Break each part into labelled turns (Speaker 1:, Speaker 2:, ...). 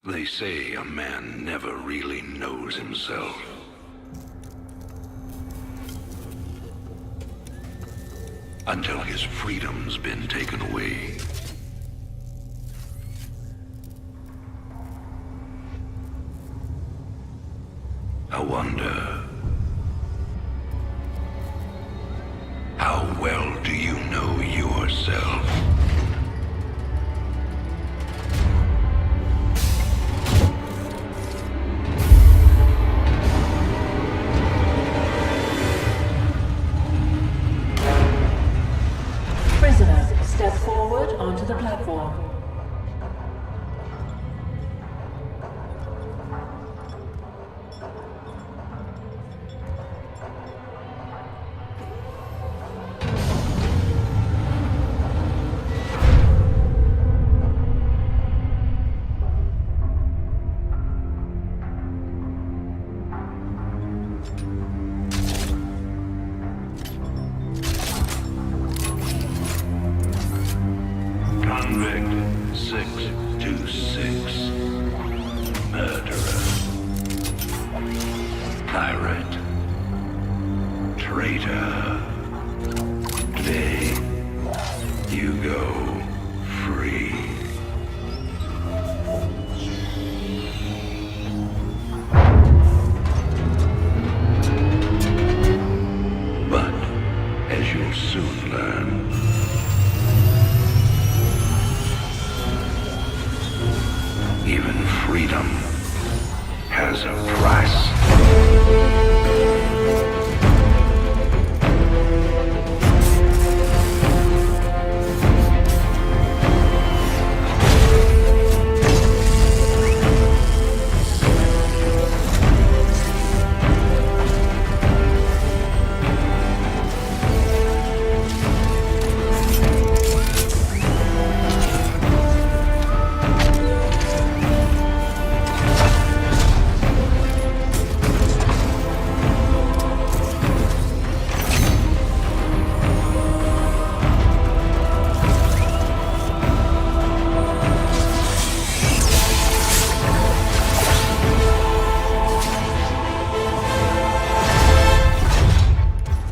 Speaker 1: They say a man never really knows himself. Until his freedom's been taken away. I wonder, how well do you know yourself?
Speaker 2: Prisoner, step forward onto the platform.
Speaker 1: Convict 626. Murderer. Pirate. Traitor. Today, you go free. But, as you'll soon learn, even freedom has a price.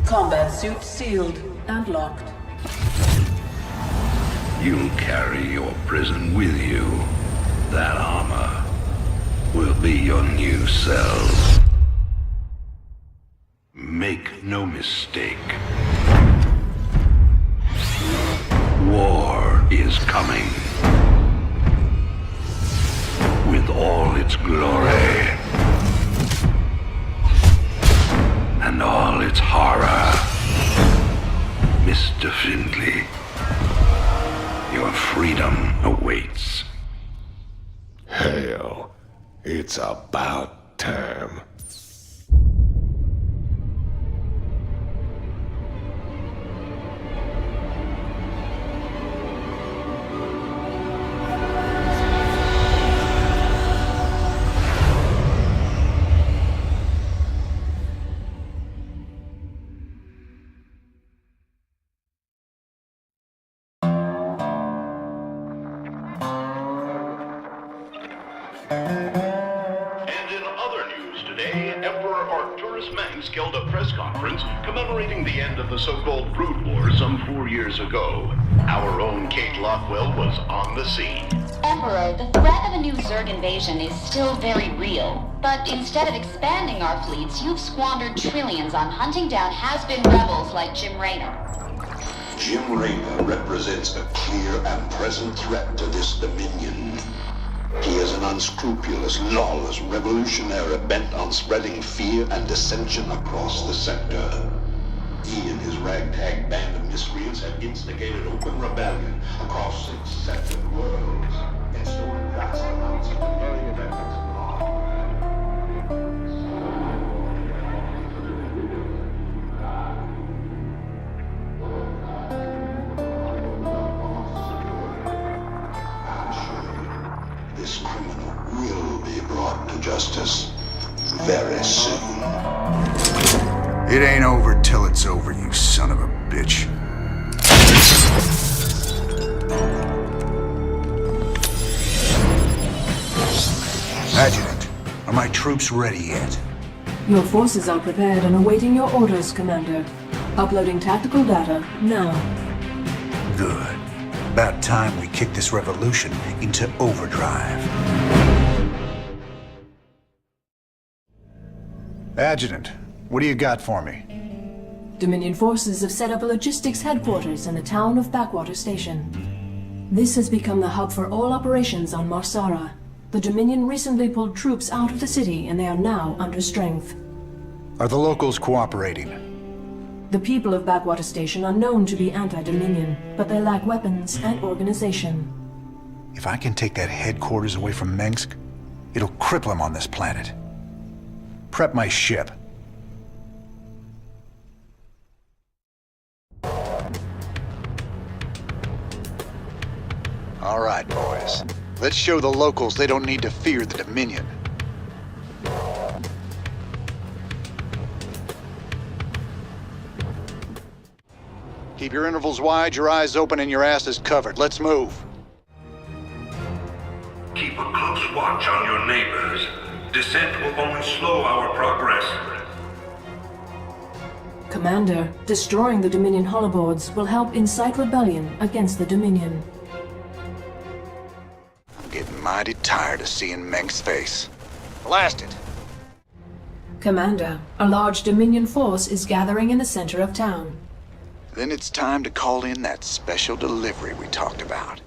Speaker 2: Combat suit sealed and locked.
Speaker 1: You'll carry your prison with you. That armor will be your new cell. Make no mistake. War is coming. With all its glory. And all its horror. Mr. Findlay, your freedom awaits.
Speaker 3: Hell, it's about time.
Speaker 4: And in other news today, Emperor Arcturus Mengsk held a press conference commemorating the end of the so-called Brood War some 4 years ago. Our own Kate Lockwell was on the scene.
Speaker 5: Emperor, the threat of a new Zerg invasion is still very real. But instead of expanding our fleets, you've squandered trillions on hunting down has-been rebels like Jim Raynor.
Speaker 6: Jim Raynor represents a clear and present threat to this Dominion. He is an unscrupulous, lawless revolutionary bent on spreading fear and dissension across the sector. He and his ragtag band of miscreants have instigated open rebellion across 6 separate worlds and stolen vast amounts of the myriad efforts of law. This criminal will be brought to justice very soon.
Speaker 7: It ain't over till it's over, you son of a bitch. Adjutant, are my troops ready yet?
Speaker 2: Your forces are prepared and awaiting your orders, Commander. Uploading tactical data now.
Speaker 7: Good. About time we kick this revolution into overdrive. Adjutant, what do you got for me?
Speaker 2: Dominion forces have set up a logistics headquarters in the town of Backwater Station. This has become the hub for all operations on Mar Sara. The Dominion recently pulled troops out of the city and they are now under strength.
Speaker 7: Are the locals cooperating?
Speaker 2: The people of Backwater Station are known to be anti-Dominion, but they lack weapons and organization.
Speaker 7: If I can take that headquarters away from Mengsk, it'll cripple him on this planet. Prep my ship. All right, boys. Let's show the locals they don't need to fear the Dominion. Keep your intervals wide, your eyes open, and your asses covered. Let's move.
Speaker 1: Keep a close watch on your neighbors. Descent will only slow our progress.
Speaker 2: Commander, destroying the Dominion holoboards will help incite rebellion against the Dominion.
Speaker 7: I'm getting mighty tired of seeing Mengsk's face. Blast it!
Speaker 2: Commander, a large Dominion force is gathering in the center of town.
Speaker 7: Then it's time to call in that special delivery we talked about.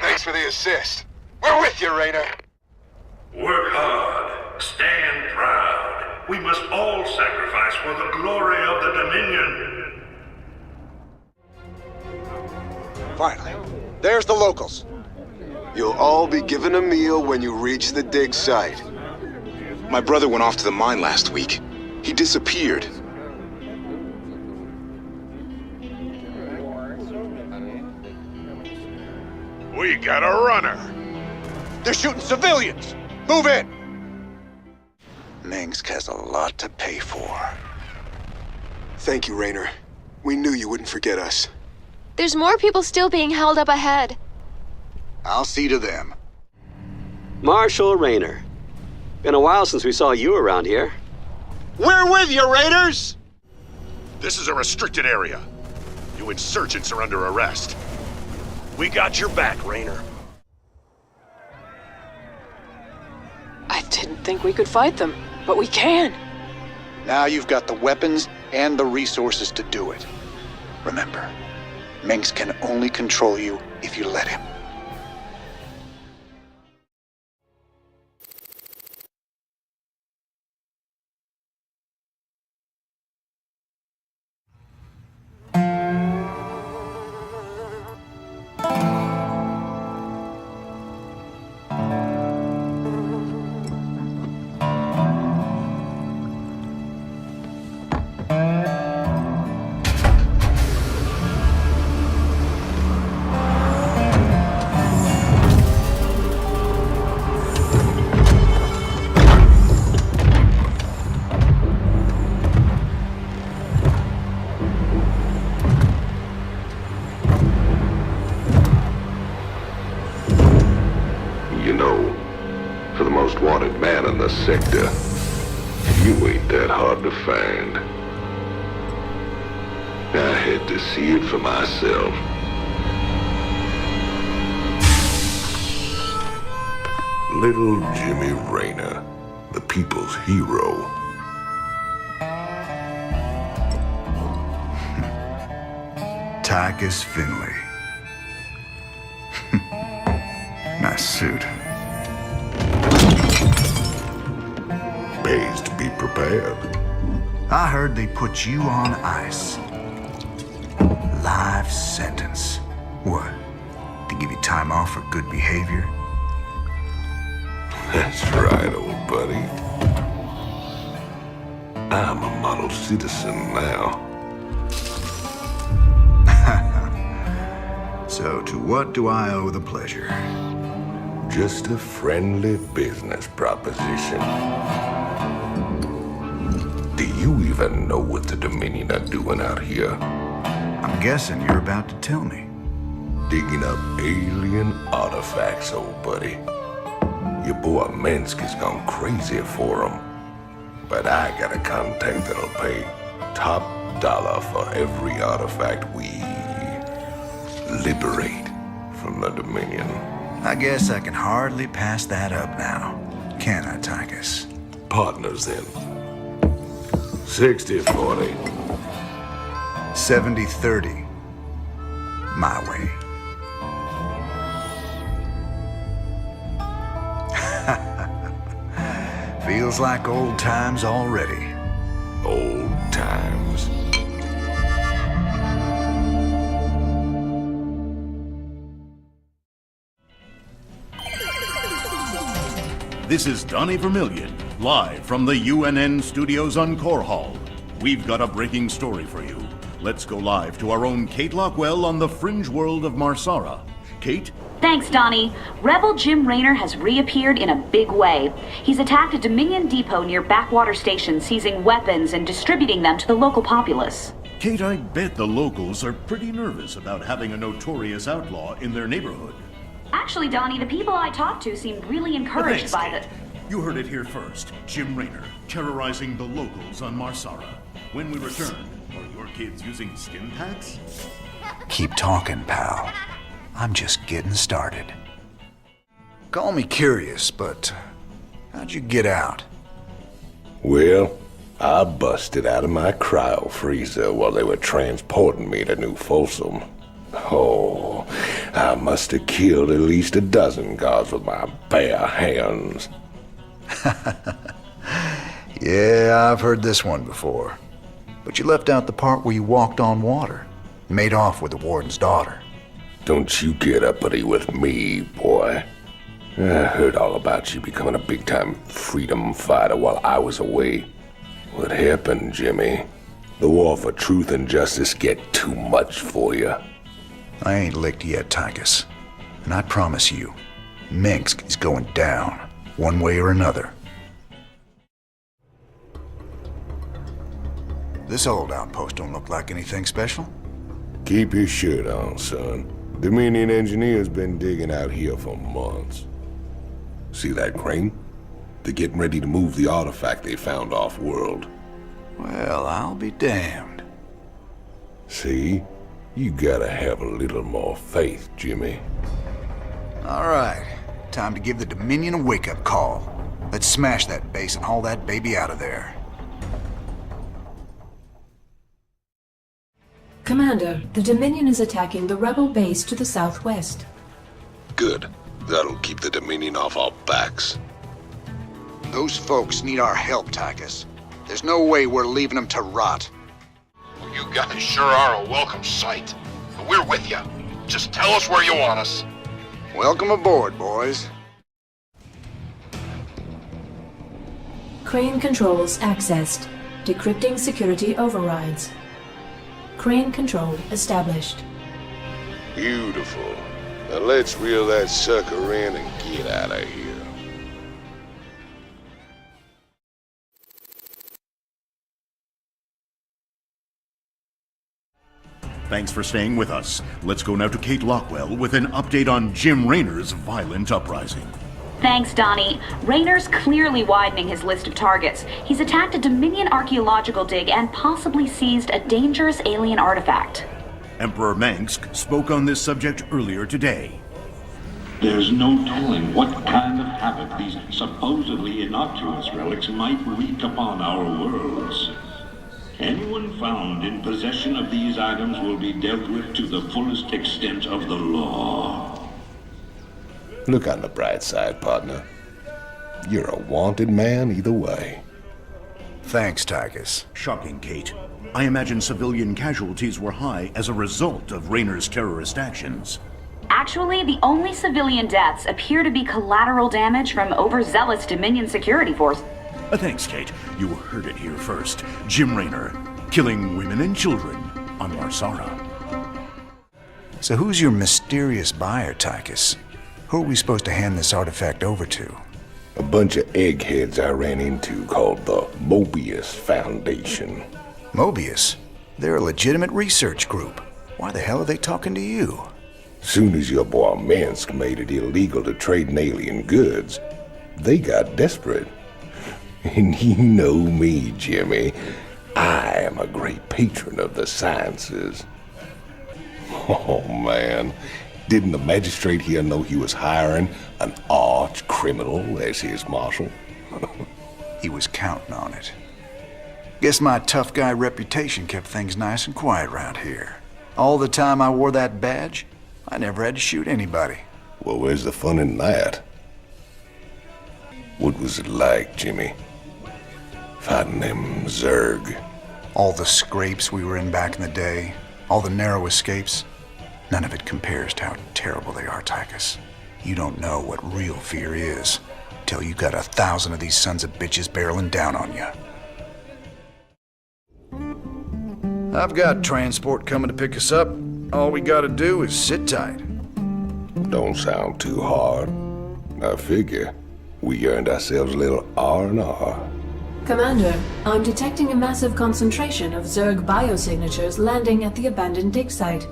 Speaker 3: Thanks for the assist. We're with you, Raynor.
Speaker 1: Work hard. Stand proud. We must all sacrifice for the glory of the Dominion.
Speaker 7: Finally. There's the locals.
Speaker 3: You'll all be given a meal when you reach the dig site.
Speaker 8: My brother went off to the mine last week. He disappeared.
Speaker 3: We got a runner.
Speaker 7: They're shooting civilians! Move in! Mengsk has a lot to pay for.
Speaker 3: Thank you, Raynor. We knew you wouldn't forget us.
Speaker 9: There's more people still being held up ahead.
Speaker 7: I'll see to them.
Speaker 10: Marshal Raynor. Been a while since we saw you around here.
Speaker 7: We're with you, Raiders!
Speaker 11: This is a restricted area. You insurgents are under arrest. We got your back, Raynor.
Speaker 12: I didn't think we could fight them, but we can.
Speaker 7: Now you've got the weapons and the resources to do it. Remember, Mengsk can only control you if you let him.
Speaker 1: Sector. You ain't that hard to find. I had to see it for myself. Little Jimmy Raynor, the people's hero.
Speaker 7: Tychus Findlay. Nice suit.
Speaker 3: Pays to be prepared.
Speaker 7: I heard they put you on ice. Life sentence. What? To give you time off for good behavior?
Speaker 1: That's right, old buddy. I'm a model citizen now.
Speaker 7: So to what do I owe the pleasure?
Speaker 1: Just a friendly business proposition. Do you even know what the Dominion are doing out here?
Speaker 7: I'm guessing you're about to tell me.
Speaker 1: Digging up alien artifacts, old buddy. Your boy Mengsk has gone crazy for him. But I got a contact that'll pay top dollar for every artifact we liberate from the Dominion.
Speaker 13: I guess I can hardly pass that up now, can I, Tychus?
Speaker 1: Partners then. 60-40.
Speaker 13: 70-30. My way. Feels like old times already.
Speaker 1: Old times.
Speaker 4: This is Donnie Vermillion, live from the UNN studios on Core Hall. We've got a breaking story for you. Let's go live to our own Kate Lockwell on the fringe world of Mar Sara. Kate?
Speaker 5: Thanks, Donnie. Rebel Jim Raynor has reappeared in a big way. He's attacked a Dominion depot near Backwater Station, seizing weapons and distributing them to the local populace.
Speaker 4: Kate, I bet the locals are pretty nervous about having a notorious outlaw in their neighborhood.
Speaker 5: Actually, Donnie, the people I talked to seemed really encouraged by
Speaker 4: Kate. You heard it here first. Jim Raynor, terrorizing the locals on Mar Sara. When we return, are your kids using skin packs?
Speaker 13: Keep talking, pal. I'm just getting started. Call me curious, but how'd you get out?
Speaker 1: Well, I busted out of my cryo freezer while they were transporting me to New Folsom. Oh, I must have killed at least a dozen guards with my bare hands.
Speaker 13: Yeah, I've heard this one before. But you left out the part where you walked on water. Made off with the warden's daughter.
Speaker 1: Don't you get uppity with me, boy. I heard all about you becoming a big-time freedom fighter while I was away. What happened, Jimmy? The war for truth and justice get too much for you.
Speaker 13: I ain't licked yet, Tychus. And I promise you, Mengsk is going down, one way or another. This old outpost don't look like anything special.
Speaker 1: Keep your shirt on, son. Dominion engineers been digging out here for months. See that crane? They're getting ready to move the artifact they found off-world.
Speaker 13: Well, I'll be damned.
Speaker 1: See? You gotta have a little more faith, Jimmy.
Speaker 13: All right. Time to give the Dominion a wake-up call. Let's smash that base and haul that baby out of there.
Speaker 2: Commander, the Dominion is attacking the rebel base to the southwest.
Speaker 1: Good. That'll keep the Dominion off our backs.
Speaker 13: Those folks need our help, Tychus. There's no way we're leaving them to rot.
Speaker 11: Well, you guys sure are a welcome sight. But we're with you. Just tell us where you want us.
Speaker 13: Welcome aboard, boys.
Speaker 2: Crane controls accessed. Decrypting security overrides. Crane control established.
Speaker 1: Beautiful. Now let's reel that sucker in and get out of here.
Speaker 4: Thanks for staying with us. Let's go now to Kate Lockwell with an update on Jim Raynor's violent uprising.
Speaker 5: Thanks, Donnie. Raynor's clearly widening his list of targets. He's attacked a Dominion archaeological dig and possibly seized a dangerous alien artifact.
Speaker 4: Emperor Mengsk spoke on this subject earlier today.
Speaker 14: There's no telling what kind of havoc these supposedly innocuous relics might wreak upon our worlds. Anyone found in possession of these items will be dealt with to the fullest extent of the law.
Speaker 1: Look on the bright side, partner. You're a wanted man either way.
Speaker 13: Thanks, Tychus.
Speaker 4: Shocking, Kate. I imagine civilian casualties were high as a result of Raynor's terrorist actions.
Speaker 5: Actually, the only civilian deaths appear to be collateral damage from overzealous Dominion security force.
Speaker 4: Thanks, Kate. You heard it here first. Jim Raynor, killing women and children on Mar Sara.
Speaker 13: So who's your mysterious buyer, Tychus? Who are we supposed to hand this artifact over to?
Speaker 1: A bunch of eggheads I ran into called the Mobius Foundation.
Speaker 13: Mobius? They're a legitimate research group. Why the hell are they talking to you?
Speaker 1: Soon as your boy Mengsk made it illegal to trade in alien goods, they got desperate. And you know me, Jimmy. I am a great patron of the sciences. Oh, man. Didn't the magistrate here know he was hiring an arch criminal as his marshal?
Speaker 13: He was counting on it. Guess my tough guy reputation kept things nice and quiet around here. All the time I wore that badge, I never had to shoot anybody.
Speaker 1: Well, where's the fun in that? What was it like, Jimmy? Fighting them Zerg?
Speaker 13: All the scrapes we were in back in the day, all the narrow escapes, none of it compares to how terrible they are, Tychus. You don't know what real fear is till you got 1,000 of these sons of bitches barreling down on you. I've got transport coming to pick us up. All we gotta do is sit tight.
Speaker 1: Don't sound too hard. I figure we earned ourselves a little R&R.
Speaker 2: Commander, I'm detecting a massive concentration of Zerg biosignatures landing at the abandoned dig site.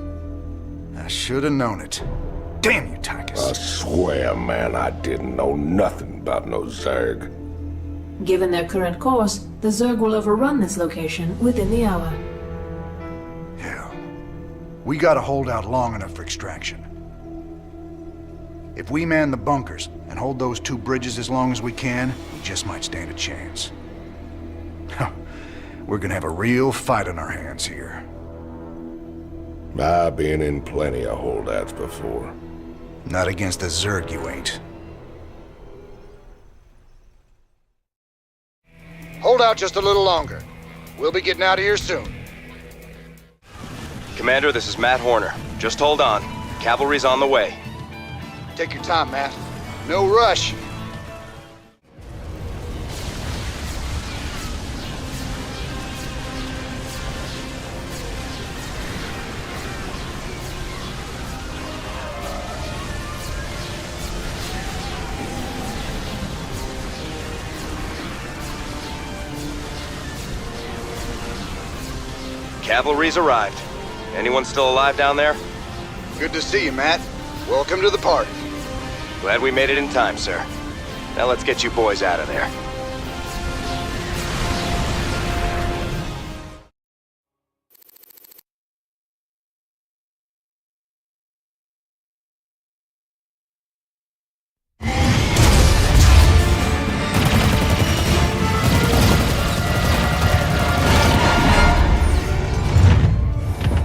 Speaker 13: I should have known it. Damn you, Tychus.
Speaker 1: I swear, man, I didn't know nothing about no Zerg.
Speaker 2: Given their current course, the Zerg will overrun this location within the hour.
Speaker 13: Hell, we gotta hold out long enough for extraction. If we man the bunkers and hold those 2 bridges as long as we can, we just might stand a chance. We're gonna have a real fight on our hands here.
Speaker 1: I've been in plenty of holdouts before.
Speaker 13: Not against the Zerg, you ain't. Hold out just a little longer. We'll be getting out of here soon.
Speaker 15: Commander, this is Matt Horner. Just hold on. Cavalry's on the way.
Speaker 13: Take your time, Matt. No rush.
Speaker 15: Cavalry's arrived. Anyone still alive down there?
Speaker 13: Good to see you, Matt. Welcome to the party.
Speaker 15: Glad we made it in time, sir. Now let's get you boys out of there.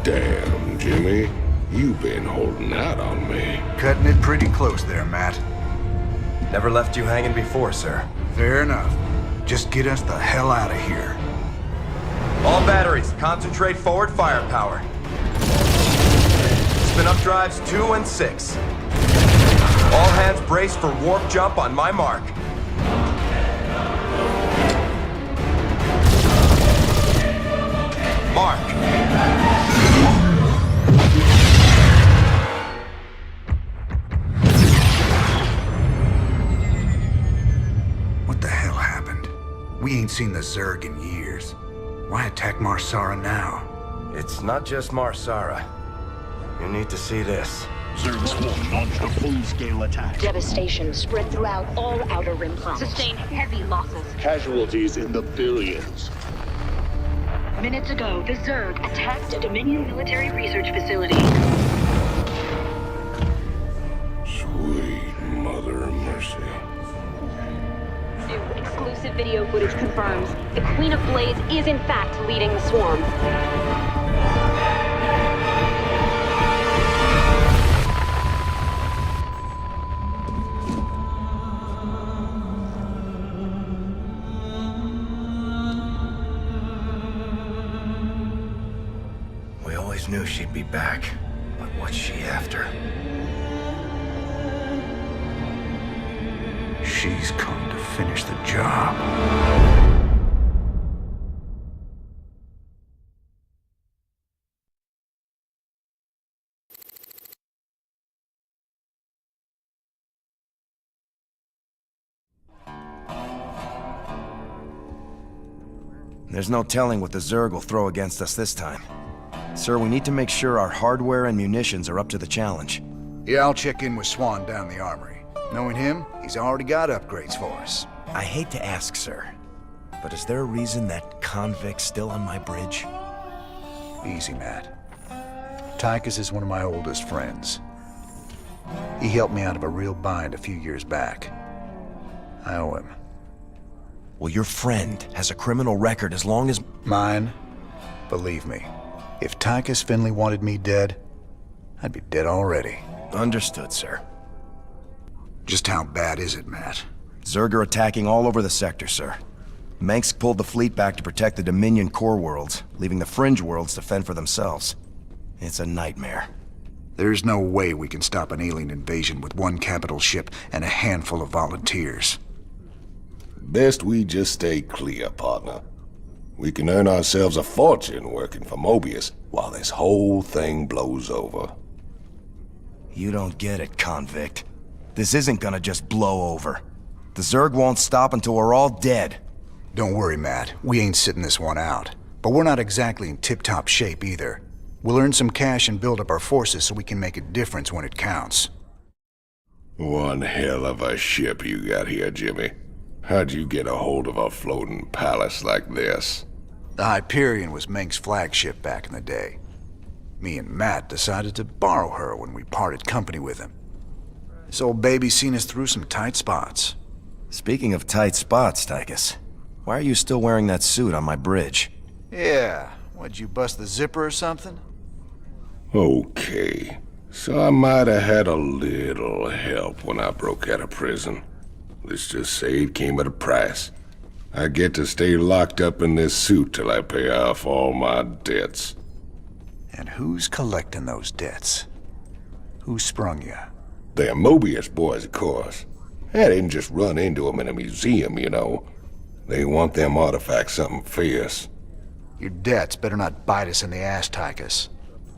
Speaker 1: Damn, Jimmy. You've been holding out on me.
Speaker 13: Cutting it pretty close there, Matt.
Speaker 15: Never left you hanging before, sir.
Speaker 13: Fair enough. Just get us the hell out of here.
Speaker 15: All batteries, concentrate forward firepower. Spin up drives 2 and 6. All hands brace for warp jump on my mark. Mark.
Speaker 13: What the hell happened? We ain't seen the Zerg in years. Why attack Mar Sara now?
Speaker 15: It's not just Mar Sara. You need to see this.
Speaker 14: Zerg Swarm launched a full-scale attack.
Speaker 5: Devastation spread throughout all Outer Rim planets. Sustained heavy losses.
Speaker 14: Casualties in the billions.
Speaker 5: Minutes ago, the Zerg attacked a Dominion military research facility.
Speaker 1: Sweet mother of mercy.
Speaker 5: New exclusive video footage confirms the Queen of Blades is in fact leading the swarm.
Speaker 15: We always knew she'd be back, but what's she after?
Speaker 13: She's come to finish the job.
Speaker 15: There's no telling what the Zerg will throw against us this time. Sir, we need to make sure our hardware and munitions are up to the challenge.
Speaker 13: Yeah, I'll check in with Swan down the armory. Knowing him, he's already got upgrades for us.
Speaker 16: I hate to ask, sir, but is there a reason that convict's still on my bridge?
Speaker 13: Easy, Matt. Tychus is one of my oldest friends. He helped me out of a real bind a few years back. I owe him.
Speaker 16: Well, your friend has a criminal record as long as...
Speaker 13: Mine? Believe me, if Tychus Findlay wanted me dead, I'd be dead already.
Speaker 16: Understood, sir.
Speaker 13: Just how bad is it, Matt?
Speaker 16: Zerg are attacking all over the sector, sir. Mengsk pulled the fleet back to protect the Dominion core worlds, leaving the fringe worlds to fend for themselves. It's a nightmare.
Speaker 13: There's no way we can stop an alien invasion with one capital ship and a handful of volunteers.
Speaker 1: Best we just stay clear, partner. We can earn ourselves a fortune working for Mobius while this whole thing blows over.
Speaker 16: You don't get it, convict. This isn't gonna just blow over. The Zerg won't stop until we're all dead.
Speaker 13: Don't worry, Matt. We ain't sitting this one out. But we're not exactly in tip-top shape either. We'll earn some cash and build up our forces so we can make a difference when it counts.
Speaker 1: One hell of a ship you got here, Jimmy. How'd you get a hold of a floating palace like this?
Speaker 13: The Hyperion was Mengsk's flagship back in the day. Me and Matt decided to borrow her when we parted company with him. This old baby's seen us through some tight spots.
Speaker 16: Speaking of tight spots, Tychus, why are you still wearing that suit on my bridge?
Speaker 13: Yeah, what'd you bust the zipper or something?
Speaker 1: Okay, so I might have had a little help when I broke out of prison. Let's just say it came at a price. I get to stay locked up in this suit till I pay off all my debts.
Speaker 13: And who's collecting those debts? Who sprung you?
Speaker 1: They're Mobius boys, of course. I didn't just run into them in a museum, you know. They want them artifacts something fierce.
Speaker 13: Your debts better not bite us in the ass, Tychus.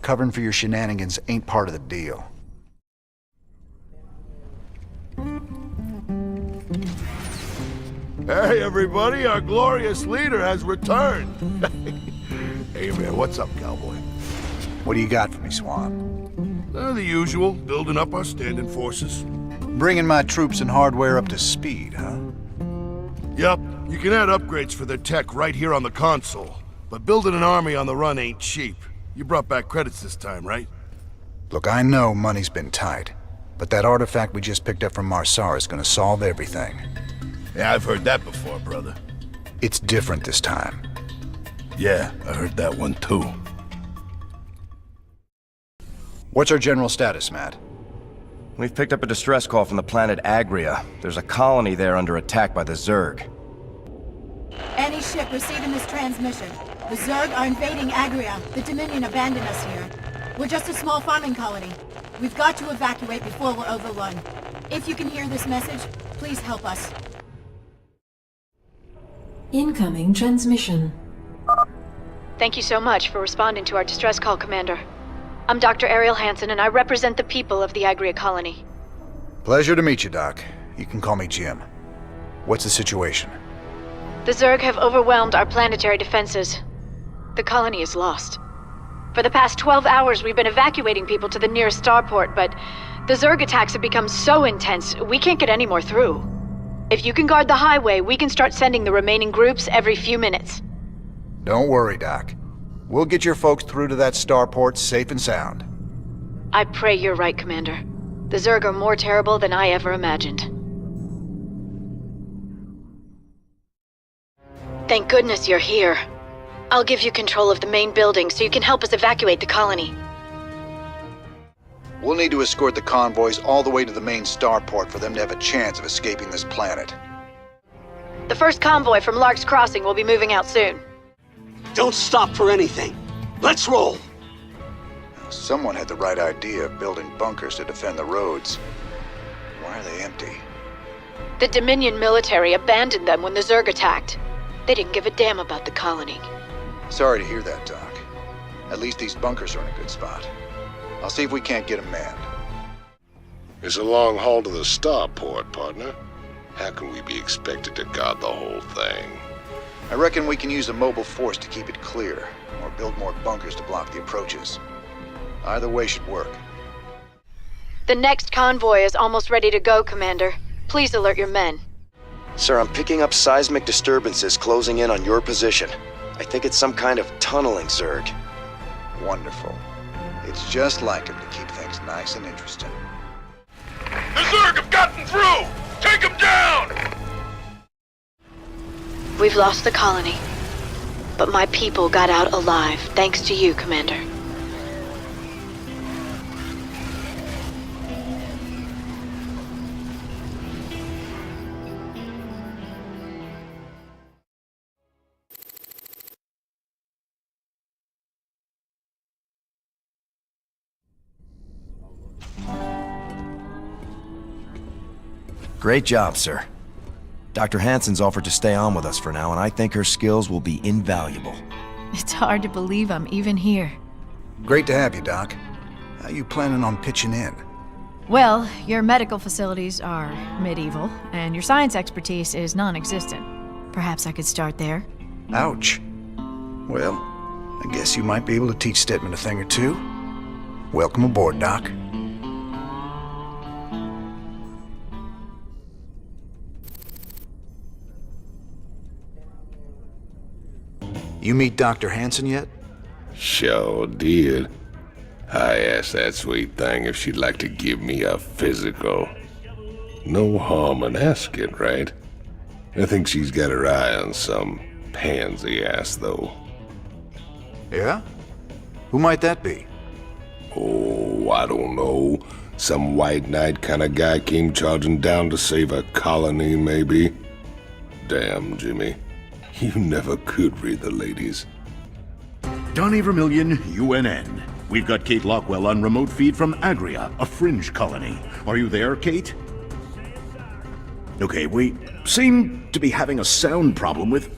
Speaker 13: Covering for your shenanigans ain't part of the deal.
Speaker 11: Hey, everybody, our glorious leader has returned. Hey, man, what's up, cowboy?
Speaker 13: What do you got for me, Swan?
Speaker 11: The usual, building up our standing forces.
Speaker 13: Bringing my troops and hardware up to speed, huh?
Speaker 11: Yep, you can add upgrades for their tech right here on the console. But building an army on the run ain't cheap. You brought back credits this time, right?
Speaker 13: Look, I know money's been tight, but that artifact we just picked up from Mar Sara is gonna solve everything.
Speaker 11: Yeah, I've heard that before, brother.
Speaker 13: It's different this time.
Speaker 11: Yeah, I heard that one too.
Speaker 13: What's our general status, Matt?
Speaker 16: We've picked up a distress call from the planet Agria. There's a colony there under attack by the Zerg.
Speaker 17: Any ship receiving this transmission. The Zerg are invading Agria. The Dominion abandoned us here. We're just a small farming colony. We've got to evacuate before we're overrun. If you can hear this message, please help us.
Speaker 2: Incoming transmission.
Speaker 12: Thank you so much for responding to our distress call, Commander. I'm Dr. Ariel Hansen, and I represent the people of the Agria colony.
Speaker 13: Pleasure to meet you, Doc. You can call me Jim. What's the situation?
Speaker 12: The Zerg have overwhelmed our planetary defenses. The colony is lost. For the past 12 hours, we've been evacuating people to the nearest starport, but the Zerg attacks have become so intense, we can't get any more through. If you can guard the highway, we can start sending the remaining groups every few minutes.
Speaker 13: Don't worry, Doc. We'll get your folks through to that starport safe and sound.
Speaker 12: I pray you're right, Commander. The Zerg are more terrible than I ever imagined. Thank goodness you're here. I'll give you control of the main building so you can help us evacuate the colony.
Speaker 13: We'll need to escort the convoys all the way to the main starport for them to have a chance of escaping this planet.
Speaker 12: The first convoy from Lark's Crossing will be moving out soon.
Speaker 18: Don't stop for anything. Let's roll!
Speaker 13: Someone had the right idea of building bunkers to defend the roads. Why are they empty?
Speaker 12: The Dominion military abandoned them when the Zerg attacked. They didn't give a damn about the colony.
Speaker 13: Sorry to hear that, Doc. At least these bunkers are in a good spot. I'll see if we can't get them manned.
Speaker 1: It's a long haul to the starport, partner. How can we be expected to guard the whole thing?
Speaker 13: I reckon we can use a mobile force to keep it clear, or build more bunkers to block the approaches. Either way should work.
Speaker 12: The next convoy is almost ready to go, Commander. Please alert your men.
Speaker 16: Sir, I'm picking up seismic disturbances closing in on your position. I think it's some kind of tunneling Zerg.
Speaker 7: Wonderful. It's just like him to keep things nice and interesting.
Speaker 1: The Zerg have gotten through! Take them down!
Speaker 12: We've lost the colony, but my people got out alive, thanks to you, Commander.
Speaker 16: Great job, sir. Dr. Hansen's offered to stay on with us for now, and I think her skills will be invaluable.
Speaker 17: It's hard to believe I'm even here.
Speaker 13: Great to have you, Doc. How you planning on pitching in?
Speaker 17: Well, your medical facilities are medieval, and your science expertise is non-existent. Perhaps I could start there?
Speaker 13: Ouch. Well, I guess you might be able to teach Stedman a thing or two. Welcome aboard, Doc. You meet Dr. Hansen yet?
Speaker 1: Sure did. I asked that sweet thing if she'd like to give me a physical. No harm in asking, right? I think she's got her eye on some pansy ass, though.
Speaker 13: Yeah? Who might that be?
Speaker 1: Oh, I don't know. Some white knight kind of guy came charging down to save a colony, maybe? Damn, Jimmy. You never could read the ladies.
Speaker 19: Donnie Vermillion, UNN. We've got Kate Lockwell on remote feed from Agria, a fringe colony. Are you there, Kate? Okay, we seem to be having a sound problem with...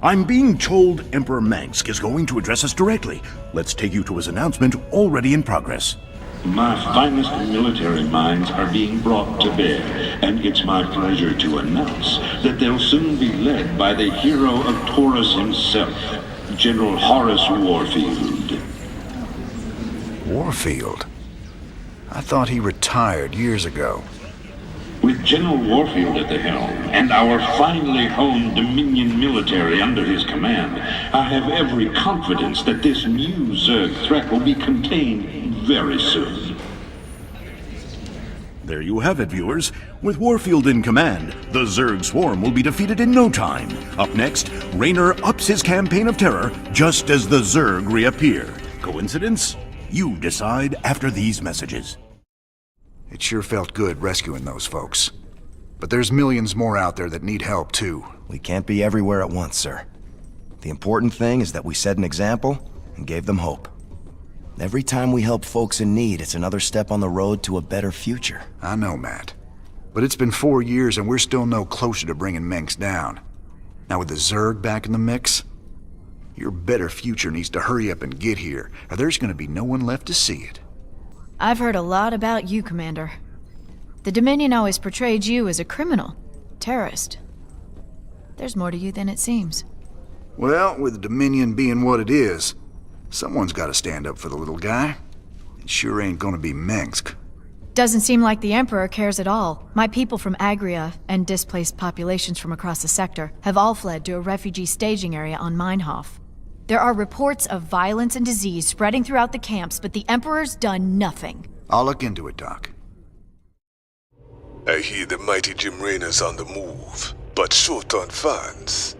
Speaker 19: I'm being told Emperor Mengsk is going to address us directly. Let's take you to his announcement, already in progress.
Speaker 14: My finest military minds are being brought to bear, and it's my pleasure to announce that they'll soon be led by the hero of Taurus himself, General Horace Warfield.
Speaker 13: Warfield? I thought he retired years ago.
Speaker 14: With General Warfield at the helm, and our finely honed Dominion military under his command, I have every confidence that this new Zerg threat will be contained very soon.
Speaker 19: There you have it, viewers. With Warfield in command, the Zerg swarm will be defeated in no time. Up next, Raynor ups his campaign of terror just as the Zerg reappear. Coincidence? You decide after these messages.
Speaker 13: It sure felt good rescuing those folks. But there's millions more out there that need help, too.
Speaker 16: We can't be everywhere at once, sir. The important thing is that we set an example and gave them hope. Every time we help folks in need, it's another step on the road to a better future.
Speaker 13: I know, Matt. But it's been 4 years and we're still no closer to bringing Mengsk down. Now with the Zerg back in the mix, your better future needs to hurry up and get here, or there's gonna be no one left to see it.
Speaker 17: I've heard a lot about you, Commander. The Dominion always portrayed you as a criminal, terrorist. There's more to you than it seems.
Speaker 13: Well, with the Dominion being what it is, someone's gotta stand up for the little guy. It sure ain't gonna be Mengsk.
Speaker 17: Doesn't seem like the Emperor cares at all. My people from Agria and displaced populations from across the sector have all fled to a refugee staging area on Meinhof. There are reports of violence and disease spreading throughout the camps, but the Emperor's done nothing.
Speaker 13: I'll look into it, Doc.
Speaker 20: I hear the mighty Jim Raynor's on the move, but short on funds.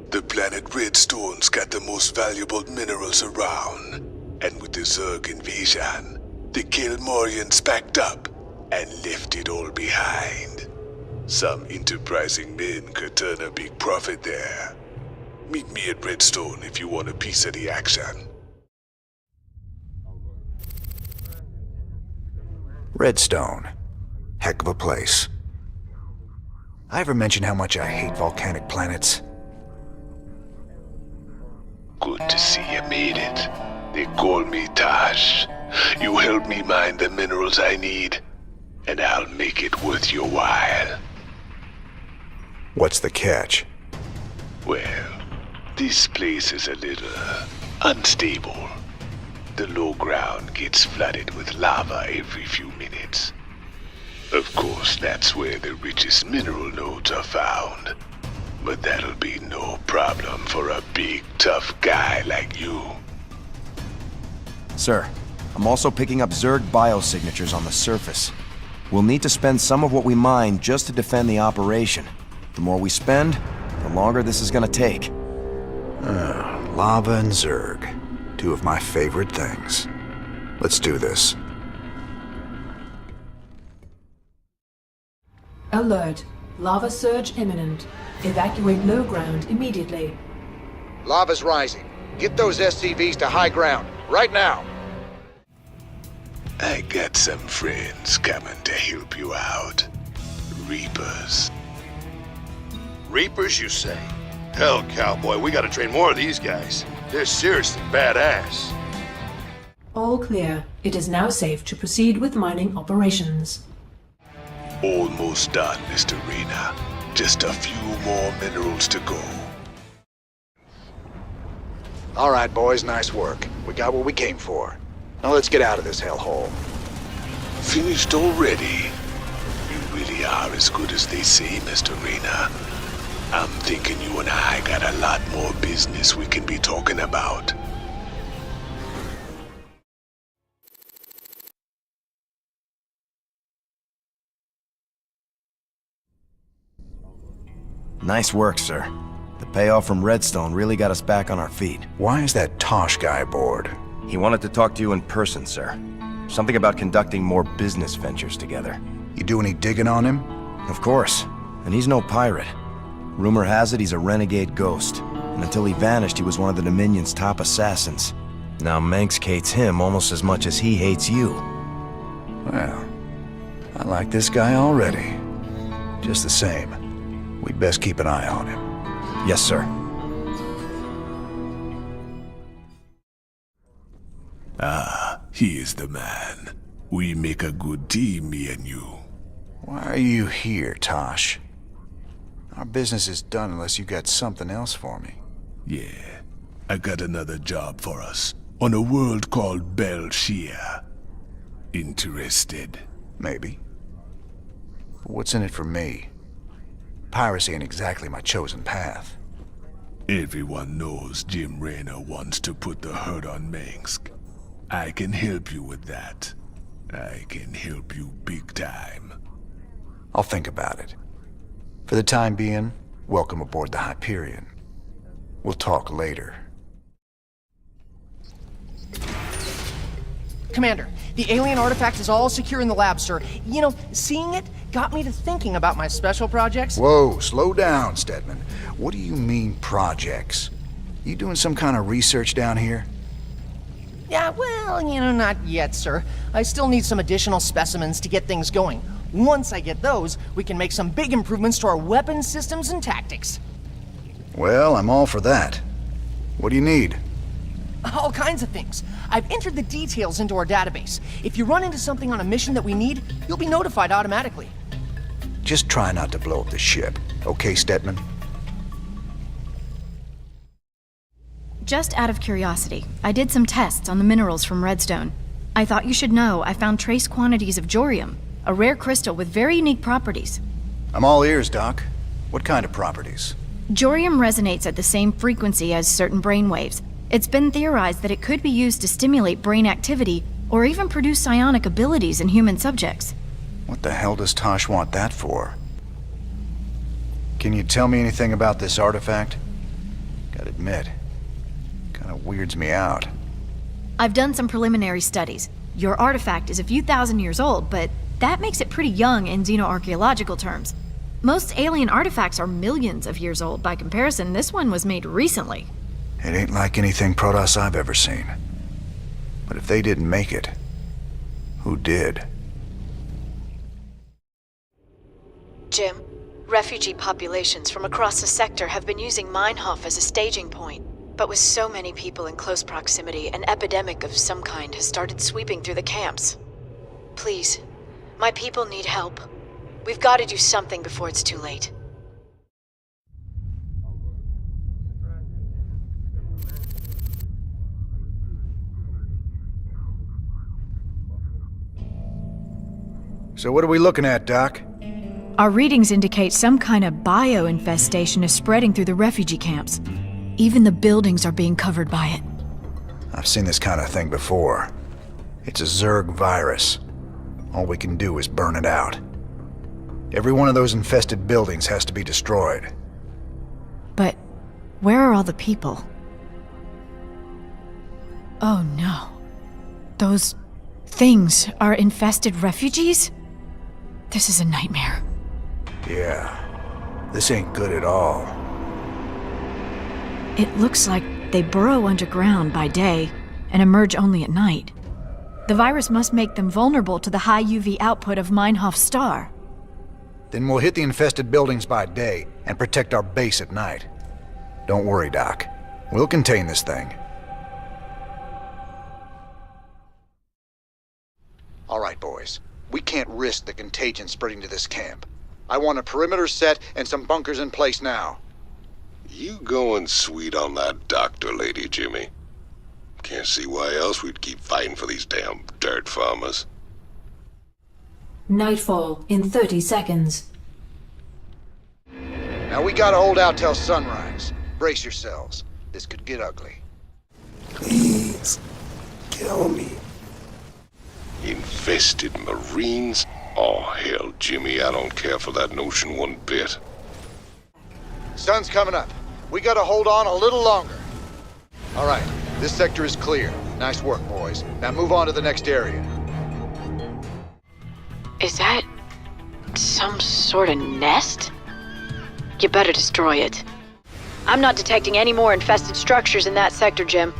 Speaker 20: The planet Redstone's got the most valuable minerals around, and with the Zerg invasion, the Kelmorians backed up and left it all behind. Some enterprising men could turn a big profit there. Meet me at Redstone if you want a piece of the action.
Speaker 13: Redstone. Heck of a place. I ever mention how much I hate volcanic planets?
Speaker 20: Good to see you made it. They call me Tosh. You help me mine the minerals I need, and I'll make it worth your while.
Speaker 13: What's the catch?
Speaker 20: Well, this place is a little unstable. The low ground gets flooded with lava every few minutes. Of course, that's where the richest mineral nodes are found. But that'll be no problem for a big, tough guy like you.
Speaker 16: Sir, I'm also picking up Zerg biosignatures on the surface. We'll need to spend some of what we mine just to defend the operation. The more we spend, the longer this is gonna take.
Speaker 13: Lava and Zerg. Two of my favorite things. Let's do this.
Speaker 2: Alert. Lava surge imminent. Evacuate low ground immediately.
Speaker 7: Lava's rising. Get those SCVs to high ground, right now!
Speaker 20: I got some friends coming to help you out. Reapers.
Speaker 11: Reapers, you say? Hell, cowboy, we gotta train more of these guys. They're seriously badass.
Speaker 2: All clear. It is now safe to proceed with mining operations.
Speaker 20: Almost done, Mr. Raynor. Just a few more minerals to go.
Speaker 7: All right, boys, nice work. We got what we came for. Now let's get out of this hellhole.
Speaker 20: Finished already? You really are as good as they say, Mr. Raynor. I'm thinking you and I got a lot more business we can be talking about.
Speaker 16: Nice work, sir. The payoff from Redstone really got us back on our feet.
Speaker 13: Why is that Tosh guy aboard?
Speaker 16: He wanted to talk to you in person, sir. Something about conducting more business ventures together.
Speaker 13: You do any digging on him?
Speaker 16: Of course. And he's no pirate. Rumor has it he's a renegade ghost. And until he vanished, he was one of the Dominion's top assassins. Now Mengsk hates him almost as much as he hates you.
Speaker 13: Well, I like this guy already. Just the same, we'd best keep an eye on him.
Speaker 16: Yes, sir.
Speaker 20: Ah, he is the man. We make a good team, me and you.
Speaker 13: Why are you here, Tosh? Our business is done unless you got something else for me.
Speaker 20: Yeah, I got another job for us on a world called Belshia. Interested?
Speaker 13: Maybe. But what's in it for me? Piracy ain't exactly my chosen path.
Speaker 20: Everyone knows Jim Raynor wants to put the hurt on Mengsk. I can help you with that. I can help you big time.
Speaker 13: I'll think about it. For the time being, welcome aboard the Hyperion. We'll talk later.
Speaker 21: Commander, the alien artifact is all secure in the lab, sir. You know, seeing it got me to thinking about my special projects.
Speaker 13: Whoa, slow down, Stedman. What do you mean, projects? You doing some kind of research down here?
Speaker 21: Yeah, well, you know, not yet, sir. I still need some additional specimens to get things going. Once I get those, we can make some big improvements to our weapon systems and tactics.
Speaker 13: Well, I'm all for that. What do you need?
Speaker 21: All kinds of things. I've entered the details into our database. If you run into something on a mission that we need, you'll be notified automatically.
Speaker 13: Just try not to blow up the ship, okay, Stedman?
Speaker 22: Just out of curiosity, I did some tests on the minerals from Redstone. I thought you should know I found trace quantities of jorium, a rare crystal with very unique properties.
Speaker 13: I'm all ears, Doc. What kind of properties?
Speaker 22: Jorium resonates at the same frequency as certain brainwaves. It's been theorized that it could be used to stimulate brain activity or even produce psionic abilities in human subjects.
Speaker 13: What the hell does Tosh want that for? Can you tell me anything about this artifact? Gotta admit, kinda weirds me out.
Speaker 22: I've done some preliminary studies. Your artifact is a few thousand years old, but that makes it pretty young in xenoarchaeological terms. Most alien artifacts are millions of years old. By comparison, this one was made recently.
Speaker 13: It ain't like anything Protoss I've ever seen. But if they didn't make it, who did?
Speaker 22: Jim, refugee populations from across the sector have been using Meinhof as a staging point. But with so many people in close proximity, an epidemic of some kind has started sweeping through the camps. Please, my people need help. We've got to do something before it's too late.
Speaker 13: So what are we looking at, Doc?
Speaker 6: Our readings indicate some kind of bio-infestation is spreading through the refugee camps. Even the buildings are being covered by it.
Speaker 13: I've seen this kind of thing before. It's a Zerg virus. All we can do is burn it out. Every one of those infested buildings has to be destroyed.
Speaker 6: But where are all the people? Oh no. Those things are infested refugees? This is a nightmare.
Speaker 13: Yeah. This ain't good at all.
Speaker 6: It looks like they burrow underground by day and emerge only at night. The virus must make them vulnerable to the high UV output of Meinhof's star.
Speaker 13: Then we'll hit the infested buildings by day and protect our base at night. Don't worry, Doc. We'll contain this thing. All right, boys. We can't risk the contagion spreading to this camp. I want a perimeter set and some bunkers in place now.
Speaker 1: You going sweet on that doctor lady, Jimmy. Can't see why else we'd keep fighting for these damn dirt farmers.
Speaker 2: Nightfall in 30 seconds.
Speaker 13: Now we gotta hold out till sunrise. Brace yourselves. This could get ugly.
Speaker 1: Please, kill me. Infested Marines? Oh, hell, Jimmy, I don't care for that notion one bit.
Speaker 13: Sun's coming up. We gotta hold on a little longer. All right, this sector is clear. Nice work, boys. Now move on to the next area.
Speaker 12: Is that some sort of nest? You better destroy it. I'm not detecting any more infested structures in that sector, Jim.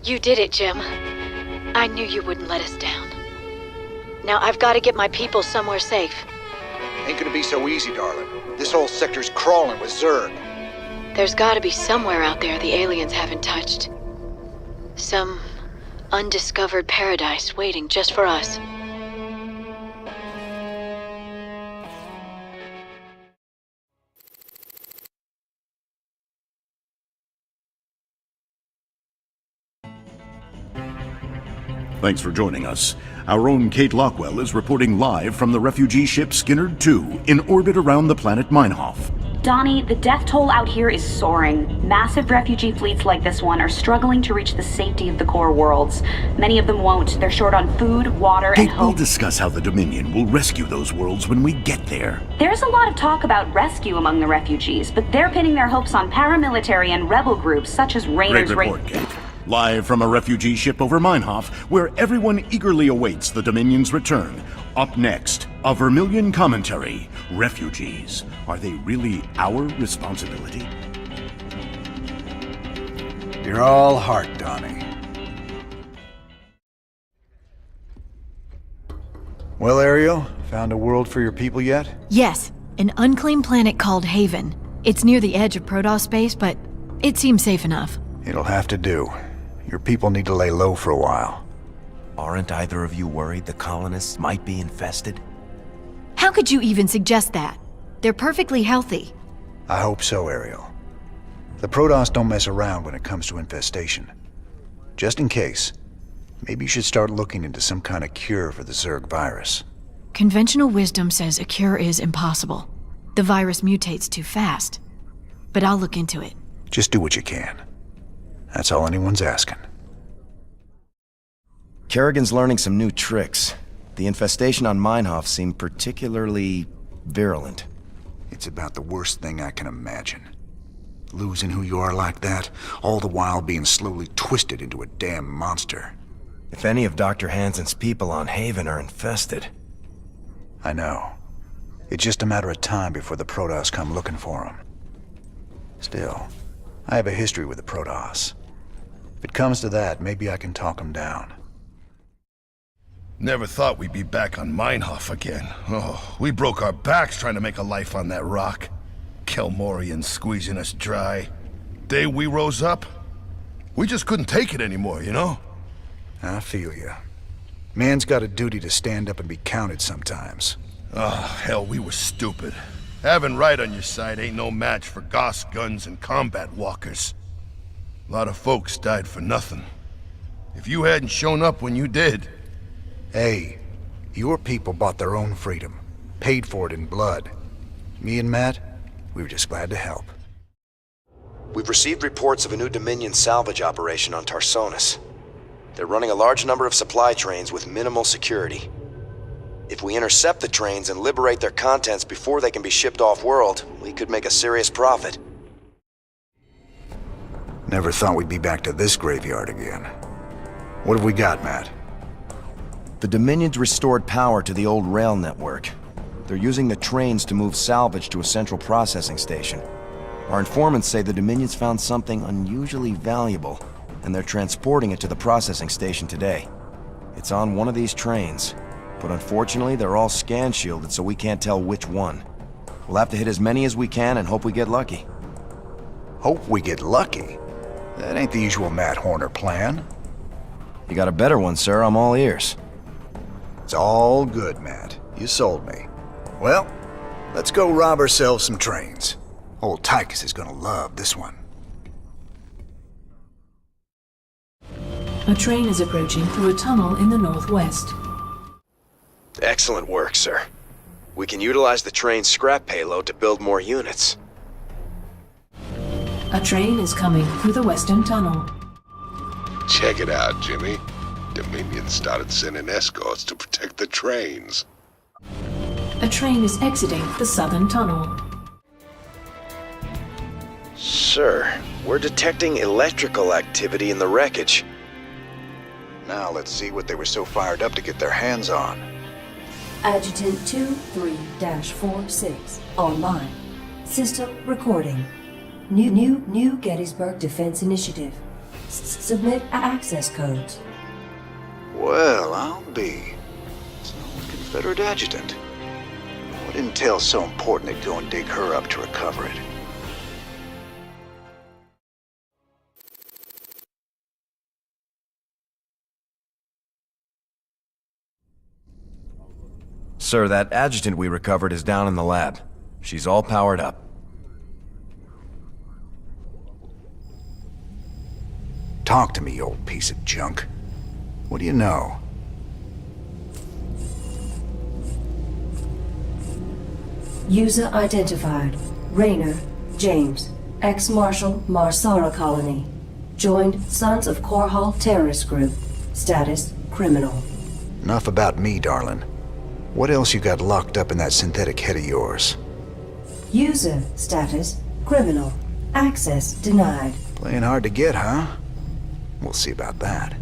Speaker 12: You did it, Jim. I knew you wouldn't let us down. Now I've got to get my people somewhere safe.
Speaker 13: Ain't gonna be so easy, darling. This whole sector's crawling with Zerg.
Speaker 12: There's got to be somewhere out there the aliens haven't touched. Some undiscovered paradise waiting just for us.
Speaker 19: Thanks for joining us. Our own Kate Lockwell is reporting live from the refugee ship Skinnerd 2 in orbit around the planet Meinhof.
Speaker 8: Donnie, the death toll out here is soaring. Massive refugee fleets like this one are struggling to reach the safety of the core worlds. Many of them won't. They're short on food, water, and
Speaker 19: Kate,
Speaker 8: hope.
Speaker 19: we'll discuss how the Dominion will rescue those worlds when we get there.
Speaker 8: There's a lot of talk about rescue among the refugees, but they're pinning their hopes on paramilitary and rebel groups such as Raynor's...
Speaker 19: Great report, Kate. Live from a refugee ship over Meinhof, where everyone eagerly awaits the Dominion's return. Up next, a Vermilion commentary. Refugees. Are they really our responsibility?
Speaker 13: You're all heart, Donnie. Well, Ariel, found a world for your people yet?
Speaker 6: Yes, an unclaimed planet called Haven. It's near the edge of Protoss space, but it seems safe enough.
Speaker 13: It'll have to do. Your people need to lay low for a while.
Speaker 16: Aren't either of you worried the colonists might be infested?
Speaker 6: How could you even suggest that? They're perfectly healthy.
Speaker 13: I hope so, Ariel. The Protoss don't mess around when it comes to infestation. Just in case, maybe you should start looking into some kind of cure for the Zerg virus.
Speaker 6: Conventional wisdom says a cure is impossible. The virus mutates too fast. But I'll look into it.
Speaker 13: Just do what you can. That's all anyone's asking.
Speaker 16: Kerrigan's learning some new tricks. The infestation on Meinhof seemed particularly virulent.
Speaker 13: It's about the worst thing I can imagine. Losing who you are like that, all the while being slowly twisted into a damn monster.
Speaker 16: If any of Dr. Hansen's people on Haven are infested...
Speaker 13: I know. It's just a matter of time before the Protoss come looking for him. Still, I have a history with the Protoss. If it comes to that, maybe I can talk him down.
Speaker 11: Never thought we'd be back on Meinhof again. Oh, we broke our backs trying to make a life on that rock. Kelmorians squeezing us dry. Day we rose up, we just couldn't take it anymore, you know?
Speaker 13: I feel ya. Man's got a duty to stand up and be counted sometimes.
Speaker 11: Oh, hell, we were stupid. Having right on your side ain't no match for Gauss guns and combat walkers. A lot of folks died for nothing. If you hadn't shown up when you did,
Speaker 13: Hey, your people bought their own freedom. Paid for it in blood. Me and Matt, we were just glad to help.
Speaker 16: We've received reports of a new Dominion salvage operation on Tarsonis. They're running a large number of supply trains with minimal security. If we intercept the trains and liberate their contents before they can be shipped off-world, we could make a serious profit.
Speaker 13: Never thought we'd be back to this graveyard again. What have we got, Matt?
Speaker 16: The Dominion's restored power to the old rail network. They're using the trains to move salvage to a central processing station. Our informants say the Dominion's found something unusually valuable, and they're transporting it to the processing station today. It's on one of these trains, but unfortunately they're all scan shielded, so we can't tell which one. We'll have to hit as many as we can and hope we get lucky.
Speaker 13: Hope we get lucky? That ain't the usual Matt Horner plan.
Speaker 16: You got a better one, sir. I'm all ears.
Speaker 13: It's all good, Matt. You sold me. Well, let's go rob ourselves some trains. Old Tychus is gonna love this one.
Speaker 2: A train is approaching through a tunnel in the northwest.
Speaker 16: Excellent work, sir. We can utilize the train's scrap payload to build more units.
Speaker 2: A train is coming through the western tunnel.
Speaker 1: Check it out, Jimmy. Dominion started sending escorts to protect the trains.
Speaker 2: A train is exiting the southern tunnel.
Speaker 16: Sir, we're detecting electrical activity in the wreckage.
Speaker 13: Now let's see what they were so fired up to get their hands on.
Speaker 9: Adjutant 23-46 online. System recording. New Gettysburg Defense Initiative. Submit access codes.
Speaker 13: Well, I'll be. So, Confederate adjutant. What intel's so important they'd go and dig her up to recover it?
Speaker 16: Sir, that adjutant we recovered is down in the lab. She's all powered up.
Speaker 13: Talk to me, you old piece of junk. What do you know?
Speaker 9: User identified. Raynor, James, ex-Marshal Mar Sara colony. Joined Sons of Korhal terrorist group. Status, criminal.
Speaker 13: Enough about me, darling. What else you got locked up in that synthetic head of yours?
Speaker 9: User status, criminal. Access denied.
Speaker 13: Playing hard to get, huh? We'll see about that.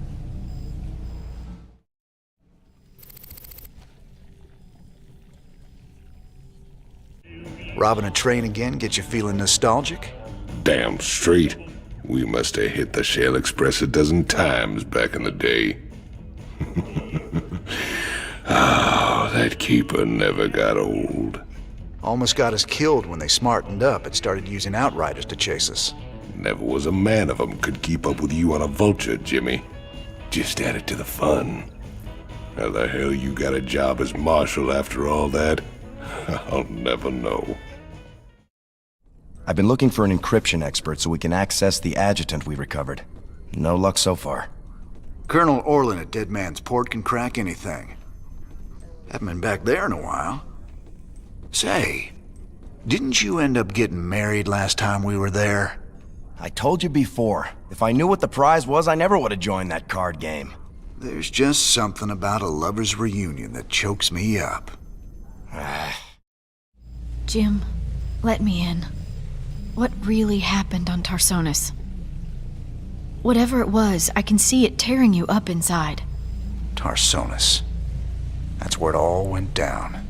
Speaker 13: Robbing a train again get you feeling nostalgic?
Speaker 1: Damn straight. We must have hit the Shell Express a dozen times back in the day. Oh, that keeper never got old.
Speaker 13: Almost got us killed when they smartened up and started using outriders to chase us.
Speaker 1: Never was a man of them could keep up with you on a vulture, Jimmy. Just added to the fun. How the hell you got a job as marshal after all that? I'll never know.
Speaker 16: I've been looking for an encryption expert so we can access the adjutant we recovered. No luck so far.
Speaker 13: Colonel Orlin at Dead Man's Port can crack anything. Haven't been back there in a while. Say, didn't you end up getting married last time we were there?
Speaker 16: I told you before. If I knew what the prize was, I never would have joined that card game.
Speaker 13: There's just something about a lover's reunion that chokes me up.
Speaker 6: Jim, let me in. What really happened on Tarsonis? Whatever it was, I can see it tearing you up inside.
Speaker 13: Tarsonis. That's where it all went down.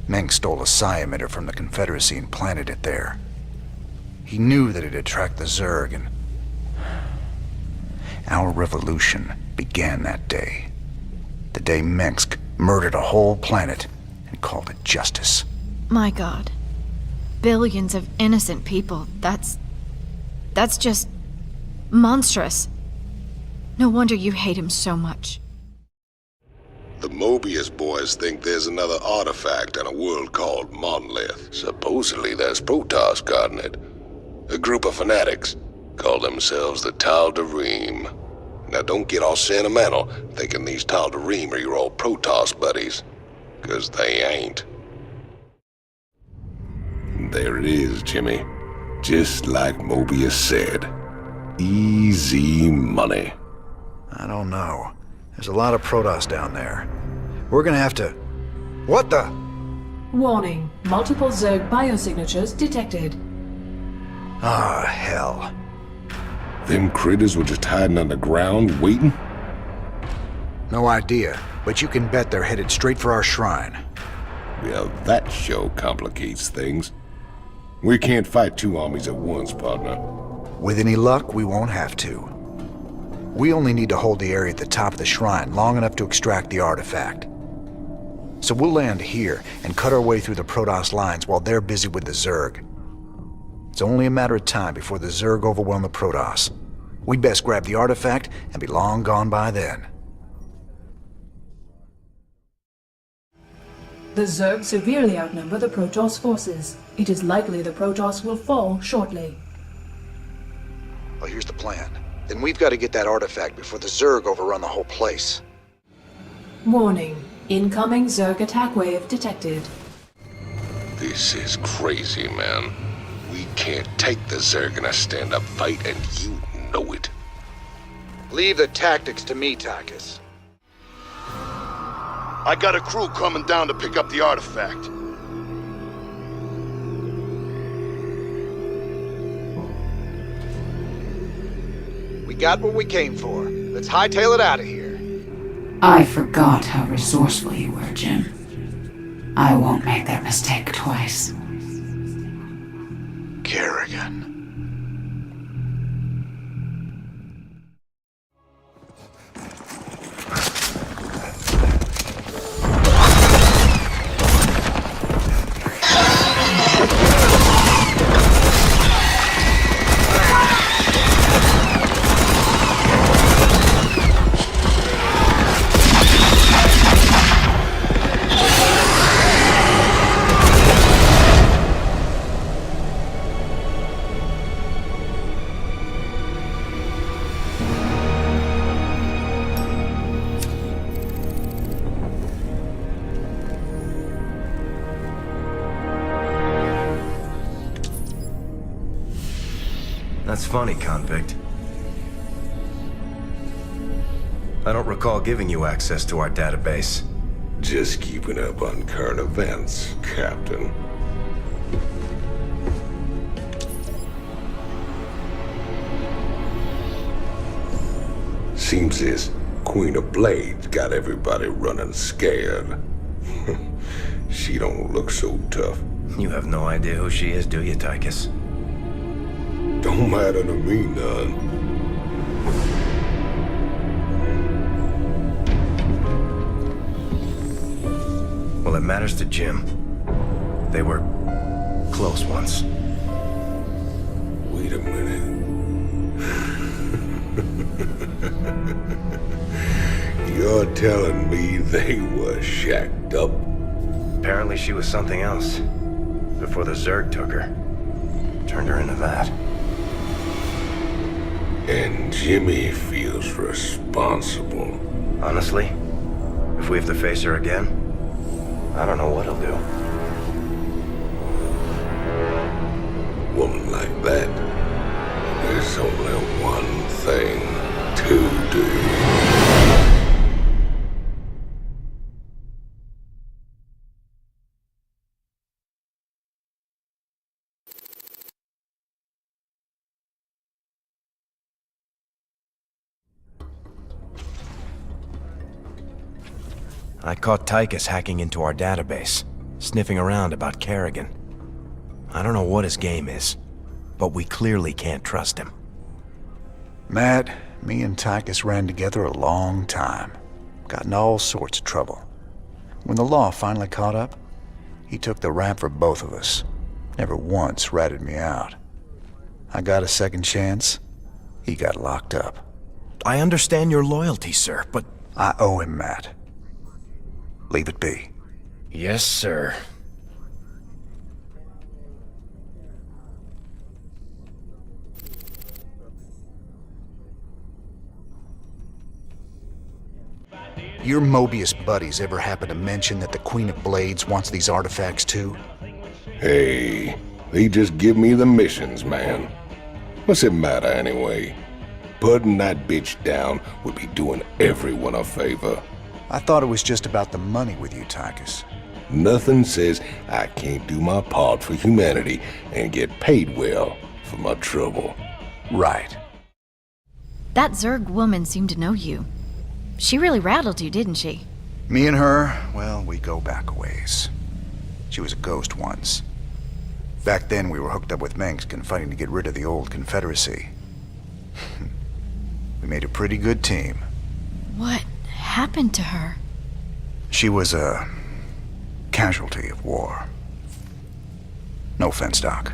Speaker 13: Mengsk stole a psi emitter from the Confederacy and planted it there. He knew that it'd attract the Zerg, and our revolution began that day. The day Mengsk murdered a whole planet and called it justice.
Speaker 6: My God. Billions of innocent people. That's just monstrous. No wonder you hate him so much.
Speaker 1: The Mobius boys think there's another artifact on a world called Monolith. Supposedly there's Protoss guarding it. A group of fanatics call themselves the Tal Dareem. Now don't get all sentimental, thinking these Tal'Darim are your old Protoss buddies. 'Cause they ain't. There it is, Jimmy. Just like Mobius said. Easy money.
Speaker 13: I don't know. There's a lot of Protoss down there. We're gonna have to... What the?
Speaker 2: Warning. Multiple Zerg biosignatures detected.
Speaker 13: Ah, hell.
Speaker 1: Them critters were just hiding underground, waiting?
Speaker 13: No idea, but you can bet they're headed straight for our shrine.
Speaker 1: Well, that show complicates things. We can't fight two armies at once, partner.
Speaker 13: With any luck, we won't have to. We only need to hold the area at the top of the shrine long enough to extract the artifact. So we'll land here and cut our way through the Protoss lines while they're busy with the Zerg. It's only a matter of time before the Zerg overwhelm the Protoss. We'd best grab the artifact and be long gone by then.
Speaker 2: The Zerg severely outnumber the Protoss forces. It is likely the Protoss will fall shortly.
Speaker 13: Well, here's the plan. Then we've got to get that artifact before the Zerg overrun the whole place.
Speaker 2: Warning. Incoming Zerg attack wave detected.
Speaker 1: This is crazy, man. We can't take the Zerg in a stand-up fight, and you know it.
Speaker 13: Leave the tactics to me, Tychus.
Speaker 11: I got a crew coming down to pick up the artifact.
Speaker 13: We got what we came for. Let's hightail it out of here.
Speaker 3: I forgot how resourceful you were, Jim. I won't make that mistake twice.
Speaker 13: Kerrigan.
Speaker 16: That's funny, convict. I don't recall giving you access to our database.
Speaker 1: Just keeping up on current events, Captain. Seems this Queen of Blades got everybody running scared. She don't look so tough.
Speaker 16: You have no idea who she is, do you, Tychus?
Speaker 1: Don't matter to me none.
Speaker 16: Well, it matters to Jim. They were close once.
Speaker 1: Wait a minute. You're telling me they were shacked up?
Speaker 16: Apparently she was something else. Before the Zerg took her. Turned her into that.
Speaker 1: And Jimmy feels responsible.
Speaker 16: Honestly, if we have to face her again, I don't know what he'll do.
Speaker 1: Woman like that, there's only one thing to do.
Speaker 16: I caught Tychus hacking into our database, sniffing around about Kerrigan. I don't know what his game is, but we clearly can't trust him.
Speaker 13: Matt, me and Tychus ran together a long time. Got in all sorts of trouble. When the law finally caught up, he took the rap for both of us. Never once ratted me out. I got a second chance. He got locked up.
Speaker 16: I understand your loyalty, sir, but...
Speaker 13: I owe him, Matt. Leave it be.
Speaker 16: Yes, sir.
Speaker 13: Your Mobius buddies ever happen to mention that the Queen of Blades wants these artifacts too?
Speaker 1: Hey, they just give me the missions, man. What's it matter anyway? Putting that bitch down would be doing everyone a favor.
Speaker 13: I thought it was just about the money with you, Tychus.
Speaker 1: Nothing says I can't do my part for humanity and get paid well for my trouble.
Speaker 13: Right.
Speaker 6: That Zerg woman seemed to know you. She really rattled you, didn't she?
Speaker 13: Me and her, well, we go back a ways. She was a ghost once. Back then, we were hooked up with Mengsk and fighting to get rid of the old Confederacy. We made a pretty good team.
Speaker 6: What happened to her?
Speaker 13: She was a casualty of war. No offense, Doc,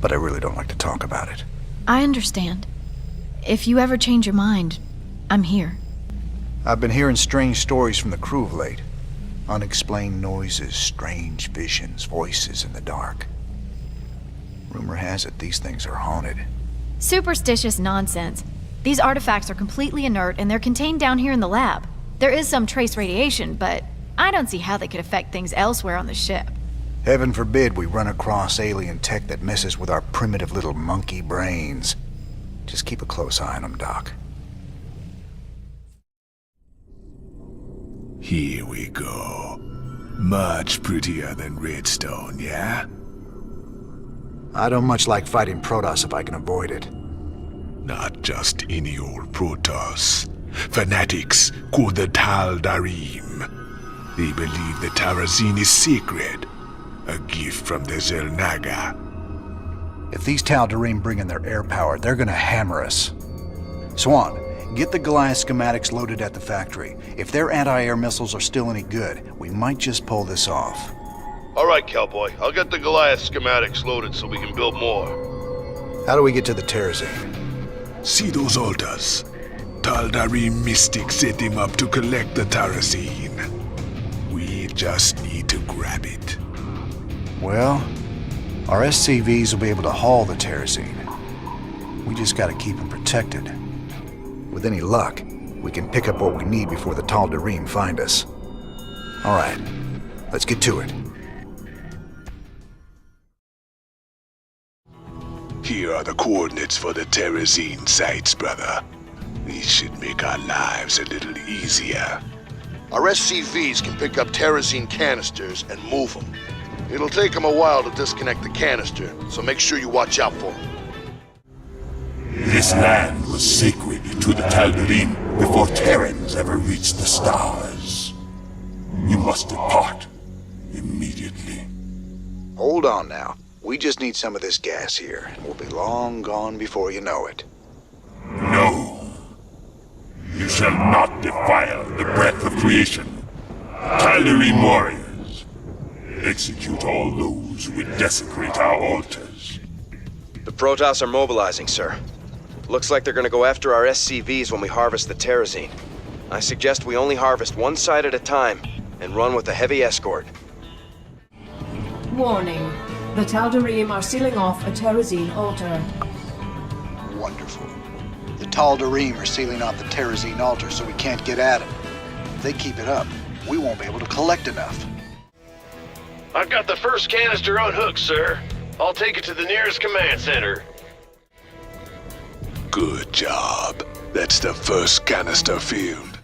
Speaker 13: but I really don't like to talk about it.
Speaker 6: I understand. If you ever change your mind, I'm here.
Speaker 13: I've been hearing strange stories from the crew of late. Unexplained noises, strange visions, voices in the dark. Rumor has it these things are haunted.
Speaker 6: Superstitious nonsense. These artifacts are completely inert and they're contained down here in the lab. There is some trace radiation, but I don't see how they could affect things elsewhere on the ship.
Speaker 13: Heaven forbid we run across alien tech that messes with our primitive little monkey brains. Just keep a close eye on them, Doc.
Speaker 4: Here we go. Much prettier than Redstone, yeah?
Speaker 13: I don't much like fighting Protoss if I can avoid it.
Speaker 4: Not just any old Protoss. Fanatics called the Tal'Darim. They believe the Terrazine is sacred. A gift from the Xel'Naga.
Speaker 13: If these Tal'Darim bring in their air power, they're gonna hammer us. Swan, get the Goliath schematics loaded at the factory. If their anti-air missiles are still any good, we might just pull this off.
Speaker 11: All right, cowboy. I'll get the Goliath schematics loaded so we can build more.
Speaker 13: How do we get to the Terrazine?
Speaker 4: See those altars? Tal'Darim mystics set them up to collect the Terrazine. We just need to grab it.
Speaker 13: Well, our SCVs will be able to haul the Terrazine. We just gotta keep them protected. With any luck, we can pick up what we need before the Tal'Darim find us. All right, let's get to it.
Speaker 20: Here are the coordinates for the Terrazine sites, brother. These should make our lives a little easier.
Speaker 11: Our SCVs can pick up Terrazine canisters and move them. It'll take them a while to disconnect the canister, so make sure you watch out for them.
Speaker 10: This land was sacred to the Tal'Darim before Terrans ever reached the stars. You must depart immediately.
Speaker 13: Hold on now. We just need some of this gas here, and we'll be long gone before you know it.
Speaker 10: No. You shall not defile the breath of creation. Tal'Darim warriors, execute all those who would desecrate our altars.
Speaker 16: The Protoss are mobilizing, sir. Looks like they're gonna go after our SCVs when we harvest the Terrazine. I suggest we only harvest one side at a time and run with a heavy escort.
Speaker 2: Warning. The Tal'Darim are sealing off a Terrazine altar.
Speaker 13: Wonderful. The Tal'Darim are sealing off the Terrazine altar so we can't get at them. If they keep it up, we won't be able to collect enough.
Speaker 23: I've got the first canister unhooked, sir. I'll take it to the nearest command center.
Speaker 20: Good job. That's the first canister filled.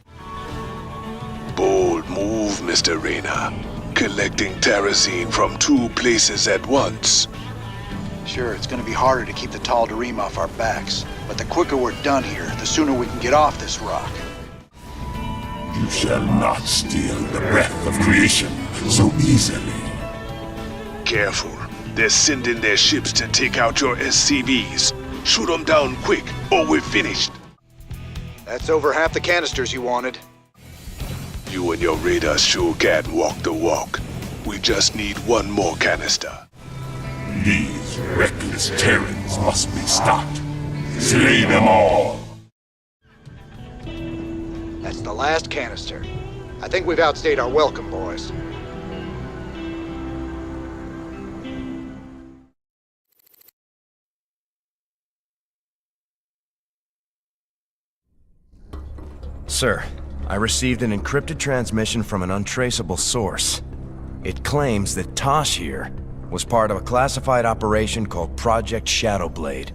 Speaker 20: Bold move, Mr. Raynor. Collecting Terrazine from 2 places at once.
Speaker 13: Sure, it's gonna be harder to keep the Tal'Darim off our backs, but the quicker we're done here, the sooner we can get off this rock.
Speaker 10: You shall not steal the breath of creation so easily.
Speaker 20: Careful. They're sending their ships to take out your SCVs. Shoot them down quick, or we're finished.
Speaker 13: That's over half the canisters you wanted.
Speaker 20: You and your raiders sure can walk the walk. We just need one more canister.
Speaker 10: These reckless Terrans must be stopped. Slay them all.
Speaker 13: That's the last canister. I think we've outstayed our welcome, boys.
Speaker 16: Sir, I received an encrypted transmission from an untraceable source. It claims that Tosh here was part of a classified operation called Project Shadowblade.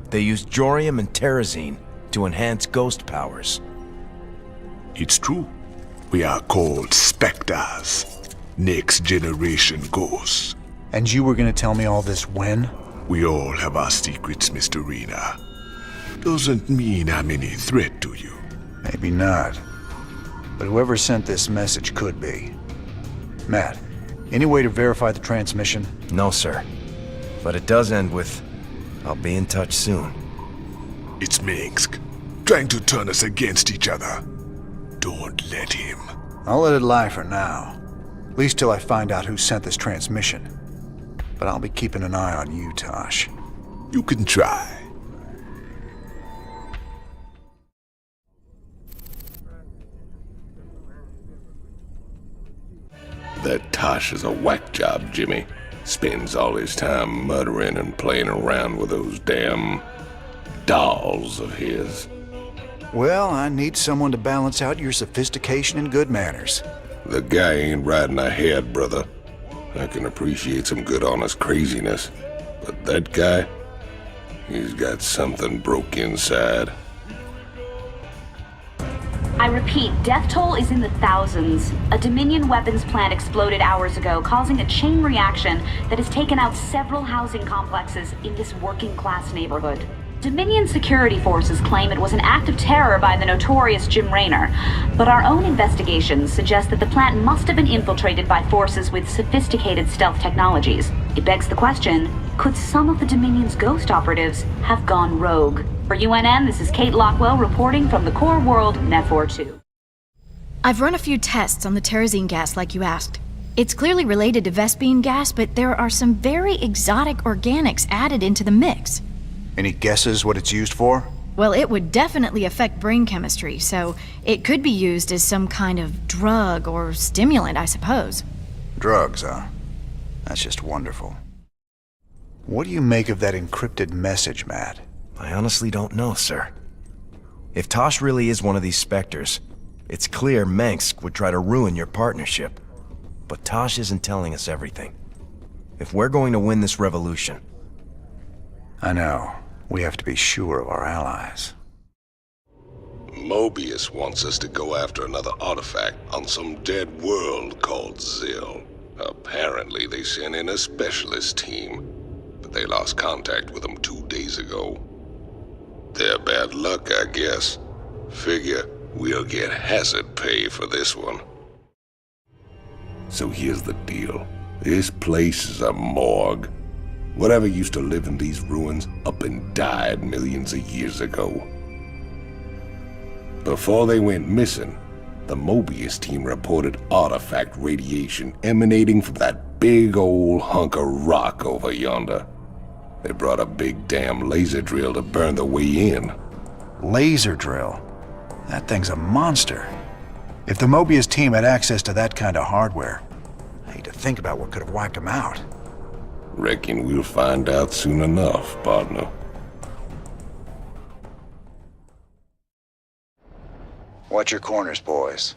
Speaker 16: They used Jorium and Terrazine to enhance ghost powers.
Speaker 4: It's true. We are called Spectres. Next generation ghosts.
Speaker 13: And you were gonna tell me all this when?
Speaker 4: We all have our secrets, Mr. Raynor. Doesn't mean I'm any threat to you.
Speaker 13: Maybe not. But whoever sent this message could be. Matt, any way to verify the transmission?
Speaker 16: No, sir. But it does end with, "I'll be in touch soon."
Speaker 4: It's Mengsk, trying to turn us against each other. Don't let him.
Speaker 13: I'll let it lie for now. At least till I find out who sent this transmission. But I'll be keeping an eye on you, Tosh.
Speaker 4: You can try.
Speaker 1: That Tosh is a whack job, Jimmy. Spends all his time muttering and playing around with those damn dolls of his.
Speaker 13: Well, I need someone to balance out your sophistication and good manners.
Speaker 1: The guy ain't riding ahead, brother. I can appreciate some good honest craziness. But that guy, he's got something broke inside.
Speaker 8: I repeat, death toll is in the thousands. A Dominion weapons plant exploded hours ago, causing a chain reaction that has taken out several housing complexes in this working-class neighborhood. Dominion security forces claim it was an act of terror by the notorious Jim Raynor, but our own investigations suggest that the plant must have been infiltrated by forces with sophisticated stealth technologies. It begs the question, could some of the Dominion's ghost operatives have gone rogue? For UNN, this is Kate Lockwell reporting from the core world, Nephor 2.
Speaker 6: I've run a few tests on the Terrazine gas like you asked. It's clearly related to Vespene gas, but there are some very exotic organics added into the mix.
Speaker 13: Any guesses what it's used for?
Speaker 6: Well, it would definitely affect brain chemistry, so it could be used as some kind of drug or stimulant, I suppose.
Speaker 13: Drugs, huh? That's just wonderful. What do you make of that encrypted message, Matt?
Speaker 16: I honestly don't know, sir. If Tosh really is one of these specters, it's clear Mengsk would try to ruin your partnership. But Tosh isn't telling us everything. If we're going to win this revolution...
Speaker 13: I know. We have to be sure of our allies.
Speaker 1: Mobius wants us to go after another artifact on some dead world called Zil. Apparently they sent in a specialist team, but they lost contact with them 2 days ago. Their bad luck, I guess. Figure we'll get hazard pay for this one. So here's the deal. This place is a morgue. Whatever used to live in these ruins up and died millions of years ago. Before they went missing, the Mobius team reported artifact radiation emanating from that big old hunk of rock over yonder. They brought a big damn laser drill to burn the way in.
Speaker 13: Laser drill? That thing's a monster. If the Mobius team had access to that kind of hardware, I hate to think about what could have wiped them out.
Speaker 1: Reckon we'll find out soon enough, partner.
Speaker 13: Watch your corners, boys.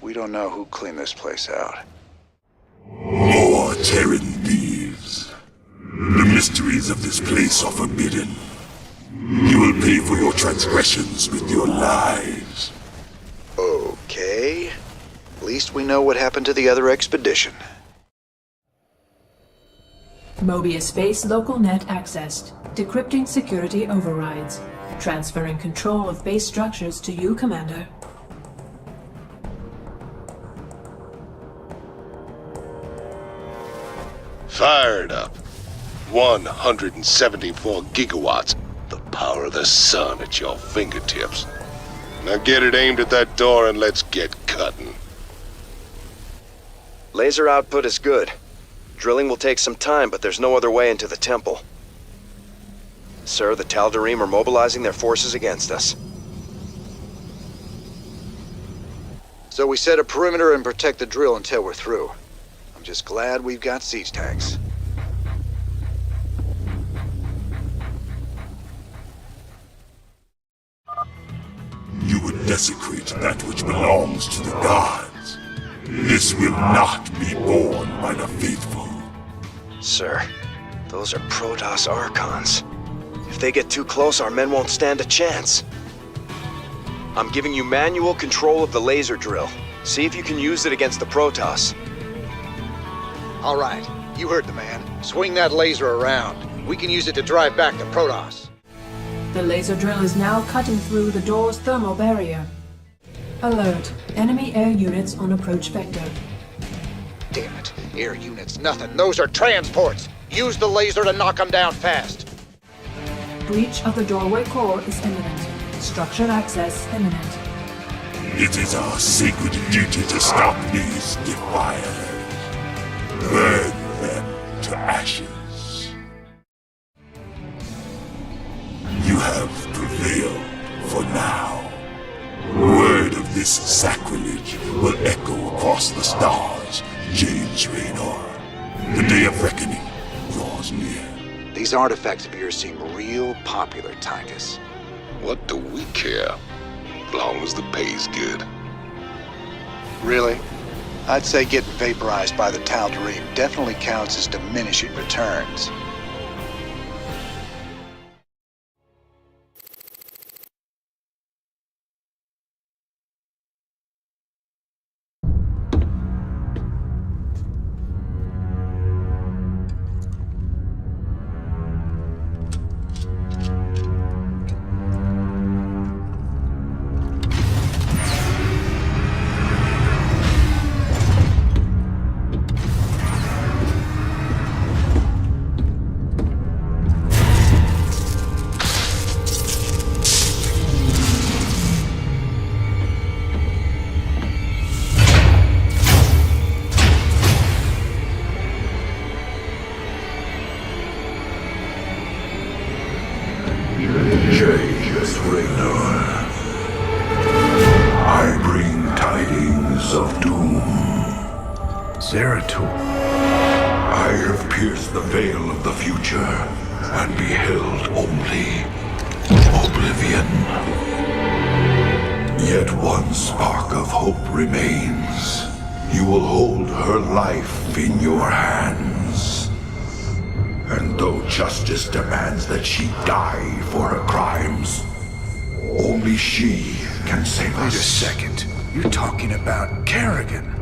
Speaker 13: We don't know who cleaned this place out.
Speaker 10: More Terran thieves. The mysteries of this place are forbidden. You will pay for your transgressions with your lives.
Speaker 13: Okay. At least we know what happened to the other expedition.
Speaker 2: Mobius base local net accessed. Decrypting security overrides. Transferring control of base structures to you, Commander.
Speaker 1: Fired up. 174 gigawatts. The power of the sun at your fingertips. Now get it aimed at that door and let's get cutting.
Speaker 16: Laser output is good. Drilling will take some time, but there's no other way into the temple. Sir, the Tal'Darim are mobilizing their forces against us.
Speaker 13: So we set a perimeter and protect the drill until we're through. I'm just glad we've got siege tanks.
Speaker 10: You would desecrate that which belongs to the gods. This will not be borne by the faithful.
Speaker 16: Sir, those are Protoss Archons. If they get too close, our men won't stand a chance. I'm giving you manual control of the laser drill. See if you can use it against the Protoss.
Speaker 7: All right, you heard the man. Swing that laser around. We can use it to drive back the Protoss.
Speaker 2: The laser drill is now cutting through the door's thermal barrier. Alert. Enemy air units on approach vector.
Speaker 7: Damn it. Air units, nothing. Those are transports. Use the laser to knock them down fast.
Speaker 2: Breach of the doorway core is imminent. Structured access imminent.
Speaker 10: It is our sacred duty to stop these defilers. Burn them to ashes. You have prevailed for now. Word of this sacrilege will echo across the stars, James Raynor. The day of reckoning draws near.
Speaker 7: These artifacts of yours seem real popular, Tychus.
Speaker 1: What do we care? As long as the pay's good.
Speaker 7: Really? I'd say getting vaporized by the Tal'Darim definitely counts as diminishing returns.
Speaker 10: Justice demands that she die for her crimes. Only she can save us.
Speaker 13: Wait a second. You're talking about Kerrigan.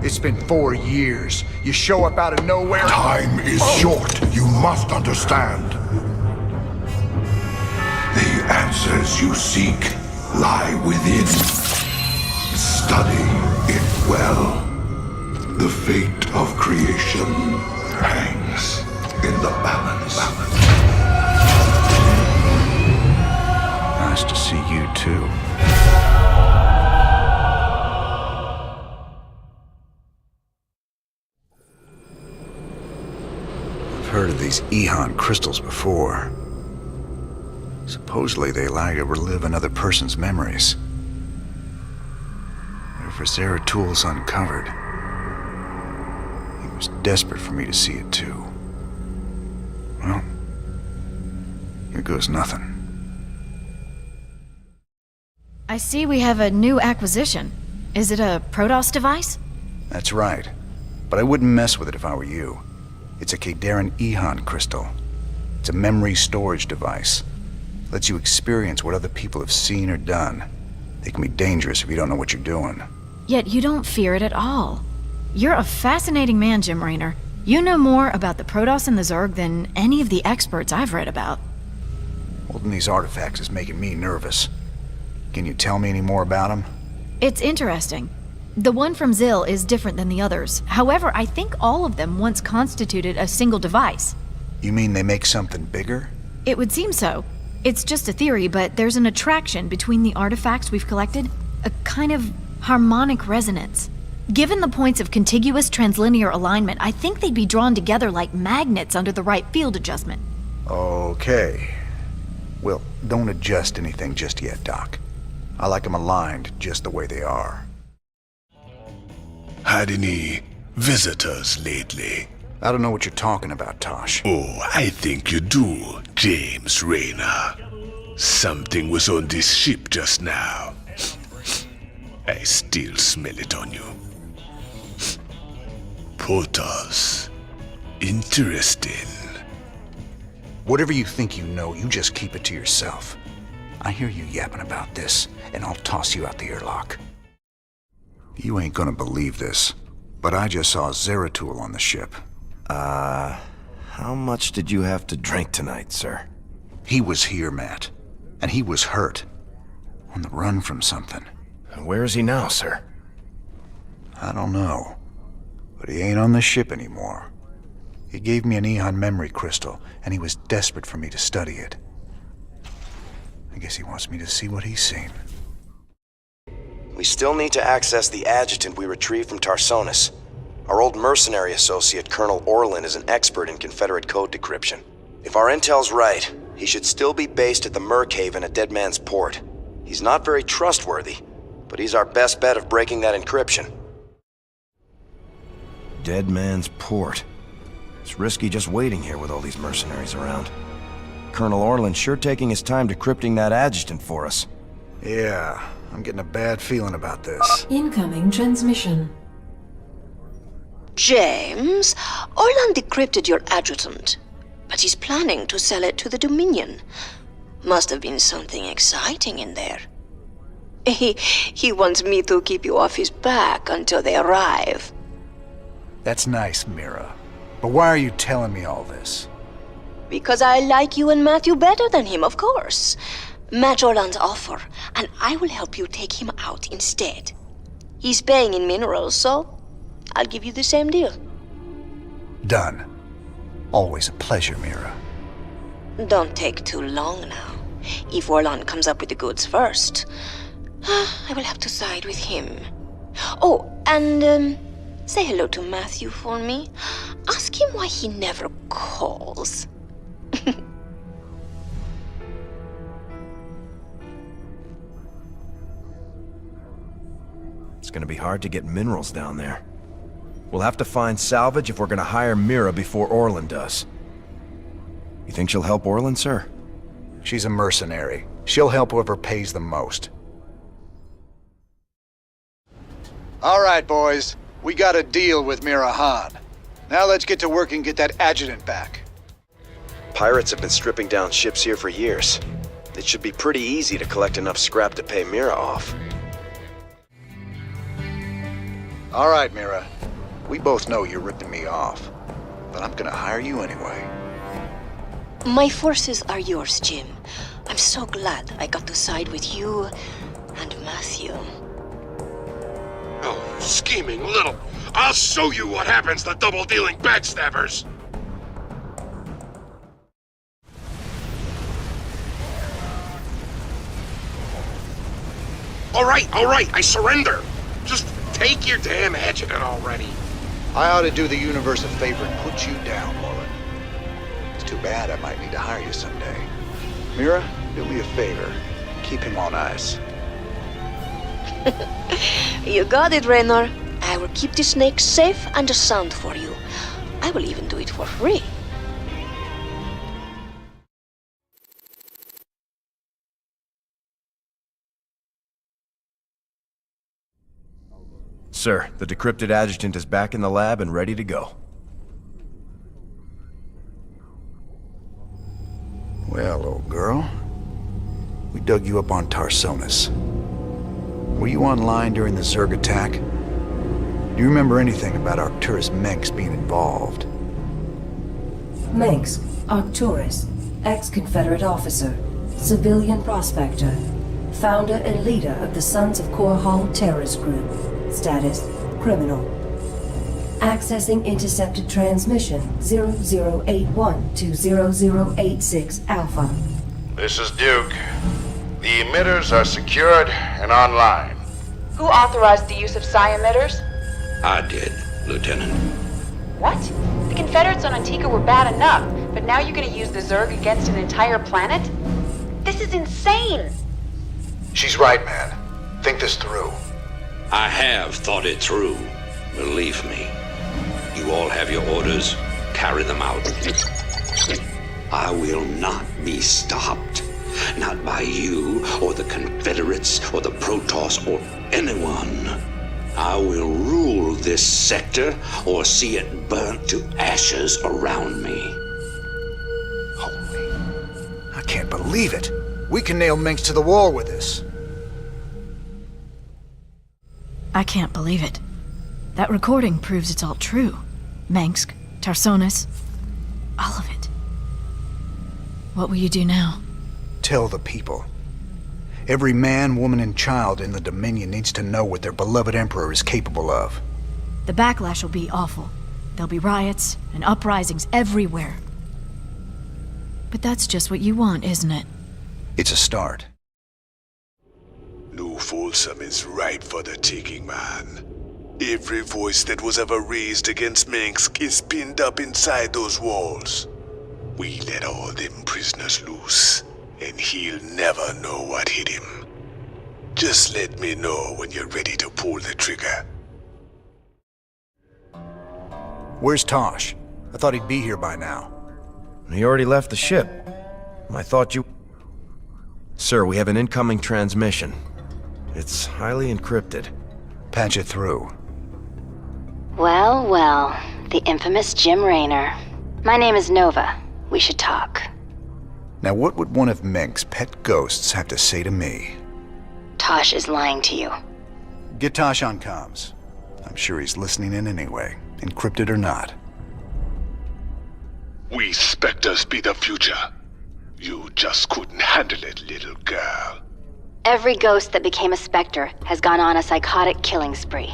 Speaker 13: It's been 4 years. You show up out of nowhere.
Speaker 10: Time is short. You must understand. The answers you seek lie within. Study it well. The fate of creation hangs in the balance.
Speaker 13: Nice to see you too. I've heard of these Ehon crystals before. Supposedly they allow you to relive another person's memories. But if Zeratul's uncovered, he was desperate for me to see it too. Well, here goes nothing.
Speaker 6: I see we have a new acquisition. Is it a Protoss device?
Speaker 13: That's right. But I wouldn't mess with it if I were you. It's a Kadaran Ehon crystal. It's a memory storage device. Lets you experience what other people have seen or done. They can be dangerous if you don't know what you're doing.
Speaker 6: Yet you don't fear it at all. You're a fascinating man, Jim Raynor. You know more about the Protoss and the Zerg than any of the experts I've read about.
Speaker 13: Holding these artifacts is making me nervous. Can you tell me any more about them?
Speaker 6: It's interesting. The one from Xil is different than the others. However, I think all of them once constituted a single device.
Speaker 13: You mean they make something bigger?
Speaker 6: It would seem so. It's just a theory, but there's an attraction between the artifacts we've collected. A kind of harmonic resonance. Given the points of contiguous translinear alignment, I think they'd be drawn together like magnets under the right field adjustment.
Speaker 13: Okay. Well, don't adjust anything just yet, Doc. I like them aligned just the way they are.
Speaker 20: Had any visitors lately?
Speaker 13: I don't know what you're talking about, Tosh.
Speaker 20: Oh, I think you do, James Raynor. Something was on this ship just now. I still smell it on you. Protoss. Interesting.
Speaker 13: Whatever you think you know, you just keep it to yourself. I hear you yapping about this, and I'll toss you out the airlock. You ain't gonna believe this, but I just saw Zeratul on the ship.
Speaker 16: How much did you have to drink tonight, sir?
Speaker 13: He was here, Matt. And he was hurt. On the run from something.
Speaker 16: And where is he now, sir?
Speaker 13: I don't know. But he ain't on the ship anymore. He gave me an Eon memory crystal, and he was desperate for me to study it. I guess he wants me to see what he's seen.
Speaker 16: We still need to access the adjutant we retrieved from Tarsonis. Our old mercenary associate, Colonel Orlin, is an expert in Confederate code decryption. If our intel's right, he should still be based at the Merkhaven at Dead Man's Port. He's not very trustworthy, but he's our best bet of breaking that encryption. Dead Man's Port. It's risky just waiting here with all these mercenaries around. Colonel Orlin's sure taking his time decrypting that adjutant for us.
Speaker 13: Yeah, I'm getting a bad feeling about this.
Speaker 2: Incoming transmission.
Speaker 5: James, Orlan decrypted your adjutant, but he's planning to sell it to the Dominion. Must have been something exciting in there. He wants me to keep you off his back until they arrive.
Speaker 13: That's nice, Mira. But why are you telling me all this?
Speaker 5: Because I like you and Matthew better than him, of course. Match Orlan's offer, and I will help you take him out instead. He's paying in minerals, so I'll give you the same deal.
Speaker 13: Done. Always a pleasure, Mira.
Speaker 5: Don't take too long now. If Orlan comes up with the goods first, I will have to side with him. Oh, and say hello to Matthew for me. Ask him why he never calls.
Speaker 16: It's gonna be hard to get minerals down there. We'll have to find salvage if we're gonna hire Mira before Orlan does. You think she'll help Orlan, sir?
Speaker 13: She's a mercenary. She'll help whoever pays the most. All right, boys. We got a deal with Mira Han. Now let's get to work and get that adjutant back.
Speaker 16: Pirates have been stripping down ships here for years. It should be pretty easy to collect enough scrap to pay Mira off.
Speaker 13: All right, Mira. We both know you're ripping me off, but I'm gonna hire you anyway.
Speaker 5: My forces are yours, Jim. I'm so glad I got to side with you and Matthew.
Speaker 10: Oh, scheming little. I'll show you what happens to double-dealing backstabbers. All right, I surrender. Just take your damn adjutant already.
Speaker 13: I ought to do the universe a favor and put you down, Orlan. It's too bad I might need to hire you someday. Mira, do me a favor. Keep him on ice.
Speaker 5: You got it, Raynor. I will keep the snake safe and sound for you. I will even do it for free.
Speaker 16: Sir, the decrypted adjutant is back in the lab and ready to go.
Speaker 13: Well, old girl. We dug you up on Tarsonis. Were you online during the Zerg attack? Do you remember anything about Arcturus Mengsk being involved?
Speaker 9: Mengsk, Arcturus, ex-Confederate officer, civilian prospector, founder and leader of the Sons of Korhal terrorist group. Status, criminal. Accessing intercepted transmission 0081 to 0086 Alpha.
Speaker 15: This is Duke. The emitters are secured and online.
Speaker 18: Who authorized the use of psi emitters?
Speaker 24: I did, Lieutenant.
Speaker 18: What? The Confederates on Antigua were bad enough, but now you're gonna use the Zerg against an entire planet? This is insane!
Speaker 13: She's right, man. Think this through.
Speaker 24: I have thought it through. Believe me. You all have your orders. Carry them out. I will not be stopped. Not by you, or the Confederates, or the Protoss, or anyone. I will rule this sector, or see it burnt to ashes around me.
Speaker 7: I can't believe it. We can nail Mengsk to the wall with this.
Speaker 6: I can't believe it. That recording proves it's all true. Mengsk, Tarsonis, all of it. What will you do now?
Speaker 7: Tell the people. Every man, woman, and child in the Dominion needs to know what their beloved Emperor is capable of.
Speaker 6: The backlash will be awful. There'll be riots and uprisings everywhere. But that's just what you want, isn't it?
Speaker 7: It's a start.
Speaker 20: New Folsom is ripe for the taking, man. Every voice that was ever raised against Mengsk is pinned up inside those walls. We let all them prisoners loose, and he'll never know what hit him. Just let me know when you're ready to pull the trigger.
Speaker 7: Where's Tosh? I thought he'd be here by now.
Speaker 16: He already left the ship. I thought you... Sir, we have an incoming transmission. It's highly encrypted.
Speaker 7: Patch it through.
Speaker 14: Well, well. The infamous Jim Raynor. My name is Nova. We should talk.
Speaker 7: Now what would one of Mengsk's pet ghosts have to say to me?
Speaker 14: Tosh is lying to you.
Speaker 7: Get Tosh on comms. I'm sure he's listening in anyway, encrypted or not.
Speaker 20: We Spectres be the future. You just couldn't handle it, little girl.
Speaker 14: Every ghost that became a Spectre has gone on a psychotic killing spree.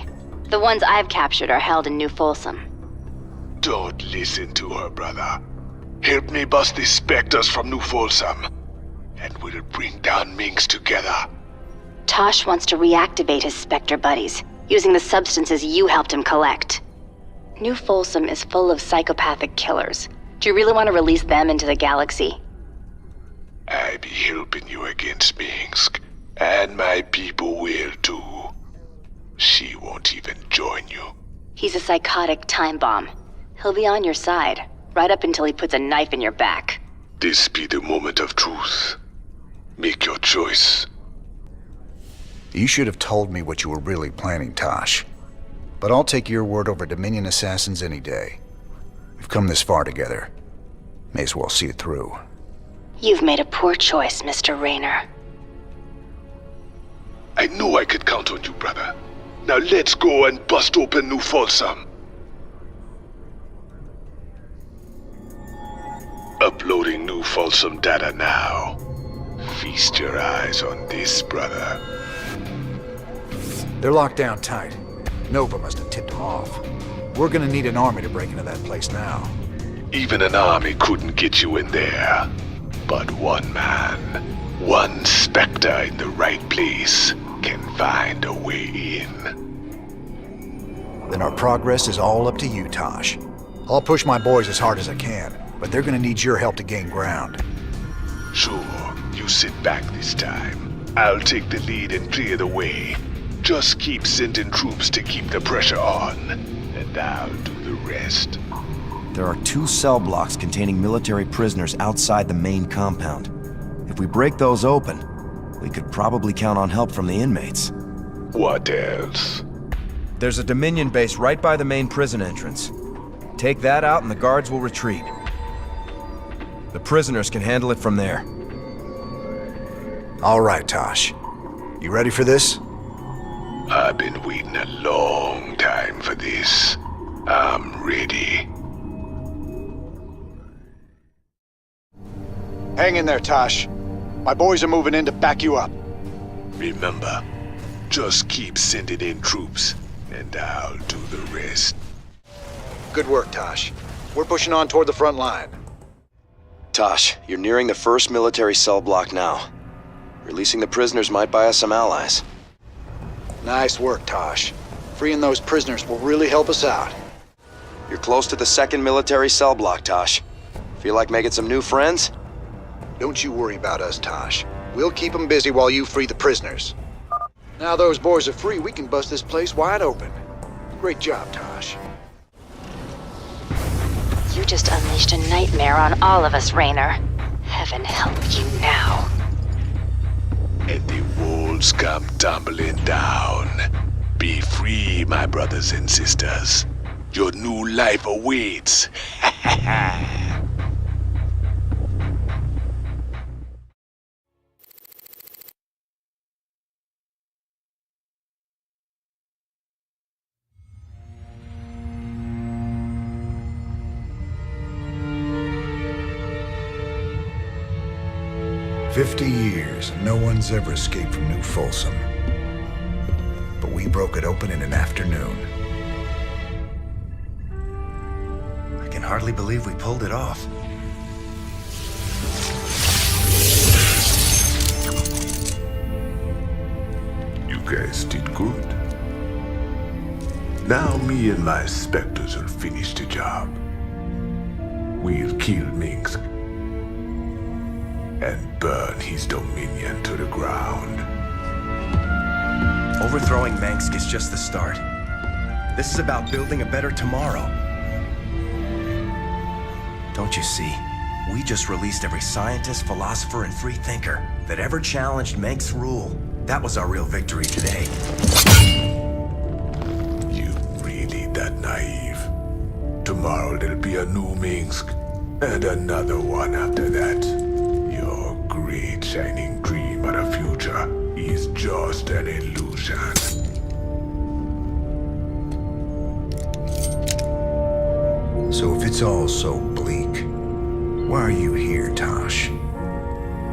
Speaker 14: The ones I've captured are held in New Folsom.
Speaker 20: Don't listen to her, brother. Help me bust these Spectres from New Folsom, and we'll bring down Mengsk together.
Speaker 14: Tosh wants to reactivate his Spectre buddies, using the substances you helped him collect. New Folsom is full of psychopathic killers. Do you really want to release them into the galaxy?
Speaker 20: I be helping you against Mengsk, and my people will too. She won't even join you.
Speaker 14: He's a psychotic time bomb. He'll be on your side, right up until he puts a knife in your back.
Speaker 20: This be the moment of truth. Make your choice.
Speaker 7: You should have told me what you were really planning, Tosh. But I'll take your word over Dominion assassins any day. We've come this far together. May as well see it through.
Speaker 14: You've made a poor choice, Mr. Raynor.
Speaker 20: I knew I could count on you, brother. Now let's go and bust open New Folsom. Uploading New Folsom data now. Feast your eyes on this, brother.
Speaker 7: They're locked down tight. Nova must have tipped them off. We're gonna need an army to break into that place now.
Speaker 20: Even an army couldn't get you in there. But one man, one Spectre in the right place, can find a way in.
Speaker 7: Then our progress is all up to you, Tosh. I'll push my boys as hard as I can, but they're gonna need your help to gain ground.
Speaker 20: Sure, you sit back this time. I'll take the lead and clear the way. Just keep sending troops to keep the pressure on, and I'll do the rest.
Speaker 16: There are 2 cell blocks containing military prisoners outside the main compound. If we break those open, we could probably count on help from the inmates.
Speaker 20: What else?
Speaker 16: There's a Dominion base right by the main prison entrance. Take that out and the guards will retreat. The prisoners can handle it from there.
Speaker 7: All right, Tosh. You ready for this?
Speaker 20: I've been waiting a long time for this. I'm ready.
Speaker 7: Hang in there, Tosh. My boys are moving in to back you up.
Speaker 20: Remember, just keep sending in troops, and I'll do the rest.
Speaker 7: Good work, Tosh. We're pushing on toward the front line.
Speaker 16: Tosh, you're nearing the first military cell block now. Releasing the prisoners might buy us some allies.
Speaker 7: Nice work, Tosh. Freeing those prisoners will really help us out.
Speaker 16: You're close to the second military cell block, Tosh. Feel like making some new friends?
Speaker 7: Don't you worry about us, Tosh. We'll keep them busy while you free the prisoners. Now those boys are free, we can bust this place wide open. Great job, Tosh.
Speaker 14: You just unleashed a nightmare on all of us, Raynor. Heaven help you now.
Speaker 20: and the walls come tumbling down. Be free, my brothers and sisters. Your new life awaits.
Speaker 13: 50 years, and no one's ever escaped from New Folsom. But we broke it open in an afternoon.
Speaker 16: I can hardly believe we pulled it off.
Speaker 20: You guys did good. Now me and my Spectres will finish the job. We'll kill Mengsk and burn his dominion to the ground.
Speaker 16: Overthrowing Mengsk is just the start. This is about building a better tomorrow. Don't you see? We just released every scientist, philosopher, and free thinker that ever challenged Mengsk's rule. That was our real victory today.
Speaker 20: You really that naive? Tomorrow there'll be a new Mengsk, and another one after that. Your great shining dream of the future is just an illusion.
Speaker 13: So if it's all so bleak, why are you here, Tosh?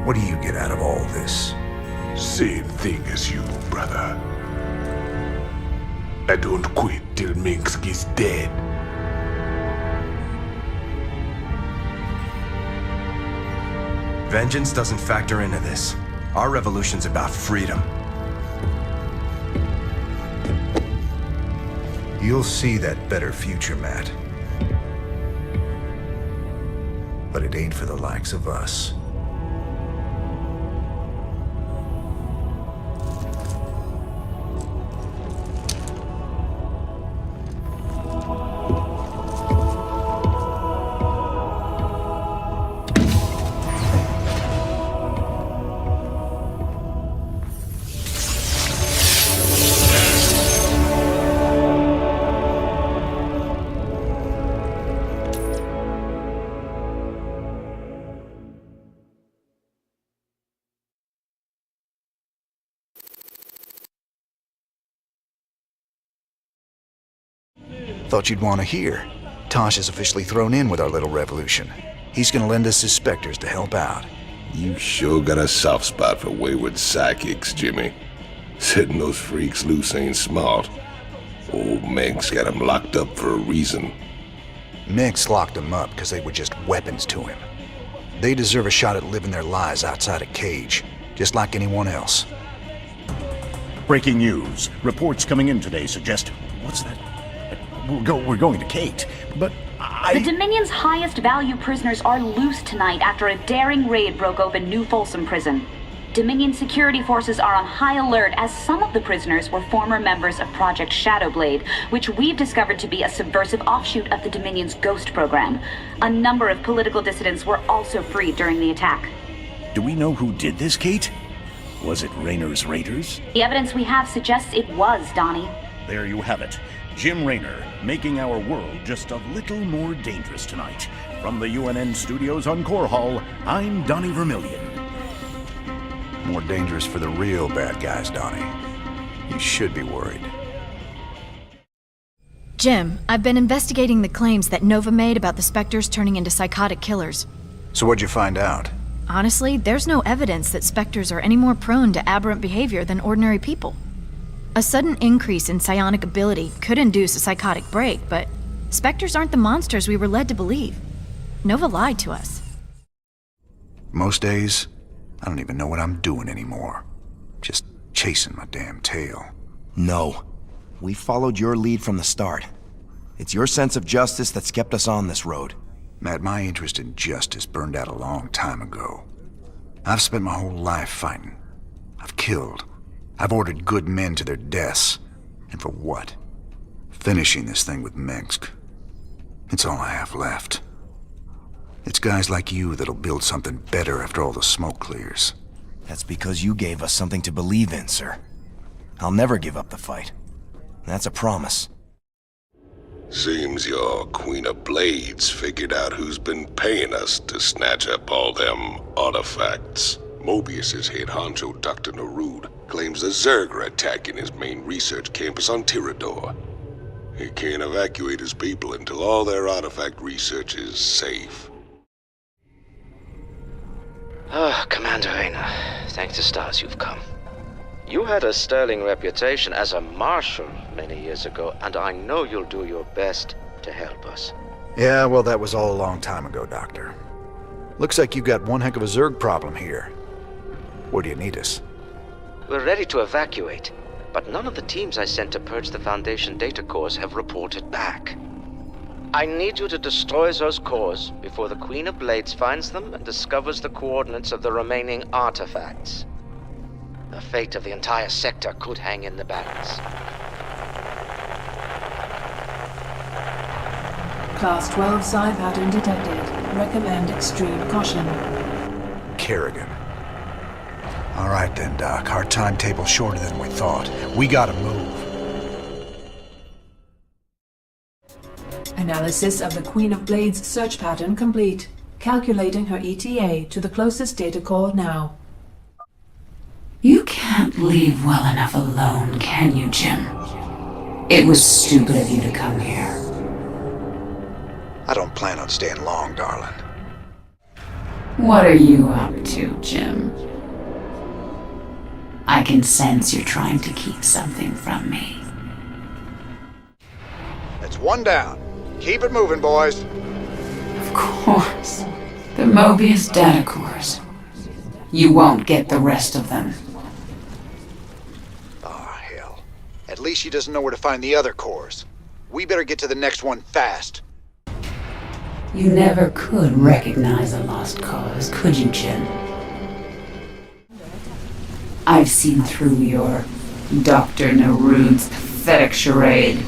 Speaker 13: What do you get out of all this?
Speaker 20: Same thing as you, brother. I don't quit till Mengsk is dead.
Speaker 16: Vengeance doesn't factor into this. Our revolution's about freedom.
Speaker 13: You'll see that better future, Matt. But it ain't for the likes of us. Thought you'd want to hear. Tosh is officially thrown in with our little revolution. He's gonna lend us his Spectres to help out.
Speaker 1: You sure got a soft spot for wayward psychics, Jimmy. Setting those freaks loose ain't smart. Old Meg's got them locked up for a reason.
Speaker 13: Mengsk locked them up because they were just weapons to him. They deserve a shot at living their lives outside a cage, just like anyone else.
Speaker 19: Breaking news. Reports coming in today suggest... What's that? We're going to Kate, but
Speaker 8: The Dominion's highest value prisoners are loose tonight after a daring raid broke open New Folsom Prison. Dominion security forces are on high alert as some of the prisoners were former members of Project Shadowblade, which we've discovered to be a subversive offshoot of the Dominion's Ghost program. A number of political dissidents were also freed during the attack.
Speaker 19: Do we know who did this, Kate? Was it Raynor's raiders?
Speaker 8: The evidence we have suggests it was, Donnie.
Speaker 19: There you have it. Jim Raynor, making our world just a little more dangerous tonight. From the UNN studios on Core Hall, I'm Donnie Vermillion.
Speaker 13: More dangerous for the real bad guys, Donnie. You should be worried.
Speaker 6: Jim, I've been investigating the claims that Nova made about the Spectres turning into psychotic killers.
Speaker 13: So what'd you find out?
Speaker 6: Honestly, there's no evidence that Spectres are any more prone to aberrant behavior than ordinary people. A sudden increase in psionic ability could induce a psychotic break, but Spectres aren't the monsters we were led to believe. Nova lied to us.
Speaker 13: Most days, I don't even know what I'm doing anymore. Just chasing my damn tail.
Speaker 16: No. We followed your lead from the start. It's your sense of justice that's kept us on this road.
Speaker 13: Matt, my interest in justice burned out a long time ago. I've spent my whole life fighting. I've killed. I've ordered good men to their deaths. And for what? Finishing this thing with Mengsk. It's all I have left. It's guys like you that'll build something better after all the smoke clears.
Speaker 16: That's because you gave us something to believe in, sir. I'll never give up the fight. That's a promise.
Speaker 1: Seems your Queen of Blades figured out who's been paying us to snatch up all them artifacts. Mobius's head honcho, Dr. Narud, claims the Zerg are attacking his main research campus on Tirador. He can't evacuate his people until all their artifact research is safe.
Speaker 12: Commander Raynor, thank the stars you've come. You had a sterling reputation as a marshal many years ago, and I know you'll do your best to help us.
Speaker 7: Yeah, well, that was all a long time ago, Doctor. Looks like you got one heck of a Zerg problem here. Where do you need us?
Speaker 12: We're ready to evacuate, but none of the teams I sent to purge the Foundation data cores have reported back. I need you to destroy those cores before the Queen of Blades finds them and discovers the coordinates of the remaining artifacts. The fate of the entire sector could hang in the balance.
Speaker 2: Class 12 psi pattern detected. Recommend extreme caution.
Speaker 7: Kerrigan. All right then, Doc. Our timetable's shorter than we thought. We gotta move.
Speaker 2: Analysis of the Queen of Blades search pattern complete. Calculating her ETA to the closest data core now.
Speaker 3: You can't leave well enough alone, can you, Jim? It was stupid of you to come here.
Speaker 7: I don't plan on staying long, darling.
Speaker 3: What are you up to, Jim? I can sense you're trying to keep something from me.
Speaker 7: That's one down. Keep it moving, boys.
Speaker 3: Of course. The Mobius data cores. You won't get the rest of them.
Speaker 7: Oh, hell. At least she doesn't know where to find the other cores. We better get to the next one fast.
Speaker 3: You never could recognize a lost cause, could you, Jim? I've seen through your Dr. Narud's pathetic charade.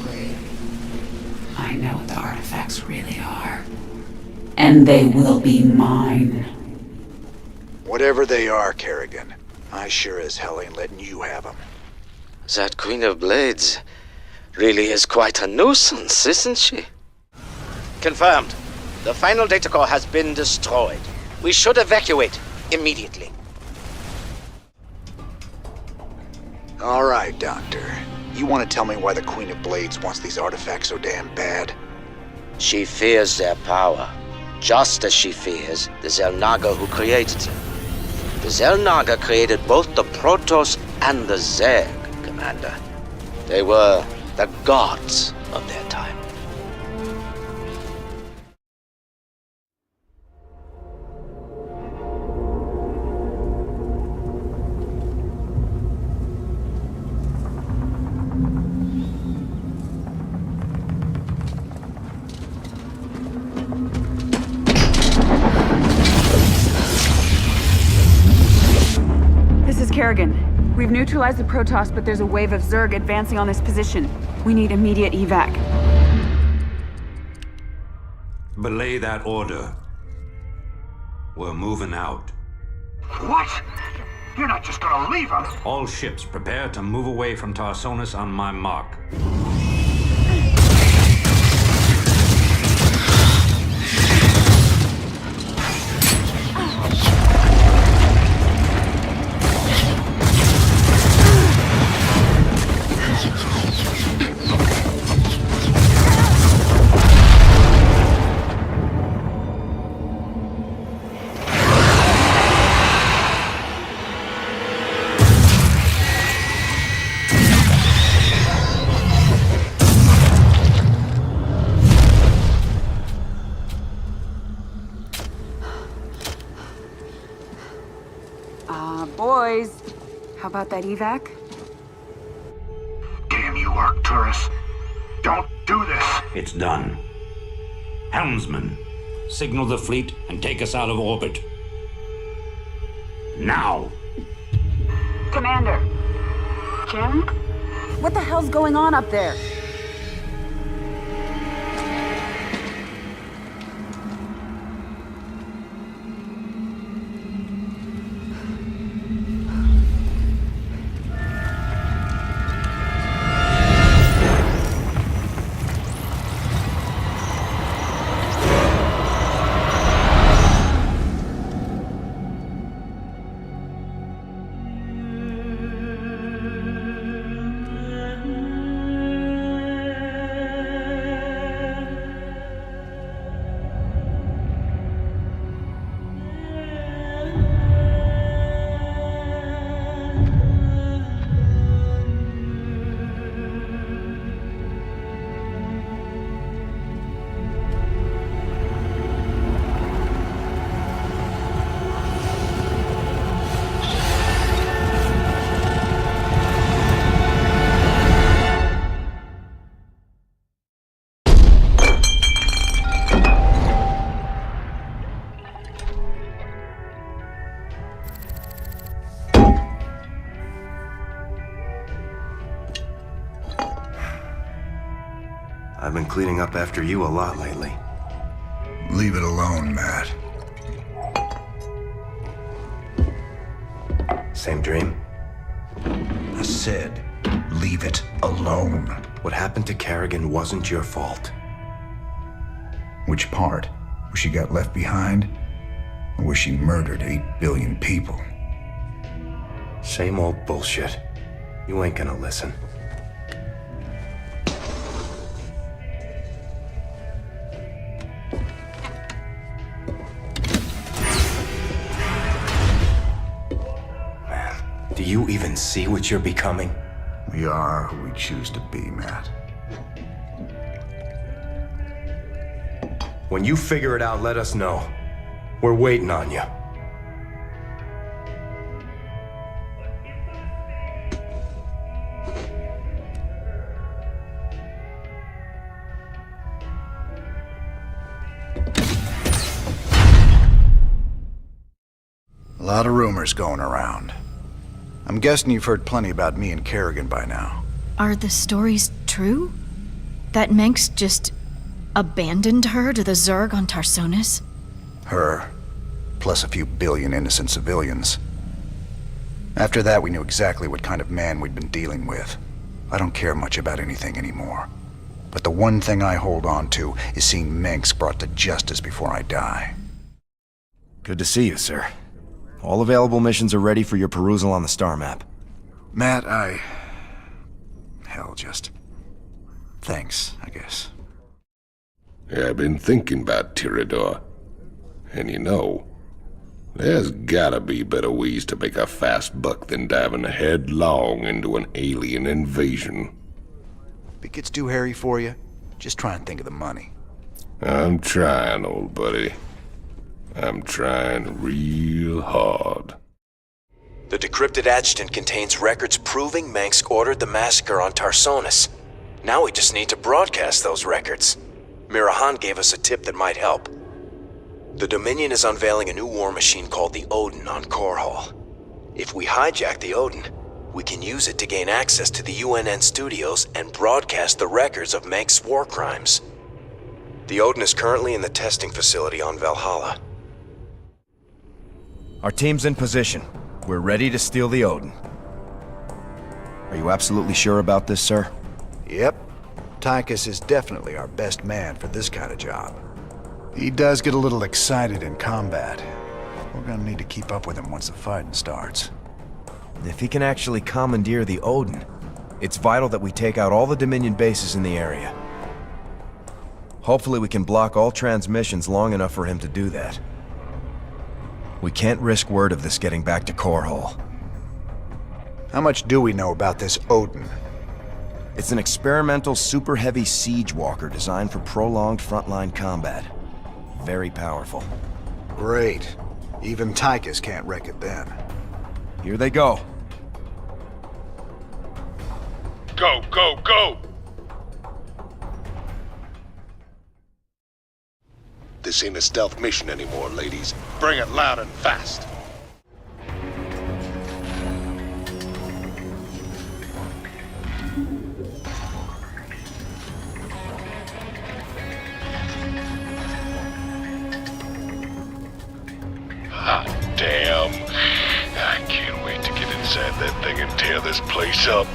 Speaker 3: I know what the artifacts really are. And they will be mine.
Speaker 7: Whatever they are, Kerrigan, I sure as hell ain't letting you have them.
Speaker 12: That Queen of Blades really is quite a nuisance, isn't she? Confirmed. The final data core has been destroyed. We should evacuate immediately.
Speaker 7: All right, Doctor. You want to tell me why the Queen of Blades wants these artifacts so damn bad?
Speaker 12: She fears their power, just as she fears the Xel'Naga who created them. The Xel'Naga created both the Protoss and the Zerg, Commander. They were the gods of their time.
Speaker 18: Kerrigan, we've neutralized the Protoss, but there's a wave of Zerg advancing on this position. We need immediate evac.
Speaker 17: Belay that order. We're moving out.
Speaker 21: What? You're not just gonna leave us?
Speaker 17: All ships prepare to move away from Tarsonis on my mark.
Speaker 18: Boys, how about that evac?
Speaker 21: Damn you, Arcturus. Don't do this.
Speaker 17: It's done. Helmsman, signal the fleet and take us out of orbit. Now!
Speaker 18: Commander. Jim? What the hell's going on up there?
Speaker 16: been cleaning up after you a lot lately.
Speaker 13: Leave it alone, Matt.
Speaker 16: Same dream?
Speaker 13: I said, leave it alone.
Speaker 16: What happened to Kerrigan wasn't your fault.
Speaker 13: Which part? Where she got left behind? Or where she murdered 8 billion people?
Speaker 16: Same old bullshit. You ain't gonna listen. Man, do you even see what you're becoming?
Speaker 13: We are who we choose to be, Matt.
Speaker 16: When you figure it out, let us know. We're waiting on you.
Speaker 13: A lot of rumors going around. I'm guessing you've heard plenty about me and Kerrigan by now.
Speaker 6: Are the stories true? That Mengsk just abandoned her to the Zerg on Tarsonis?
Speaker 13: Her, plus a few billion innocent civilians. After that, we knew exactly what kind of man we'd been dealing with. I don't care much about anything anymore. But the one thing I hold on to is seeing Mengsk brought to justice before I die.
Speaker 16: Good to see you, sir. All available missions are ready for your perusal on the star map.
Speaker 13: Matt, hell, just... thanks, I guess.
Speaker 1: Yeah, I've been thinking about Tirador. And you know, there's gotta be better ways to make a fast buck than diving headlong into an alien invasion.
Speaker 13: If it gets too hairy for you, just try and think of the money.
Speaker 1: I'm trying, old buddy. I'm trying real hard.
Speaker 16: The decrypted adjutant contains records proving Mengsk ordered the massacre on Tarsonis. Now we just need to broadcast those records. Mirahan gave us a tip that might help. The Dominion is unveiling a new war machine called the Odin on Korhal. If we hijack the Odin, we can use it to gain access to the UNN studios and broadcast the records of Mengsk's war crimes. The Odin is currently in the testing facility on Valhalla. Our team's in position. We're ready to steal the Odin. Are you absolutely sure about this, sir?
Speaker 13: Yep. Tychus is definitely our best man for this kind of job. He does get a little excited in combat. We're gonna need to keep up with him once the fighting starts.
Speaker 16: If he can actually commandeer the Odin, it's vital that we take out all the Dominion bases in the area. Hopefully we can block all transmissions long enough for him to do that. We can't risk word of this getting back to Korhal.
Speaker 13: How much do we know about this Odin?
Speaker 16: It's an experimental super-heavy siege walker designed for prolonged frontline combat. Very powerful.
Speaker 13: Great. Even Tychus can't wreck it then.
Speaker 16: Here they go.
Speaker 10: Go, go, go!
Speaker 1: This ain't a stealth mission anymore, ladies.
Speaker 10: Bring it loud and fast.
Speaker 1: Hot damn. I can't wait to get inside that thing and tear this place up.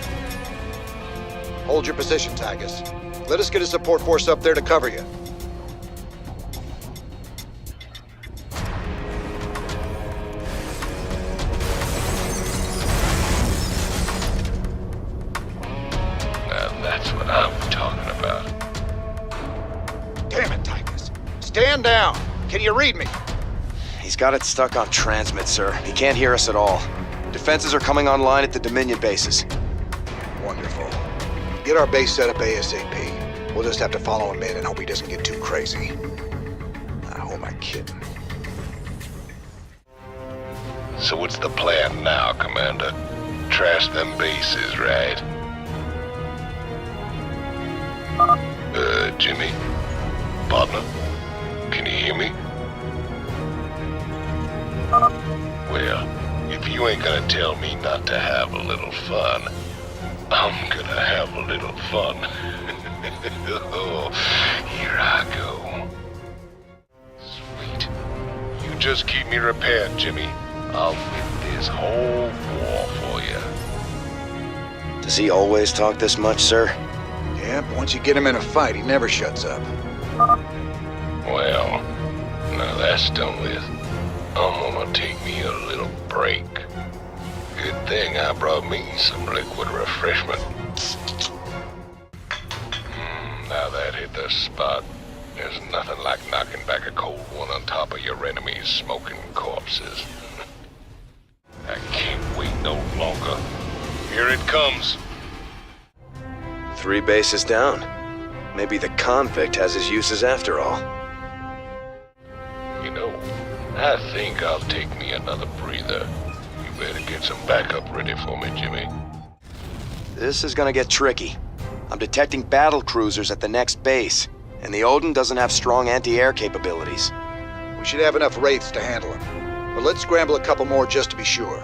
Speaker 4: Hold your position, Tychus. Let us get a support force up there to cover you.
Speaker 1: That's what I'm talking about.
Speaker 4: Damn it, Tychus. Stand down. Can you read me?
Speaker 16: He's got it stuck on transmit, sir. He can't hear us at all. Defenses are coming online at the Dominion bases.
Speaker 4: Wonderful. Get our base set up ASAP. We'll just have to follow him in and hope he doesn't get too crazy. Who am I kidding?
Speaker 1: So what's the plan now, Commander? Trash them bases, right? Jimmy? Partner? Can you hear me? Well, if you ain't gonna tell me not to have a little fun, I'm gonna have a little fun. Oh, here I go. Sweet. You just keep me repaired, Jimmy. I'll win this whole war for you.
Speaker 16: Does he always talk this much, sir?
Speaker 4: Yeah, but once you get him in a fight, he never shuts up.
Speaker 1: Well, now that's done with. I'm gonna take me a little break. Good thing I brought me some liquid refreshment. Now that hit the spot. There's nothing like knocking back a cold one on top of your enemy's smoking corpses. I can't wait no longer. Here it comes.
Speaker 16: 3 bases down. Maybe the convict has his uses after all.
Speaker 1: You know, I think I'll take me another breather. You better get some backup ready for me, Jimmy.
Speaker 16: This is gonna get tricky. I'm detecting battlecruisers at the next base, and the Odin doesn't have strong anti-air capabilities.
Speaker 4: We should have enough wraiths to handle him. But let's scramble a couple more just to be sure.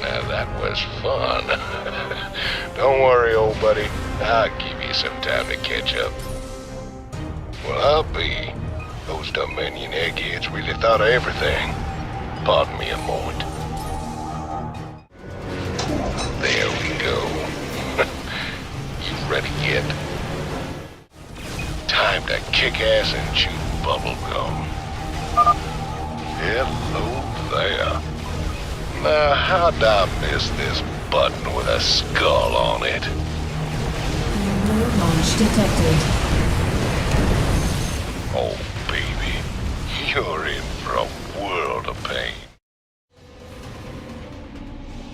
Speaker 1: Now that was fun. Don't worry, old buddy. I'll give you some time to catch up. Well, I'll be. Those Dominion eggheads really thought of everything. Pardon me a moment. There we go. You ready yet? Time to kick ass and chew bubblegum. Hello there. Now, how'd I miss this button with a skull on it?
Speaker 2: Launch detected.
Speaker 1: Oh, baby. You're in for a world of pain.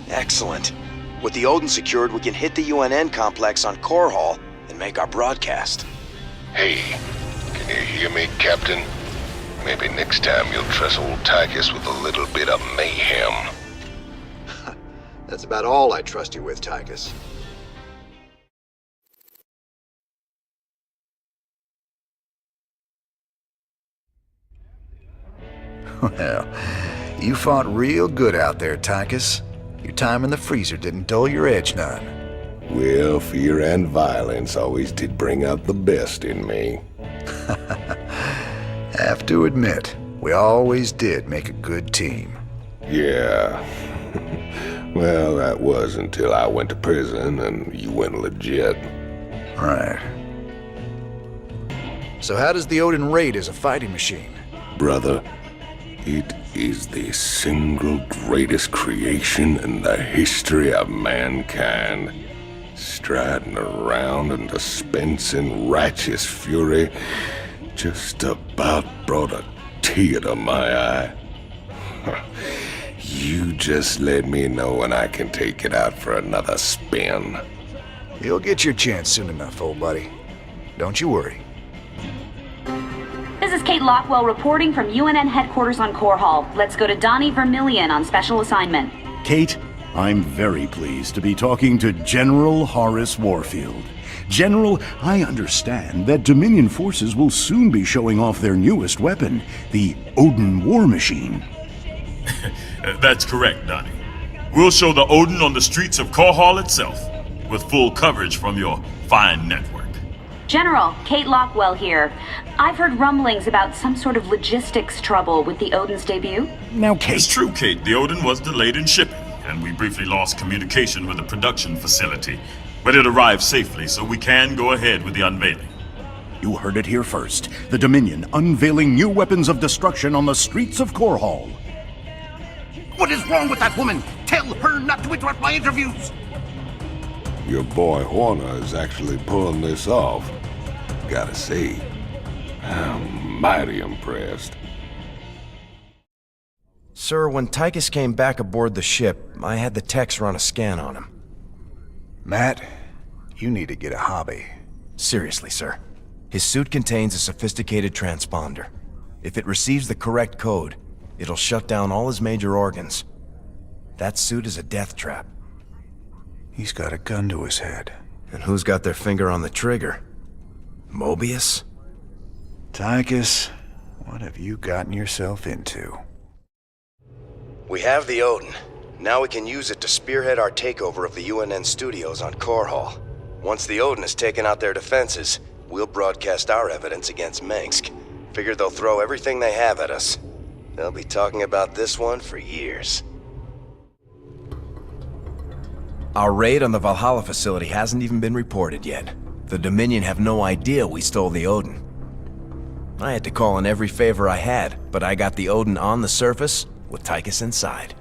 Speaker 16: Excellent. With the Odin secured, we can hit the UNN complex on Core Hall and make our broadcast.
Speaker 1: Hey, can you hear me, Captain? Maybe next time you'll trust old Tychus with a little bit of mayhem.
Speaker 4: That's about all I trust you with, Tychus.
Speaker 13: Well, you fought real good out there, Tychus. Your time in the freezer didn't dull your edge none.
Speaker 1: Well, fear and violence always did bring out the best in me.
Speaker 13: Have to admit, we always did make a good team.
Speaker 1: Yeah. Well, that was until I went to prison and you went legit.
Speaker 13: Right. So how does the Odin rate as a fighting machine?
Speaker 1: Brother, it is the single greatest creation in the history of mankind. Striding around and dispensing righteous fury just about brought a tear to my eye. You just let me know when I can take it out for another spin.
Speaker 13: You'll get your chance soon enough, old buddy. Don't you worry.
Speaker 8: This is Kate Lockwell reporting from UNN headquarters on Core Hall. Let's go to Donnie Vermillion on special assignment.
Speaker 19: Kate, I'm very pleased to be talking to General Horace Warfield. General, I understand that Dominion forces will soon be showing off their newest weapon, the Odin War Machine.
Speaker 10: That's correct, Donnie. We'll show the Odin on the streets of Core Hall itself, with full coverage from your fine network.
Speaker 8: General, Kate Lockwell here. I've heard rumblings about some sort of logistics trouble with the Odin's debut.
Speaker 19: Now, Kate...
Speaker 10: It's true, Kate. The Odin was delayed in shipping, and we briefly lost communication with the production facility. But it arrived safely, so we can go ahead with the unveiling.
Speaker 19: You heard it here first. The Dominion unveiling new weapons of destruction on the streets of Core Hall.
Speaker 21: What is wrong with that woman? Tell her not to interrupt my interviews!
Speaker 1: Your boy Horner is actually pulling this off. Gotta say, I'm mighty impressed.
Speaker 16: Sir, when Tychus came back aboard the ship, I had the techs run a scan on him.
Speaker 13: Matt, you need to get a hobby.
Speaker 16: Seriously, sir. His suit contains a sophisticated transponder. If it receives the correct code, it'll shut down all his major organs. That suit is a death trap.
Speaker 13: He's got a gun to his head.
Speaker 16: And who's got their finger on the trigger? Mobius?
Speaker 13: Tychus, what have you gotten yourself into?
Speaker 16: We have the Odin. Now we can use it to spearhead our takeover of the UNN studios on Core Hall. Once the Odin has taken out their defenses, we'll broadcast our evidence against Mengsk. Figure they'll throw everything they have at us. They'll be talking about this one for years. Our raid on the Valhalla facility hasn't even been reported yet. The Dominion have no idea we stole the Odin. I had to call in every favor I had, but I got the Odin on the surface with Tychus inside.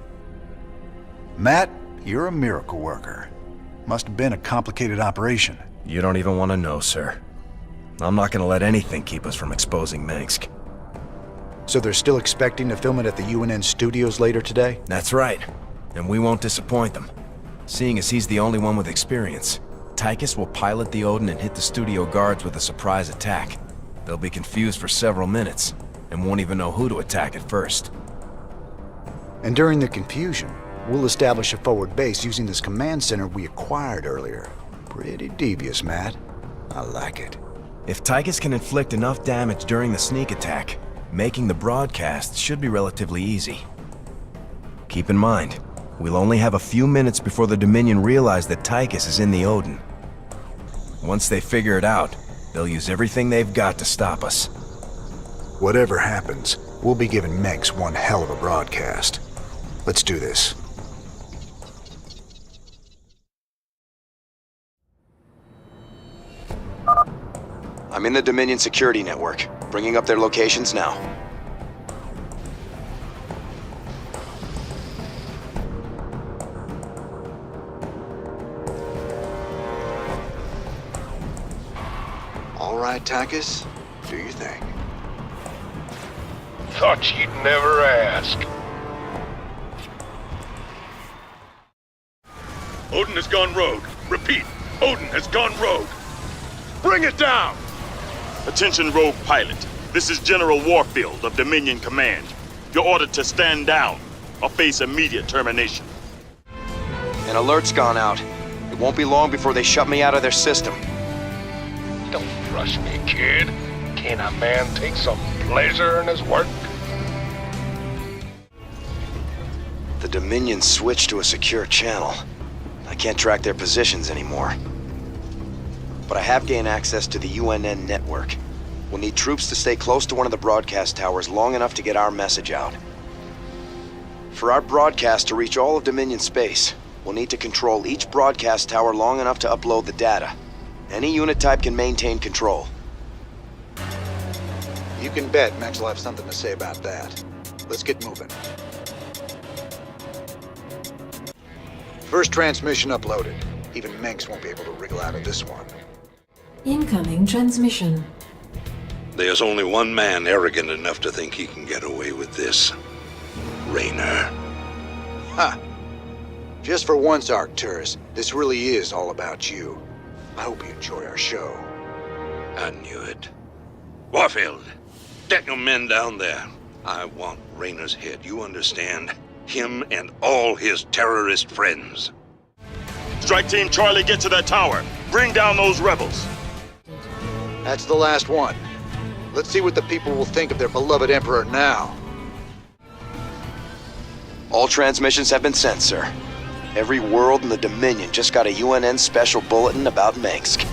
Speaker 13: Matt, you're a miracle worker. Must have been a complicated operation.
Speaker 16: You don't even want to know, sir. I'm not gonna let anything keep us from exposing Mengsk.
Speaker 13: So they're still expecting to film it at the UNN studios later today?
Speaker 16: That's right. And we won't disappoint them. Seeing as he's the only one with experience, Tychus will pilot the Odin and hit the studio guards with a surprise attack. They'll be confused for several minutes, and won't even know who to attack at first.
Speaker 13: And during the confusion, we'll establish a forward base using this command center we acquired earlier. Pretty devious, Matt. I like it.
Speaker 16: If Tychus can inflict enough damage during the sneak attack, making the broadcast should be relatively easy. Keep in mind, we'll only have a few minutes before the Dominion realize that Tychus is in the Odin. Once they figure it out, they'll use everything they've got to stop us.
Speaker 13: Whatever happens, we'll be giving Mengsk one hell of a broadcast. Let's do this.
Speaker 16: I'm in the Dominion security network, bringing up their locations now.
Speaker 4: All right, Tychus, do your thing.
Speaker 1: Thought you'd never ask.
Speaker 10: Odin has gone rogue. Repeat, Odin has gone rogue. Bring it down! Attention, rogue pilot. This is General Warfield of Dominion Command. You're ordered to stand down or face immediate termination.
Speaker 16: An alert's gone out. It won't be long before they shut me out of their system.
Speaker 1: Don't rush me, kid. Can a man take some pleasure in his work?
Speaker 16: The Dominion switched to a secure channel. I can't track their positions anymore. But I have gained access to the UNN network. We'll need troops to stay close to one of the broadcast towers long enough to get our message out. For our broadcast to reach all of Dominion space, we'll need to control each broadcast tower long enough to upload the data. Any unit type can maintain control.
Speaker 4: You can bet Max will have something to say about that. Let's get moving. First transmission uploaded. Even Mengsk won't be able to wriggle out of this one.
Speaker 2: Incoming transmission.
Speaker 24: There's only one man arrogant enough to think he can get away with this. Raynor.
Speaker 4: Ha! Just for once, Arcturus, this really is all about you. I hope you enjoy our show.
Speaker 24: I knew it. Warfield, get your men down there. I want Raynor's head, you understand? Him and all his terrorist friends.
Speaker 10: Strike Team Charlie, get to that tower. Bring down those rebels.
Speaker 4: That's the last one. Let's see what the people will think of their beloved Emperor now.
Speaker 16: All transmissions have been sent, sir. Every world in the Dominion just got a UNN special bulletin about Mengsk.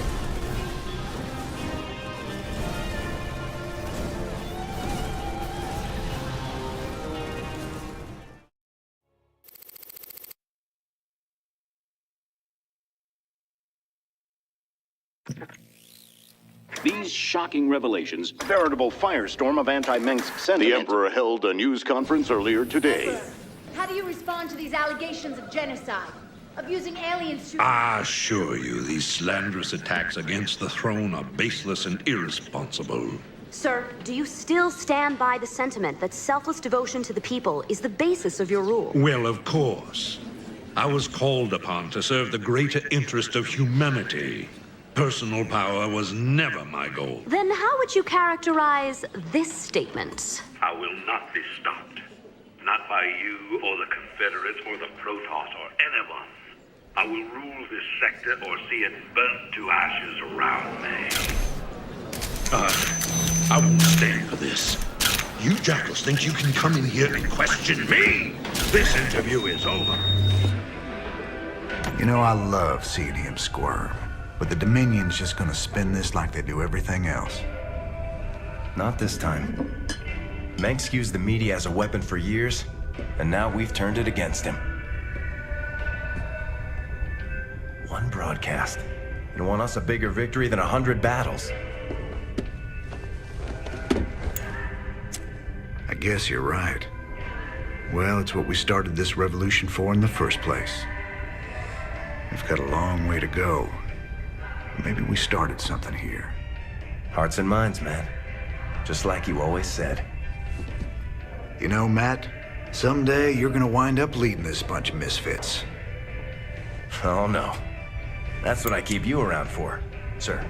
Speaker 5: These shocking revelations, veritable firestorm of anti-Mengsk sentiment.
Speaker 19: The Emperor held a news conference earlier today.
Speaker 11: How do you respond to these allegations of genocide? Of using aliens to...
Speaker 17: I assure you, these slanderous attacks against the throne are baseless and irresponsible.
Speaker 8: Sir, do you still stand by the sentiment that selfless devotion to the people is the basis of your rule?
Speaker 17: Well, of course. I was called upon to serve the greater interest of humanity. Personal power was never my goal.
Speaker 8: Then how would you characterize this statement?
Speaker 22: I will not be stopped. Not by you or the Confederates or the Protoss or anyone. I will rule this sector or see it burnt to ashes around me.
Speaker 17: I won't stand for this. You jackals think you can come in here and question me? This interview is over.
Speaker 13: You know, I love seeing him squirm. But the Dominion's just gonna spin this like they do everything else.
Speaker 16: Not this time. Mengsk used the media as a weapon for years, and now we've turned it against him. One broadcast. You want us a bigger victory than 100 battles.
Speaker 13: I guess you're right. Well, it's what we started this revolution for in the first place. We've got a long way to go. Maybe we started something here.
Speaker 16: Hearts and minds, man. Just like you always said.
Speaker 13: You know, Matt, someday you're gonna wind up leading this bunch of misfits.
Speaker 16: Oh, no. That's what I keep you around for, sir.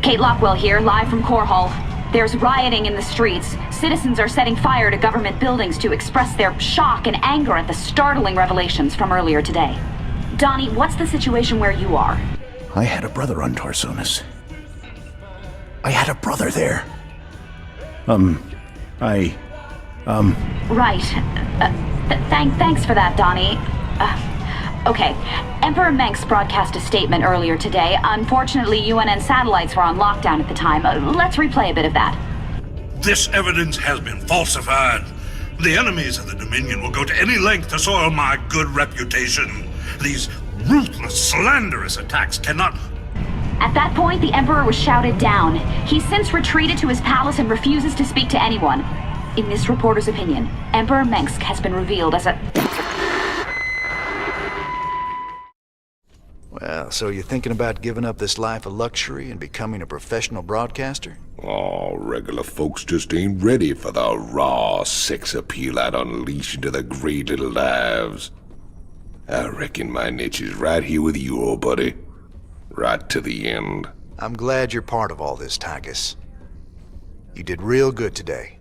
Speaker 8: Kate Lockwell here, live from Core Hall. There's rioting in the streets. Citizens are setting fire to government buildings to express their shock and anger at the startling revelations from earlier today. Donnie, what's the situation where you are?
Speaker 13: I had a brother on Tarsonis. I had a brother there.
Speaker 8: Right. Thanks for that, Donnie. Okay. Emperor Mengsk broadcast a statement earlier today. Unfortunately, UNN satellites were on lockdown at the time. Let's replay a bit of that.
Speaker 17: This evidence has been falsified. The enemies of the Dominion will go to any length to soil my good reputation. These ruthless, slanderous attacks cannot...
Speaker 8: At that point, the Emperor was shouted down. He's since retreated to his palace and refuses to speak to anyone. In this reporter's opinion, Emperor Mengsk has been revealed as a...
Speaker 13: Well, so you're thinking about giving up this life of luxury and becoming a professional broadcaster?
Speaker 1: Oh, regular folks just ain't ready for the raw sex appeal I'd unleash into their great little lives. I reckon my niche is right here with you, old buddy. Right to the end.
Speaker 13: I'm glad you're part of all this, Tychus. You did real good today.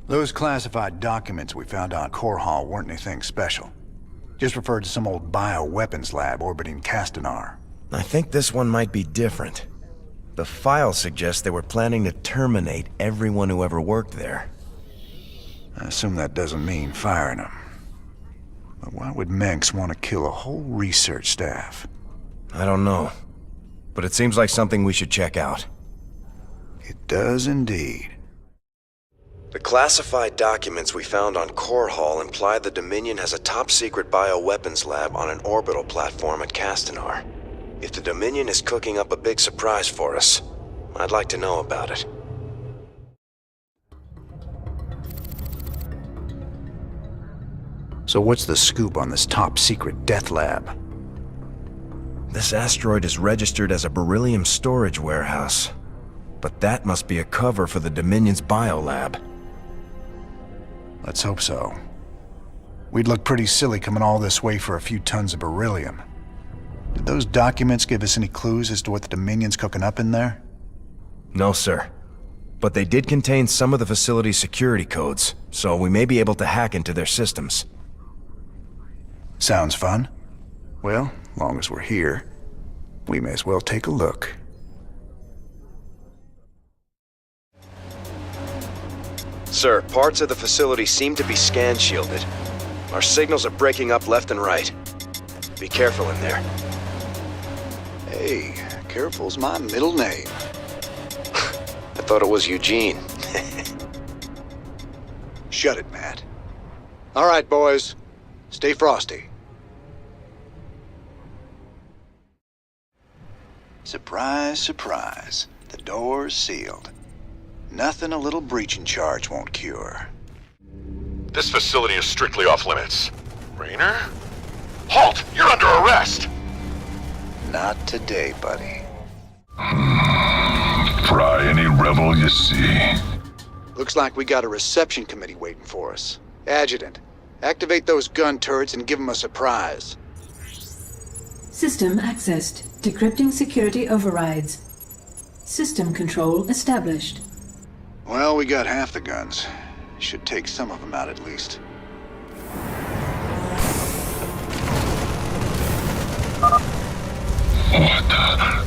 Speaker 13: Those classified documents we found on Core Hall weren't anything special. Just referred to some old bioweapons lab orbiting Castanar.
Speaker 16: I think this one might be different. The file suggests they were planning to terminate everyone who ever worked there.
Speaker 13: I assume that doesn't mean firing them. But why would Mengsk want to kill a whole research staff?
Speaker 16: I don't know. But it seems like something we should check out.
Speaker 13: It does indeed.
Speaker 16: The classified documents we found on Core Hall imply the Dominion has a top-secret bioweapons lab on an orbital platform at Castanar. If the Dominion is cooking up a big surprise for us, I'd like to know about it.
Speaker 13: So what's the scoop on this top-secret death lab?
Speaker 16: This asteroid is registered as a beryllium storage warehouse. But that must be a cover for the Dominion's biolab.
Speaker 13: Let's hope so. We'd look pretty silly coming all this way for a few tons of beryllium. Did those documents give us any clues as to what the Dominion's cooking up in there?
Speaker 16: No, sir. But they did contain some of the facility's security codes, so we may be able to hack into their systems.
Speaker 13: Sounds fun. Well, long as we're here, we may as well take a look.
Speaker 16: Sir, parts of the facility seem to be scan-shielded. Our signals are breaking up left and right. Be careful in there.
Speaker 13: Hey, careful's my middle name.
Speaker 16: I thought it was Eugene.
Speaker 13: Shut it, Matt. All right, boys. Stay frosty. Surprise, surprise. The door's sealed. Nothing a little breaching charge won't cure.
Speaker 10: This facility is strictly off limits. Raynor? Halt! You're under arrest!
Speaker 13: Not today, buddy.
Speaker 10: Try any rebel you see.
Speaker 13: Looks like we got a reception committee waiting for us. Adjutant, activate those gun turrets and give them a surprise.
Speaker 2: System accessed. Decrypting security overrides. System control established.
Speaker 13: Well, we got half the guns. Should take some of them out at least.
Speaker 20: What the?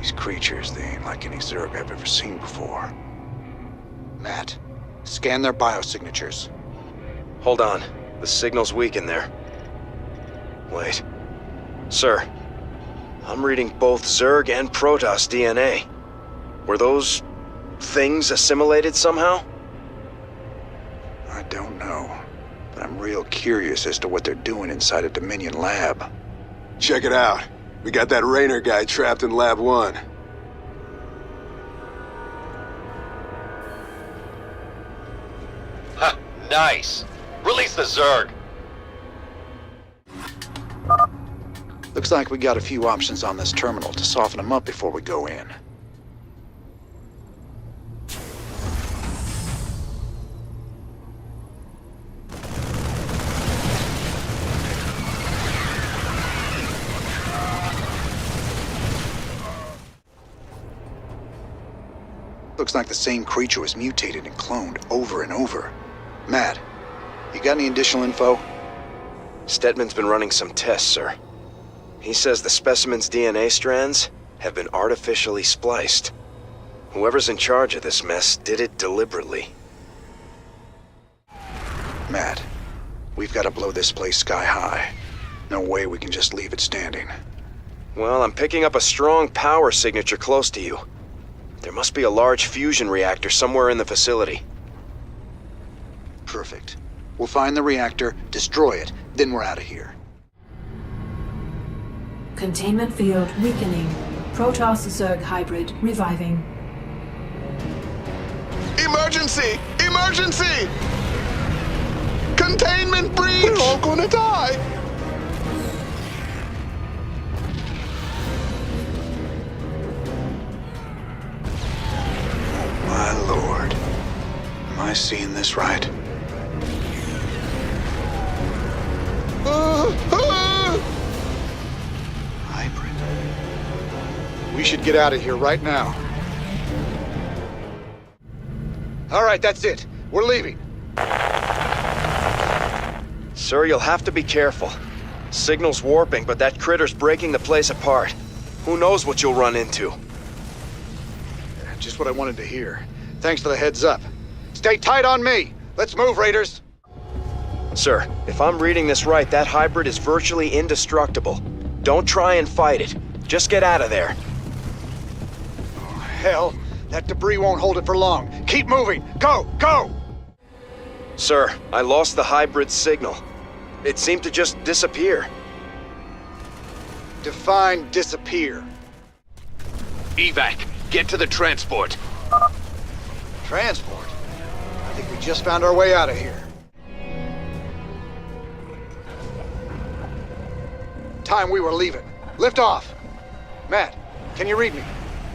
Speaker 13: These creatures, they ain't like any Zerg I've ever seen before. Matt, scan their biosignatures.
Speaker 16: Hold on. The signal's weak in there. Wait. Sir, I'm reading both Zerg and Protoss DNA. Were those things assimilated somehow?
Speaker 13: I don't know, but I'm real curious as to what they're doing inside a Dominion lab.
Speaker 20: Check it out. We got that Raynor guy trapped in Lab 1.
Speaker 16: Ha! Nice! Release the Zerg!
Speaker 13: Looks like we got a few options on this terminal to soften them up before we go in. Looks like the same creature was mutated and cloned over and over. Matt, you got any additional info?
Speaker 16: Stetman's been running some tests, sir. He says the specimen's DNA strands have been artificially spliced. Whoever's in charge of this mess did it deliberately.
Speaker 13: Matt, we've got to blow this place sky high. No way we can just leave it standing.
Speaker 16: Well, I'm picking up a strong power signature close to you. There must be a large fusion reactor somewhere in the facility.
Speaker 13: Perfect. We'll find the reactor, destroy it, then we're out of here.
Speaker 2: Containment field weakening. Protoss-Zerg hybrid reviving.
Speaker 20: Emergency! Emergency! Containment breach! We're all gonna die!
Speaker 13: My lord. Am I seeing this right? Hybrid. We should get out of here right now. All right, that's it. We're leaving.
Speaker 16: Sir, you'll have to be careful. Signal's warping, but that critter's breaking the place apart. Who knows what you'll run into?
Speaker 13: Just what I wanted to hear. Thanks for the heads up. Stay tight on me. Let's move, Raiders.
Speaker 16: Sir, if I'm reading this right, that hybrid is virtually indestructible. Don't try and fight it. Just get out of there.
Speaker 13: Oh, hell. That debris won't hold it for long. Keep moving. Go! Go!
Speaker 16: Sir, I lost the hybrid signal. It seemed to just disappear.
Speaker 13: Define disappear.
Speaker 21: Evac, get to the transport.
Speaker 13: Transport? I think we just found our way out of here. Time we were leaving. Lift off. Matt, can you read me?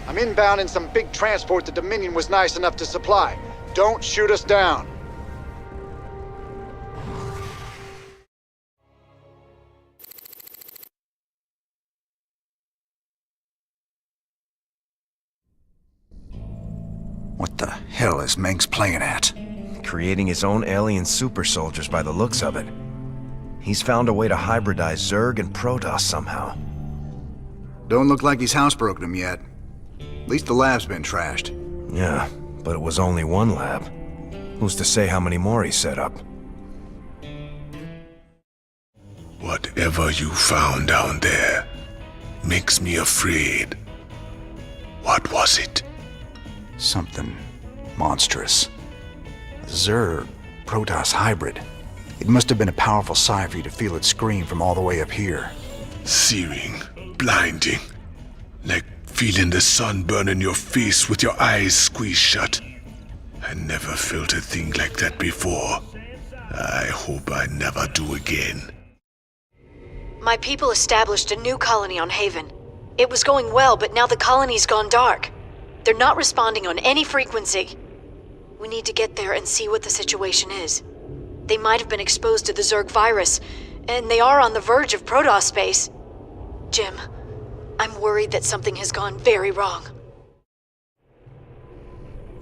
Speaker 13: I'm inbound in some big transport the Dominion was nice enough to supply. Don't shoot us down. What the hell is Mengsk playing at?
Speaker 16: Creating his own alien super soldiers by the looks of it. He's found a way to hybridize Zerg and Protoss somehow.
Speaker 13: Don't look like he's housebroken them yet. At least the lab's been trashed.
Speaker 16: Yeah, but it was only one lab. Who's to say how many more he set up?
Speaker 20: Whatever you found down there makes me afraid. What was it?
Speaker 13: Something monstrous. A Zerg-Protoss hybrid. It must have been a powerful sigh for you to feel it scream from all the way up here.
Speaker 20: Searing, blinding, like feeling the sun burn in your face with your eyes squeezed shut. I never felt a thing like that before. I hope I never do again.
Speaker 6: My people established a new colony on Haven. It was going well, but now the colony's gone dark. They're not responding on any frequency. We need to get there and see what the situation is. They might have been exposed to the Zerg virus, and they are on the verge of Protoss space. Jim, I'm worried that something has gone very wrong.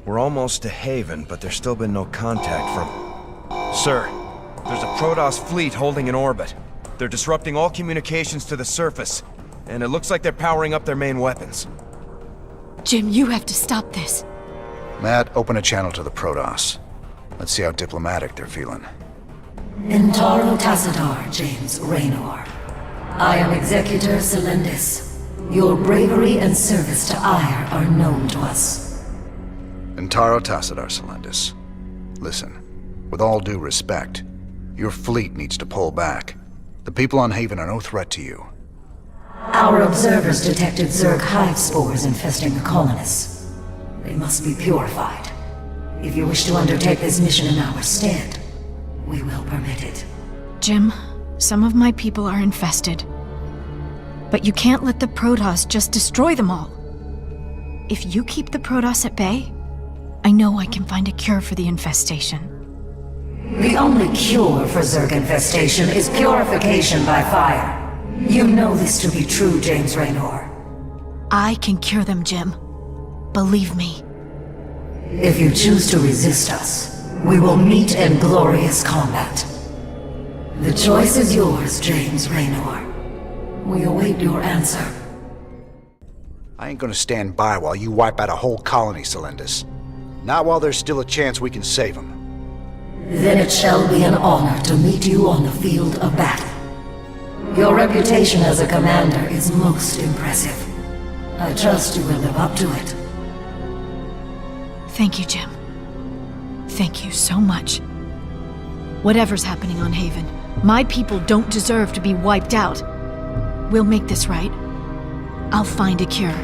Speaker 16: We're almost to Haven, but there's still been no contact from... Sir, there's a Protoss fleet holding in orbit. They're disrupting all communications to the surface, and it looks like they're powering up their main weapons.
Speaker 6: Jim, you have to stop this.
Speaker 13: Matt, open a channel to the Protoss. Let's see how diplomatic they're feeling.
Speaker 9: Intaro Tassadar, James Raynor. I am Executor Celendis. Your bravery and service to Ire are known to us.
Speaker 13: Intaro Tassadar, Celendis. Listen, with all due respect, your fleet needs to pull back. The people on Haven are no threat to you.
Speaker 9: Our observers detected Zerg hive spores infesting the colonists. They must be purified. If you wish to undertake this mission in our stead, we will permit it.
Speaker 6: Jim, some of my people are infested. But you can't let the Protoss just destroy them all. If you keep the Protoss at bay, I know I can find a cure for the infestation.
Speaker 9: The only cure for Zerg infestation is purification by fire. You know this to be true, James Raynor.
Speaker 6: I can cure them, Jim. Believe me.
Speaker 9: If you choose to resist us, we will meet in glorious combat. The choice is yours, James Raynor. We await your answer.
Speaker 13: I ain't gonna stand by while you wipe out a whole colony, Celendis. Not while there's still a chance we can save them.
Speaker 9: Then it shall be an honor to meet you on the field of battle. Your reputation as a commander is most impressive. I trust you will live up to it.
Speaker 6: Thank you, Jim. Thank you so much. Whatever's happening on Haven, my people don't deserve to be wiped out. We'll make this right. I'll find a cure.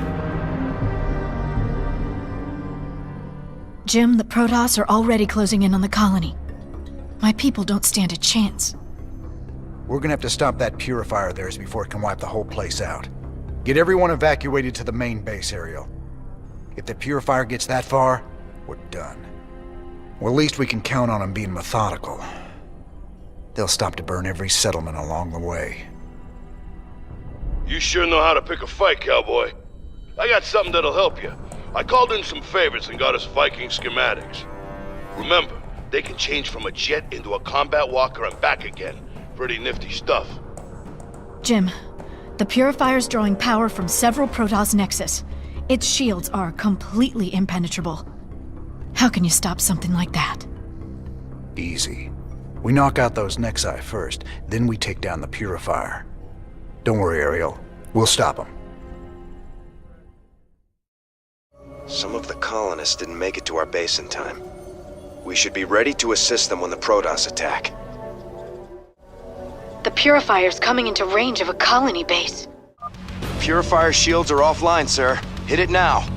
Speaker 6: Jim, the Protoss are already closing in on the colony. My people don't stand a chance.
Speaker 13: We're gonna have to stop that purifier of theirs before it can wipe the whole place out. Get everyone evacuated to the main base, Ariel. If the purifier gets that far, we're done. Well, at least we can count on them being methodical. They'll stop to burn every settlement along the way.
Speaker 14: You sure know how to pick a fight, cowboy. I got something that'll help you. I called in some favors and got us Viking schematics. Remember, they can change from a jet into a combat walker and back again. Pretty nifty stuff.
Speaker 6: Jim, the Purifier's drawing power from several Protoss nexus. Its shields are completely impenetrable. How can you stop something like that?
Speaker 13: Easy. We knock out those Nexi first, then we take down the Purifier. Don't worry, Ariel. We'll stop them.
Speaker 16: Some of the colonists didn't make it to our base in time. We should be ready to assist them when the Protoss attack.
Speaker 6: The Purifier's coming into range of a colony base.
Speaker 16: Purifier shields are offline, sir. Hit it now.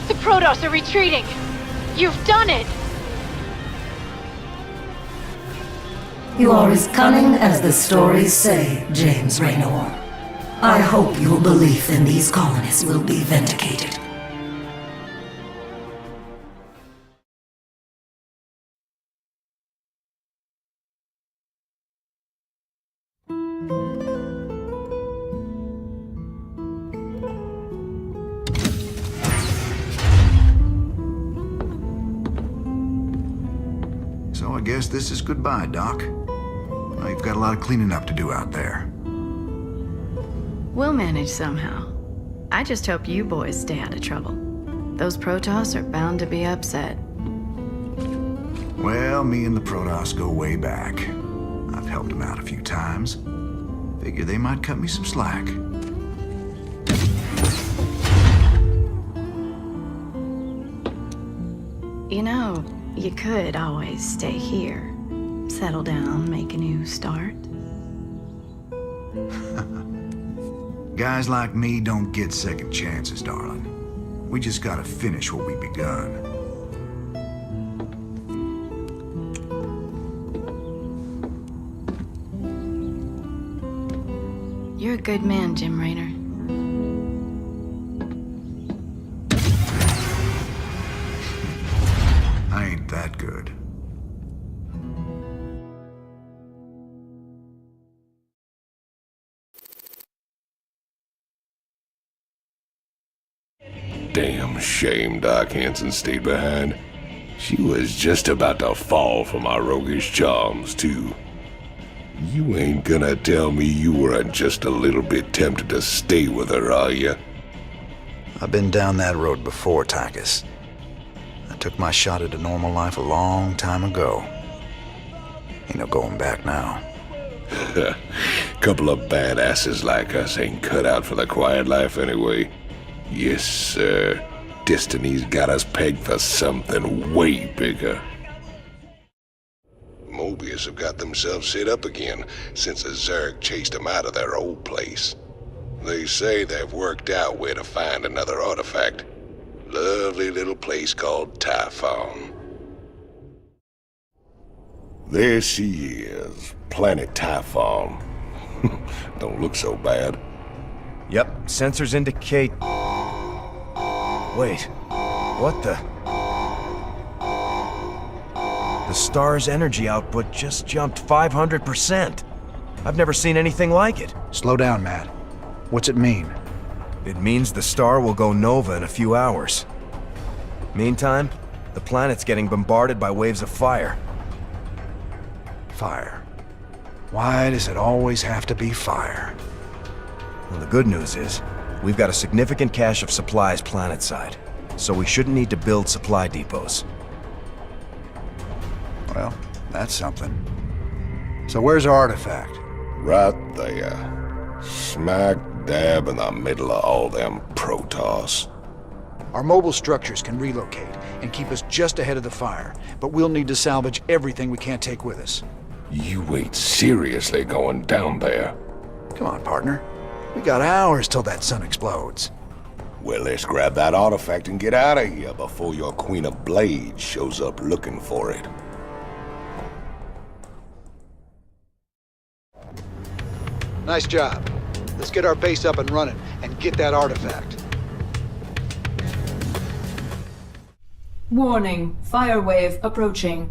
Speaker 18: The Protoss are retreating! You've done it!
Speaker 9: You are as cunning as the stories say, James Raynor. I hope your belief in these colonists will be vindicated.
Speaker 13: So I guess this is goodbye, Doc. Well, you've got a lot of cleaning up to do out there.
Speaker 15: We'll manage somehow. I just hope you boys stay out of trouble. Those Protoss are bound to be upset.
Speaker 13: Well, me and the Protoss go way back. I've helped them out a few times. Figure they might cut me some slack.
Speaker 15: You know, you could always stay here. Settle down, make a new start.
Speaker 13: Guys like me don't get second chances, darling. We just gotta finish what we begun.
Speaker 15: You're a good man, Jim Raynor.
Speaker 13: I ain't that good.
Speaker 1: Damn shame Dark Hansen stayed behind. She was just about to fall for my roguish charms, too. You ain't gonna tell me you weren't just a little bit tempted to stay with her, are you?
Speaker 13: I've been down that road before, Tychus. I took my shot at a normal life a long time ago. Ain't no going back now.
Speaker 1: Couple of badasses like us ain't cut out for the quiet life anyway. Yes, sir. Destiny's got us pegged for something way bigger. Mobius have got themselves set up again since the Zerg chased them out of their old place. They say they've worked out where to find another artifact. Lovely little place called Typhon. There she is, planet Typhon. Don't look so bad.
Speaker 16: Yep, sensors indicate... Wait, what the... The star's energy output just jumped 500%. I've never seen anything like it.
Speaker 13: Slow down, Matt. What's it mean?
Speaker 16: It means the star will go nova in a few hours. Meantime, the planet's getting bombarded by waves of fire.
Speaker 13: Fire. Why does it always have to be fire?
Speaker 16: Well, the good news is, we've got a significant cache of supplies planetside, so we shouldn't need to build supply depots.
Speaker 13: Well, that's something. So where's our artifact?
Speaker 1: Right there. Smack dab in the middle of all them Protoss.
Speaker 13: Our mobile structures can relocate and keep us just ahead of the fire, but we'll need to salvage everything we can't take with us.
Speaker 1: You ain't seriously going down there.
Speaker 13: Come on, partner. We got hours till that sun explodes.
Speaker 1: Well, let's grab that artifact and get out of here before your Queen of Blades shows up looking for it.
Speaker 4: Nice job. Let's get our base up and running and get that artifact.
Speaker 2: Warning, fire wave approaching.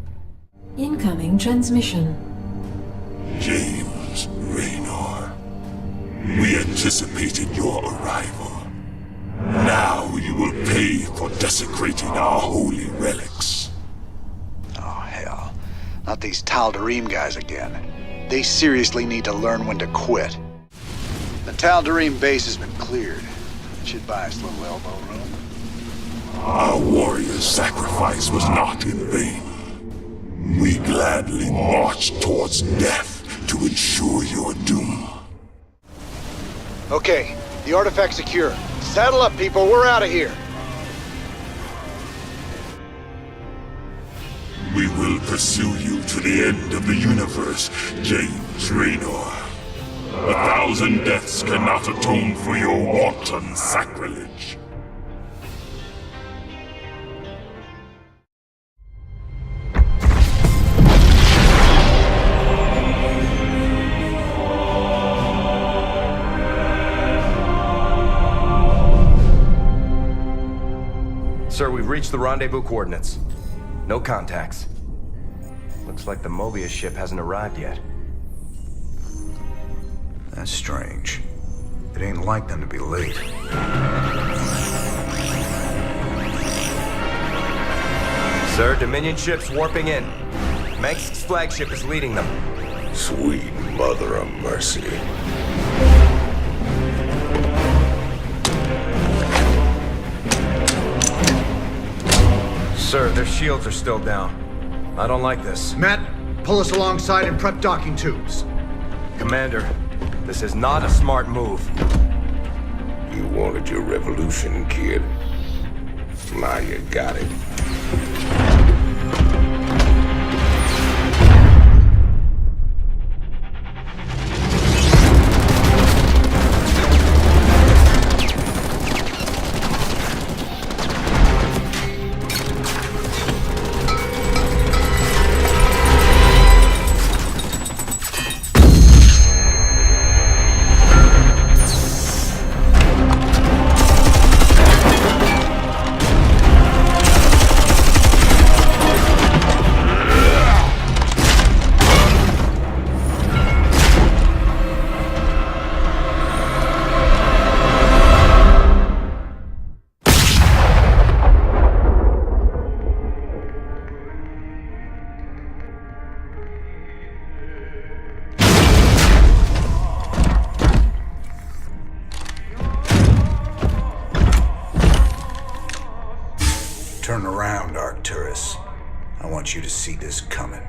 Speaker 2: Incoming transmission.
Speaker 10: James, Raynor, we anticipated your arrival. Now you will pay for desecrating our holy relics.
Speaker 4: Oh, hell. Not these Tal'Darim guys again. They seriously need to learn when to quit. The Tal'Darim base has been cleared. Should buy us a little elbow room.
Speaker 10: Our warrior's sacrifice was not in vain. We gladly marched towards death to ensure your doom.
Speaker 4: Okay, the artifact's secure. Saddle up, people. We're out of here.
Speaker 10: We will pursue you to the end of the universe, James Raynor. 1,000 deaths cannot atone for your wanton sacrilege.
Speaker 16: Sir, we've reached the rendezvous coordinates. No contacts. Looks like the Mobius ship hasn't arrived yet.
Speaker 13: That's strange. It ain't like them to be late.
Speaker 16: Sir, Dominion ships warping in. Mengsk's flagship is leading them.
Speaker 1: Sweet mother of mercy.
Speaker 16: Sir, their shields are still down. I don't like this.
Speaker 4: Matt, pull us alongside and prep docking tubes.
Speaker 16: Commander, this is not a smart move.
Speaker 1: You wanted your revolution, kid. Now you got it.
Speaker 13: Turn around, Arcturus. I want you to see this coming.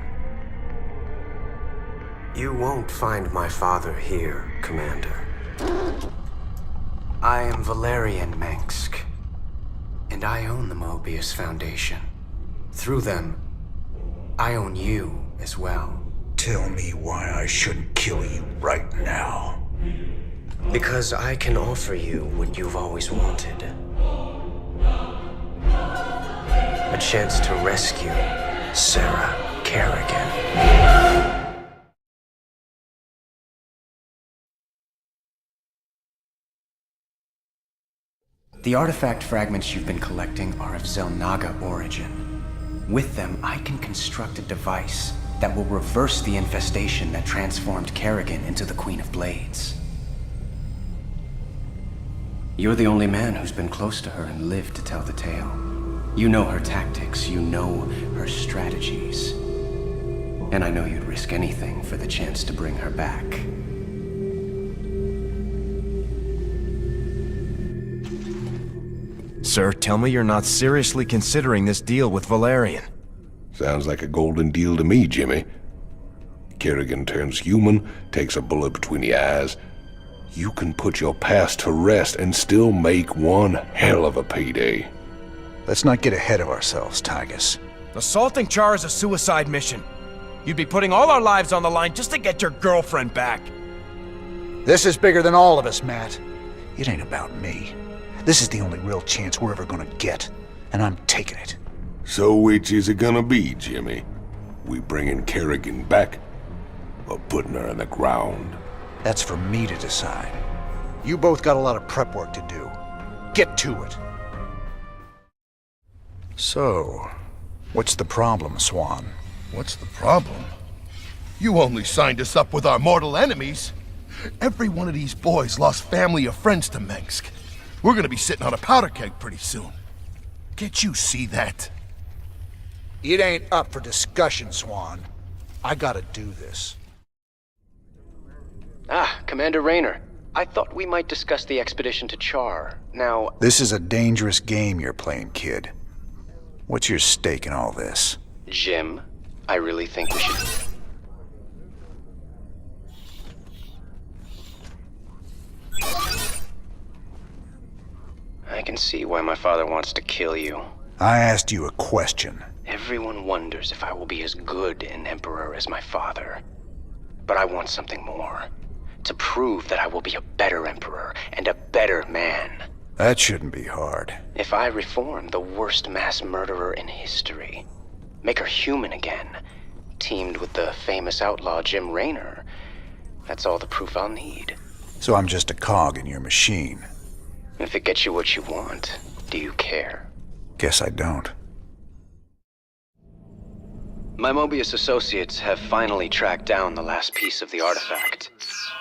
Speaker 3: You won't find my father here, Commander. I am Valerian Mengsk, and I own the Mobius Foundation. Through them, I own you as well.
Speaker 13: Tell me why I shouldn't kill you right now.
Speaker 3: Because I can offer you what you've always wanted. A chance to rescue Sarah Kerrigan. The artifact fragments you've been collecting are of Xel'Naga origin. With them, I can construct a device that will reverse the infestation that transformed Kerrigan into the Queen of Blades. You're the only man who's been close to her and lived to tell the tale. You know her tactics, you know her strategies. And I know you'd risk anything for the chance to bring her back.
Speaker 16: Sir, tell me you're not seriously considering this deal with Valerian.
Speaker 1: Sounds like a golden deal to me, Jimmy. Kerrigan turns human, takes a bullet between the eyes. You can put your past to rest and still make one hell of a payday.
Speaker 13: Let's not get ahead of ourselves, Tychus.
Speaker 16: Assaulting Char is a suicide mission. You'd be putting all our lives on the line just to get your girlfriend back.
Speaker 13: This is bigger than all of us, Matt. It ain't about me. This is the only real chance we're ever gonna get, and I'm taking it.
Speaker 1: So which is it gonna be, Jimmy? We bringing Kerrigan back, or putting her in the ground?
Speaker 13: That's for me to decide. You both got a lot of prep work to do. Get to it. So, what's the problem, Swan?
Speaker 7: What's the problem? You only signed us up with our mortal enemies. Every one of these boys lost family or friends to Mengsk. We're gonna be sitting on a powder keg pretty soon. Can't you see that?
Speaker 13: It ain't up for discussion, Swan. I gotta do this.
Speaker 3: Ah, Commander Raynor. I thought we might discuss the expedition to Char. Now...
Speaker 13: This is a dangerous game you're playing, kid. What's your stake in all this?
Speaker 3: Jim, I really think we should... I can see why my father wants to kill you.
Speaker 13: I asked you a question.
Speaker 3: Everyone wonders if I will be as good an emperor as my father. But I want something more. To prove that I will be a better emperor and a better man.
Speaker 13: That shouldn't be hard.
Speaker 3: If I reform the worst mass murderer in history, make her human again, teamed with the famous outlaw Jim Raynor, that's all the proof I'll need.
Speaker 13: So I'm just a cog in your machine.
Speaker 3: If it gets you what you want, do you care?
Speaker 13: Guess I don't.
Speaker 3: My Mobius associates have finally tracked down the last piece of the artifact.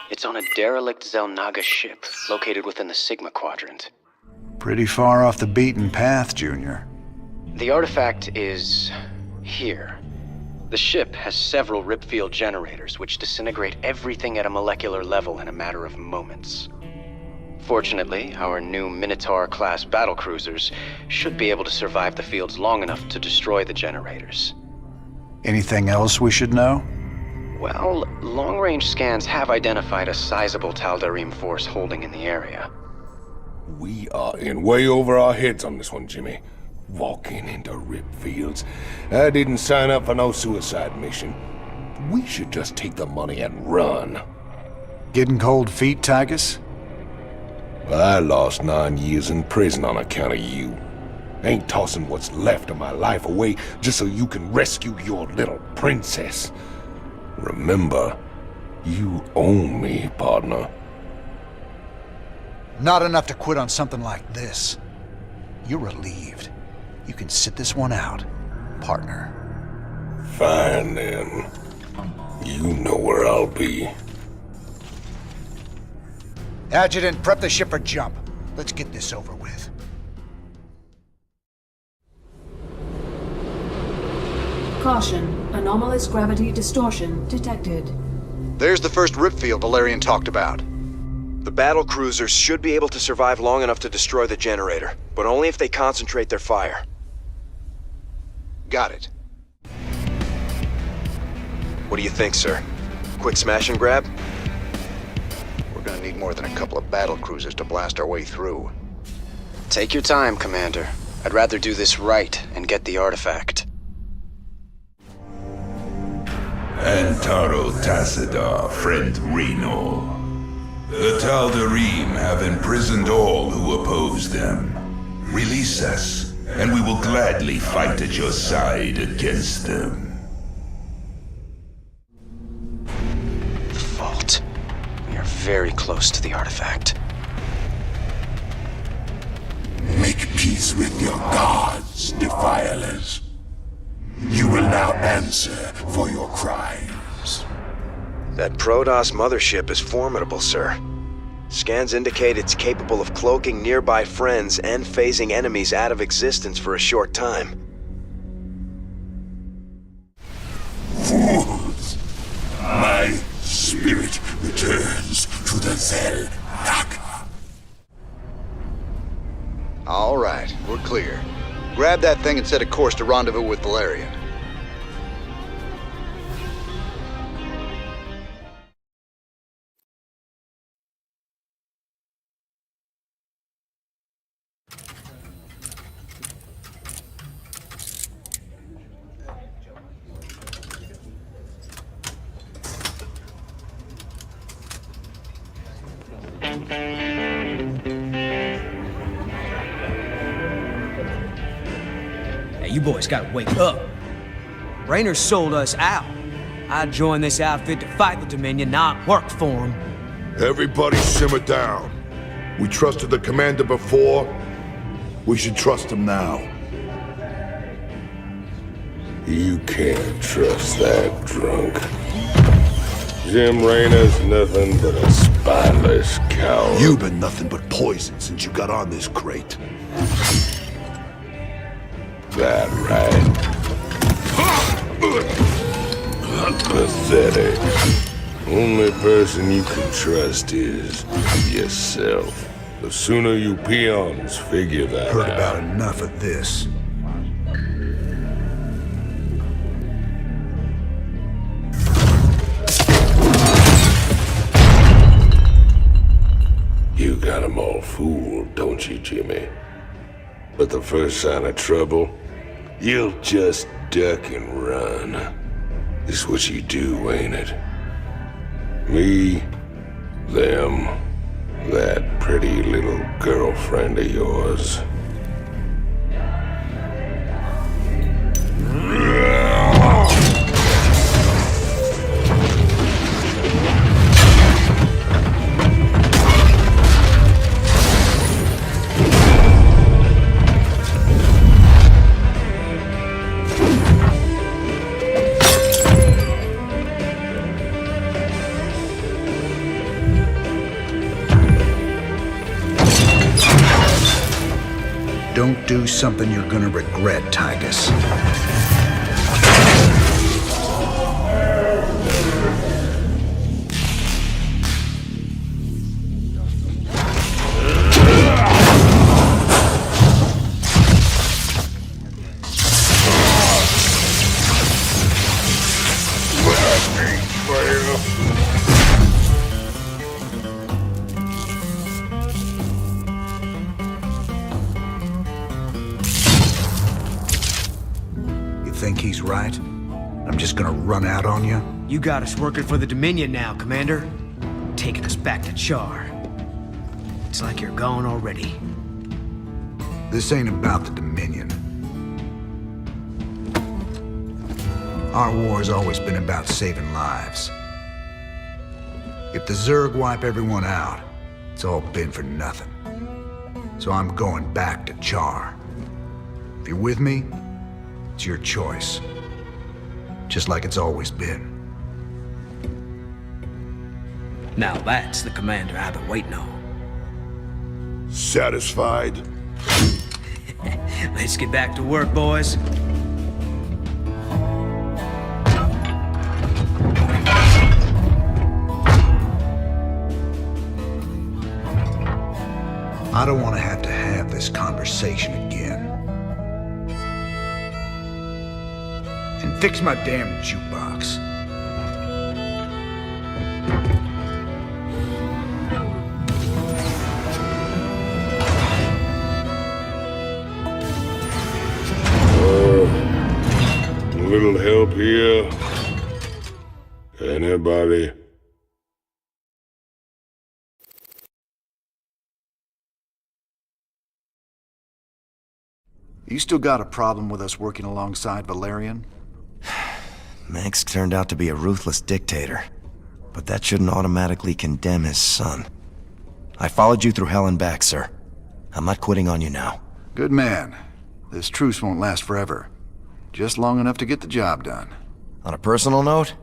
Speaker 3: It's on a derelict Xel'Naga ship located within the Sigma Quadrant.
Speaker 13: Pretty far off the beaten path, Junior.
Speaker 3: The artifact is... here. The ship has several ripfield generators which disintegrate everything at a molecular level in a matter of moments. Fortunately, our new Minotaur-class battlecruisers should be able to survive the fields long enough to destroy the generators.
Speaker 13: Anything else we should know?
Speaker 3: Well, long-range scans have identified a sizable Tal'Darim force holding in the area.
Speaker 1: We are in way over our heads on this one, Jimmy. Walking into rip fields. I didn't sign up for no suicide mission. We should just take the money and run.
Speaker 13: Getting cold feet, Tychus?
Speaker 1: I lost 9 years in prison on account of you. Ain't tossing what's left of my life away just so you can rescue your little princess. Remember, you own me, partner.
Speaker 13: Not enough to quit on something like this. You're relieved. You can sit this one out, partner.
Speaker 1: Fine, then. You know where I'll be.
Speaker 13: Adjutant, prep the ship for jump. Let's get this over with.
Speaker 2: Caution. Anomalous gravity distortion detected.
Speaker 4: There's the first ripfield Valerian talked about.
Speaker 16: The battlecruisers should be able to survive long enough to destroy the generator, but only if they concentrate their fire.
Speaker 4: Got it.
Speaker 16: What do you think, sir? Quick smash and grab?
Speaker 4: We're gonna need more than a couple of battlecruisers to blast our way through.
Speaker 3: Take your time, Commander. I'd rather do this right and get the artifact.
Speaker 5: Antaro Tassadar, friend Raynor. The Tal'Darim have imprisoned all who oppose them. Release us, and we will gladly fight at your side against them.
Speaker 3: Vault. We are very close to the artifact.
Speaker 10: Make peace with your gods, defilers. You will now answer for your crimes.
Speaker 16: That Protoss mothership is formidable, sir. Scans indicate it's capable of cloaking nearby friends and phasing enemies out of existence for a short time.
Speaker 10: Fools! My spirit returns to the Xel'Naga.
Speaker 4: All right, we're clear. Grab that thing and set a course to rendezvous with Valerian.
Speaker 12: You boys gotta wake up. Raynor sold us out. I joined this outfit to fight the Dominion, not work for him.
Speaker 7: Everybody simmer down. We trusted the commander before. We should trust him now.
Speaker 1: You can't trust that drunk. Jim Raynor's nothing but a spineless coward.
Speaker 7: You've been nothing but poison since you got on this crate.
Speaker 1: That right? Pathetic. Only person you can trust is yourself. The sooner you peons figure that
Speaker 13: Heard
Speaker 1: out.
Speaker 13: about enough of this.
Speaker 1: You got 'em all fooled, don't you, Jimmy? But the first sign of trouble, you'll just duck and run. It's what you do, ain't it? Me, them, that pretty little girlfriend of yours.
Speaker 13: Don't do something you're gonna regret, Tychus. Think he's right? I'm just gonna run out on you?
Speaker 12: You got us working for the Dominion now, Commander. Taking us back to Char. It's like you're gone already.
Speaker 13: This ain't about the Dominion. Our war's always been about saving lives. If the Zerg wipe everyone out, it's all been for nothing. So I'm going back to Char. If you're with me, it's your choice. Just like it's always been.
Speaker 12: Now that's the commander I've been waiting on.
Speaker 7: Satisfied?
Speaker 12: Let's get back to work, boys.
Speaker 13: I don't want to have this conversation again. Fix my damn jukebox.
Speaker 14: A little help here? Anybody?
Speaker 13: You still got a problem with us working alongside Valerian?
Speaker 16: Mengsk turned out to be a ruthless dictator, but that shouldn't automatically condemn his son. I followed you through hell and back, sir. I'm not quitting on you now.
Speaker 13: Good man. This truce won't last forever. Just long enough to get the job done.
Speaker 16: On a personal note,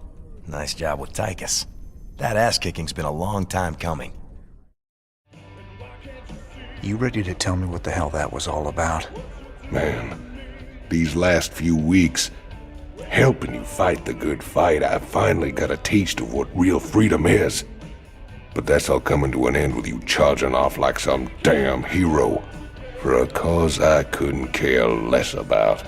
Speaker 16: nice job with Tychus. That ass-kicking's been a long time coming.
Speaker 13: You ready to tell me what the hell that was all about?
Speaker 1: Man, these last few weeks, helping you fight the good fight, I finally got a taste of what real freedom is. But that's all coming to an end with you charging off like some damn hero for a cause I couldn't care less about.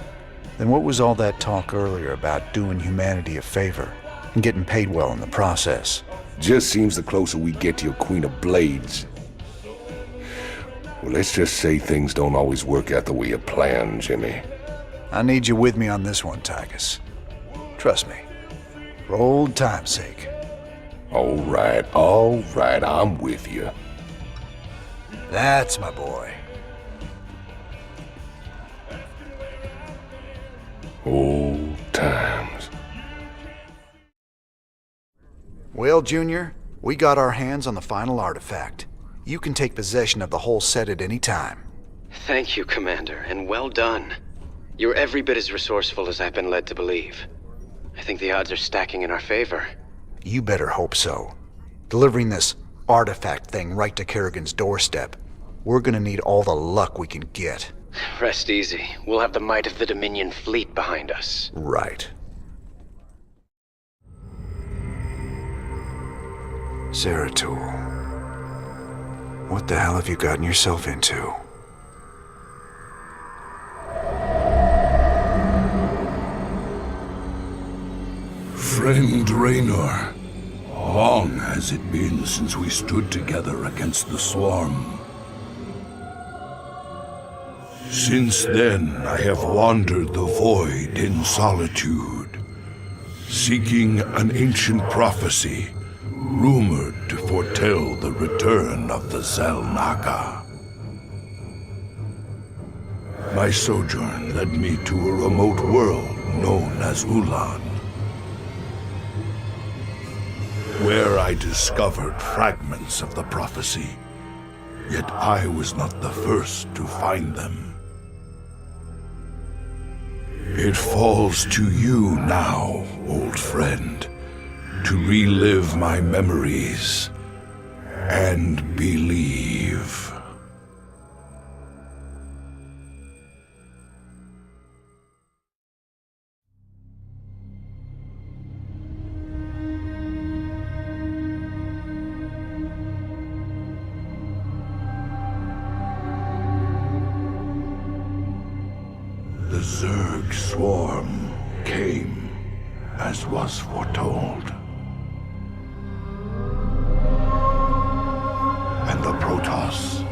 Speaker 13: Then what was all that talk earlier about doing humanity a favor and getting paid well in the process?
Speaker 1: Just seems the closer we get to your Queen of Blades. Well, let's just say things don't always work out the way you plan, Jimmy.
Speaker 13: I need you with me on this one, Tychus. Trust me. For old time's sake.
Speaker 1: All right, I'm with you.
Speaker 13: That's my boy.
Speaker 1: Old times.
Speaker 13: Well, Junior, we got our hands on the final artifact. You can take possession of the whole set at any time.
Speaker 3: Thank you, Commander, and well done. You're every bit as resourceful as I've been led to believe. I think the odds are stacking in our favor.
Speaker 13: You better hope so. Delivering this artifact thing right to Kerrigan's doorstep, we're gonna need all the luck we can get.
Speaker 3: Rest easy. We'll have the might of the Dominion fleet behind us.
Speaker 13: Right. Zeratul. What the hell have you gotten yourself into?
Speaker 10: Friend Raynor, long has it been since we stood together against the Swarm. Since then, I have wandered the void in solitude, seeking an ancient prophecy rumored to foretell the return of the Xel'Naga. My sojourn led me to a remote world known as Ulan, where I discovered fragments of the prophecy, yet I was not the first to find them. It falls to you now, old friend, to relive my memories and believe. The Zerg swarm came as was foretold. And the Protoss,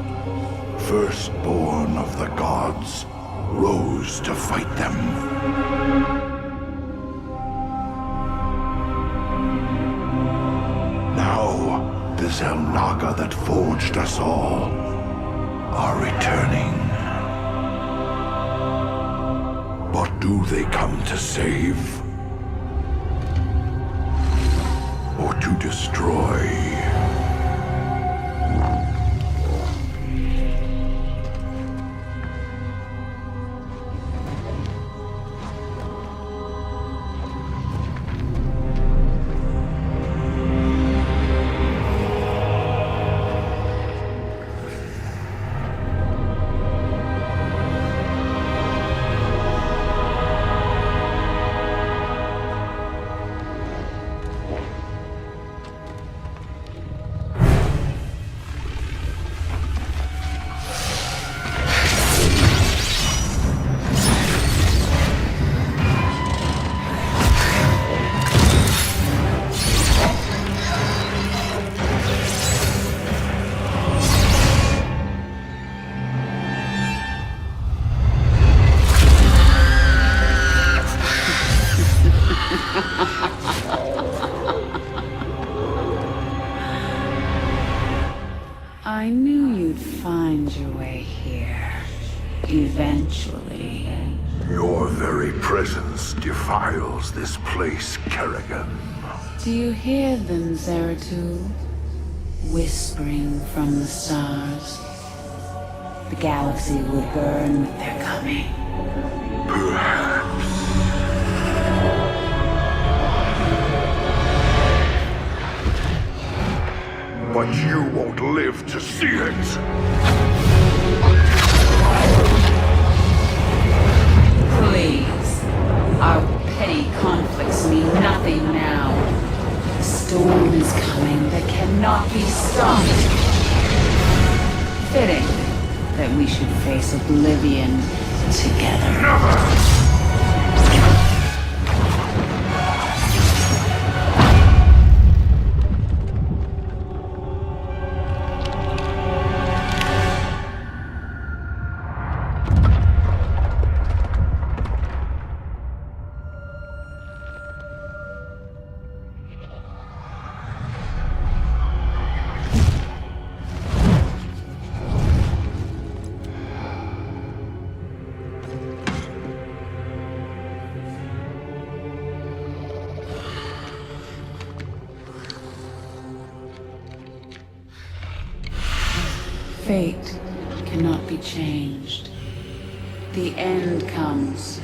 Speaker 10: firstborn of the gods, rose to fight them. Now, the Xel'Naga that forged us all are returning. But do they come to save? Or to destroy?
Speaker 11: eventually.
Speaker 10: Your very presence defiles this place, Kerrigan.
Speaker 11: Do you hear them, Zeratul? Whispering from the stars. The galaxy will burn with their coming.
Speaker 10: Perhaps. But you won't live to see it.
Speaker 11: Please. Our petty conflicts mean nothing now. The storm is coming that cannot be stopped. Fitting that we should face oblivion together.
Speaker 10: Never!
Speaker 11: Fate cannot be changed. The end comes.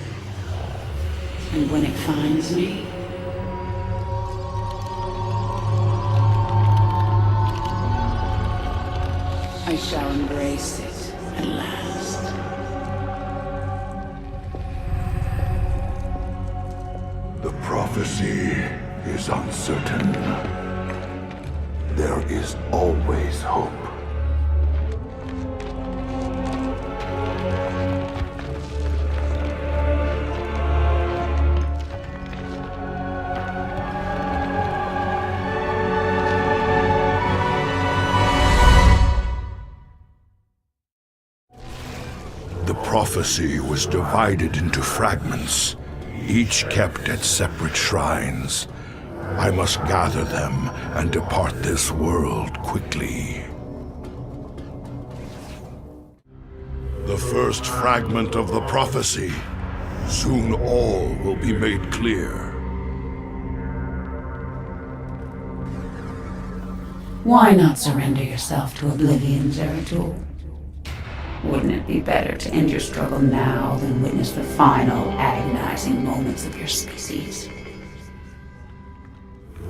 Speaker 11: And when it finds me, I shall embrace it at last.
Speaker 10: The prophecy is uncertain. There is always hope. The prophecy was divided into fragments, each kept at separate shrines. I must gather them and depart this world quickly. The first fragment of the prophecy. Soon all will be made clear.
Speaker 11: Why not surrender yourself to oblivion, Zeratul? Wouldn't it be better to end your struggle now than witness the final, agonizing moments of your species?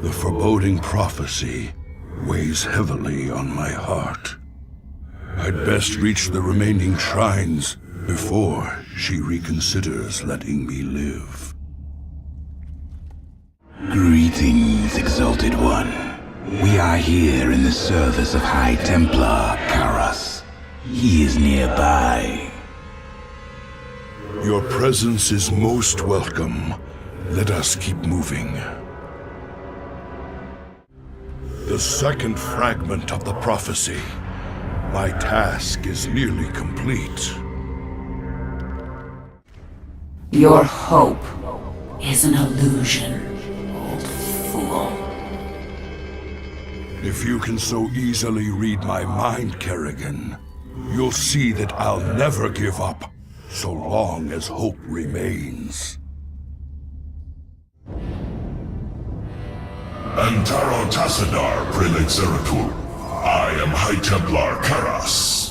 Speaker 10: The foreboding prophecy weighs heavily on my heart. I'd best reach the remaining shrines before she reconsiders letting me live.
Speaker 19: Greetings, Exalted One. We are here in the service of High Templar Karas. He is nearby.
Speaker 10: Your presence is most welcome. Let us keep moving. The second fragment of the prophecy. My task is nearly complete.
Speaker 11: Your hope is an illusion, old fool.
Speaker 10: If you can so easily read my mind, Kerrigan, you'll see that I'll never give up, so long as hope remains. Antaro
Speaker 23: Tassadar, Prelate Zeratul. I am High Templar Karas.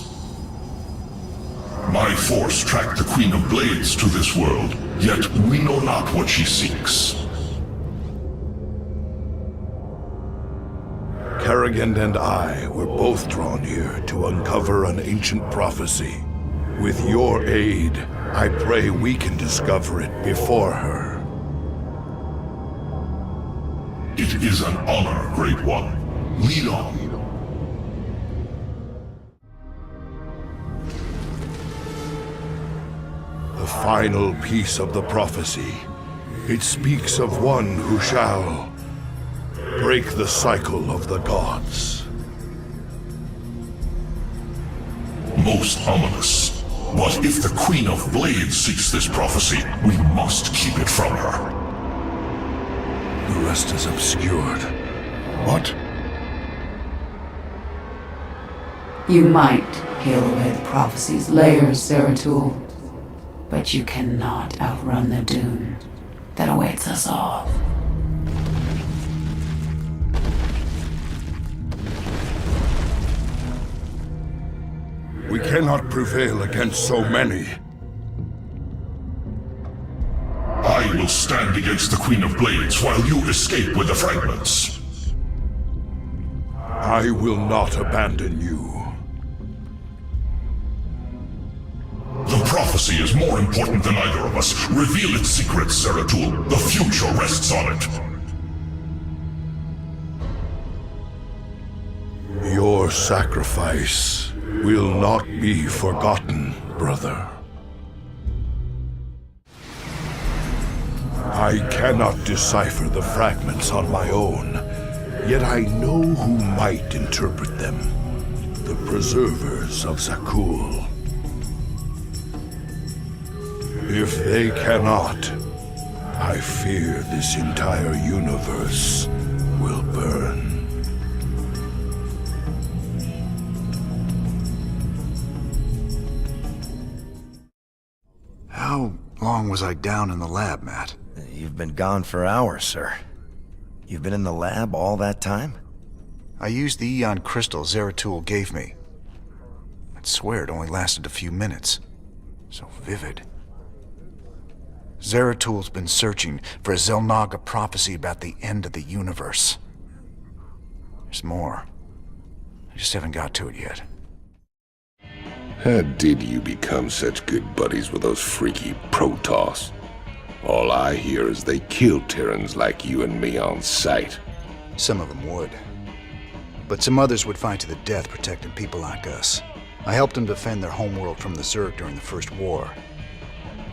Speaker 23: My force tracked the Queen of Blades to this world, yet we know not what she seeks.
Speaker 10: Kerrigan and I were both drawn here to uncover an ancient prophecy. With your aid, I pray we can discover it before her.
Speaker 23: It is an honor, Great One. Lead on.
Speaker 10: The final piece of the prophecy. It speaks of one who shall break the cycle of the gods.
Speaker 23: Most ominous. But if the Queen of Blades seeks this prophecy, we must keep it from her.
Speaker 10: The rest is obscured. What?
Speaker 11: You might peel away the prophecy's layers, Zeratul. But you cannot outrun the doom that awaits us all.
Speaker 23: We cannot prevail against so many. I will stand against the Queen of Blades while you escape with the fragments. I will not abandon you. The prophecy is more important than either of us. Reveal its secrets, Zeratul. The future rests on it. Your sacrifice will not be forgotten, brother. I cannot decipher the fragments on my own, yet I know who might interpret them. The preservers of Zakul. If they cannot, I fear this entire universe will burn.
Speaker 13: How long was I down in the lab, Matt?
Speaker 16: You've been gone for hours, sir. You've been in the lab all that time?
Speaker 13: I used the Eon crystal Zeratul gave me. I'd swear it only lasted a few minutes. So vivid. Zeratul's been searching for a Xel'Naga prophecy about the end of the universe. There's more. I just haven't got to it yet.
Speaker 1: How did you become such good buddies with those freaky Protoss? All I hear is they kill Terrans like you and me on sight.
Speaker 13: Some of them would. But some others would fight to the death protecting people like us. I helped them defend their homeworld from the Zerg during the First War.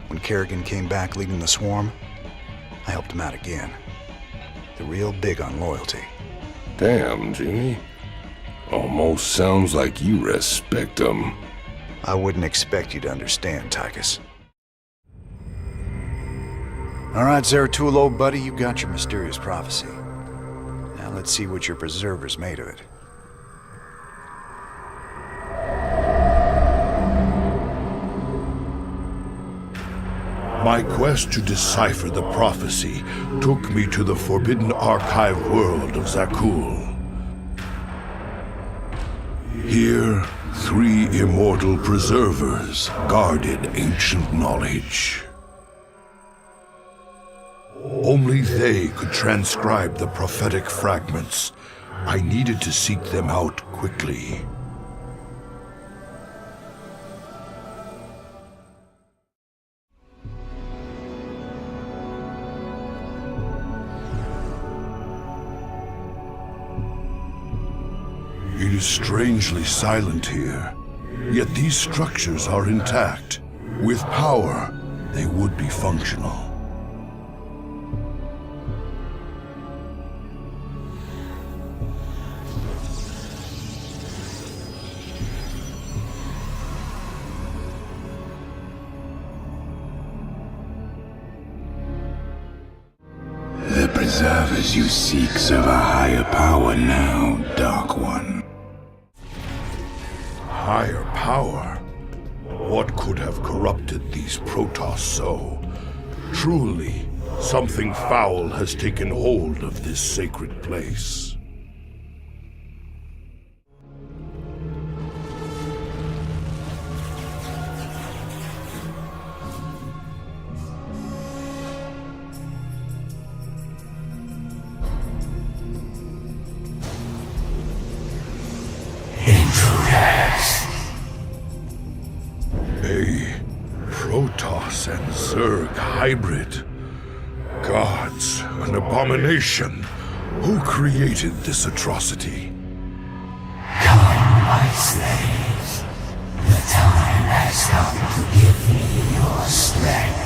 Speaker 13: When Kerrigan came back leading the swarm, I helped him out again. They're real big on loyalty.
Speaker 1: Damn, Jimmy. Almost sounds like you respect them.
Speaker 13: I wouldn't expect you to understand, Tychus. All right, Zeratul, old buddy, you got your mysterious prophecy. Now let's see what your preservers made of it.
Speaker 23: My quest to decipher the prophecy took me to the forbidden archive world of Zakul. Here, 3 immortal preservers guarded ancient knowledge. Only they could transcribe the prophetic fragments. I needed to seek them out quickly. It is strangely silent here, yet these structures are intact. With power, they would be functional.
Speaker 19: The preservers you seek serve a higher power now, Dark One.
Speaker 23: Higher power? What could have corrupted these Protoss so? Truly, something foul has taken hold of this sacred place. A Protoss and Zerg hybrid. Gods, an abomination. Who created this atrocity?
Speaker 19: Come, my slaves. The time has come to give me your strength.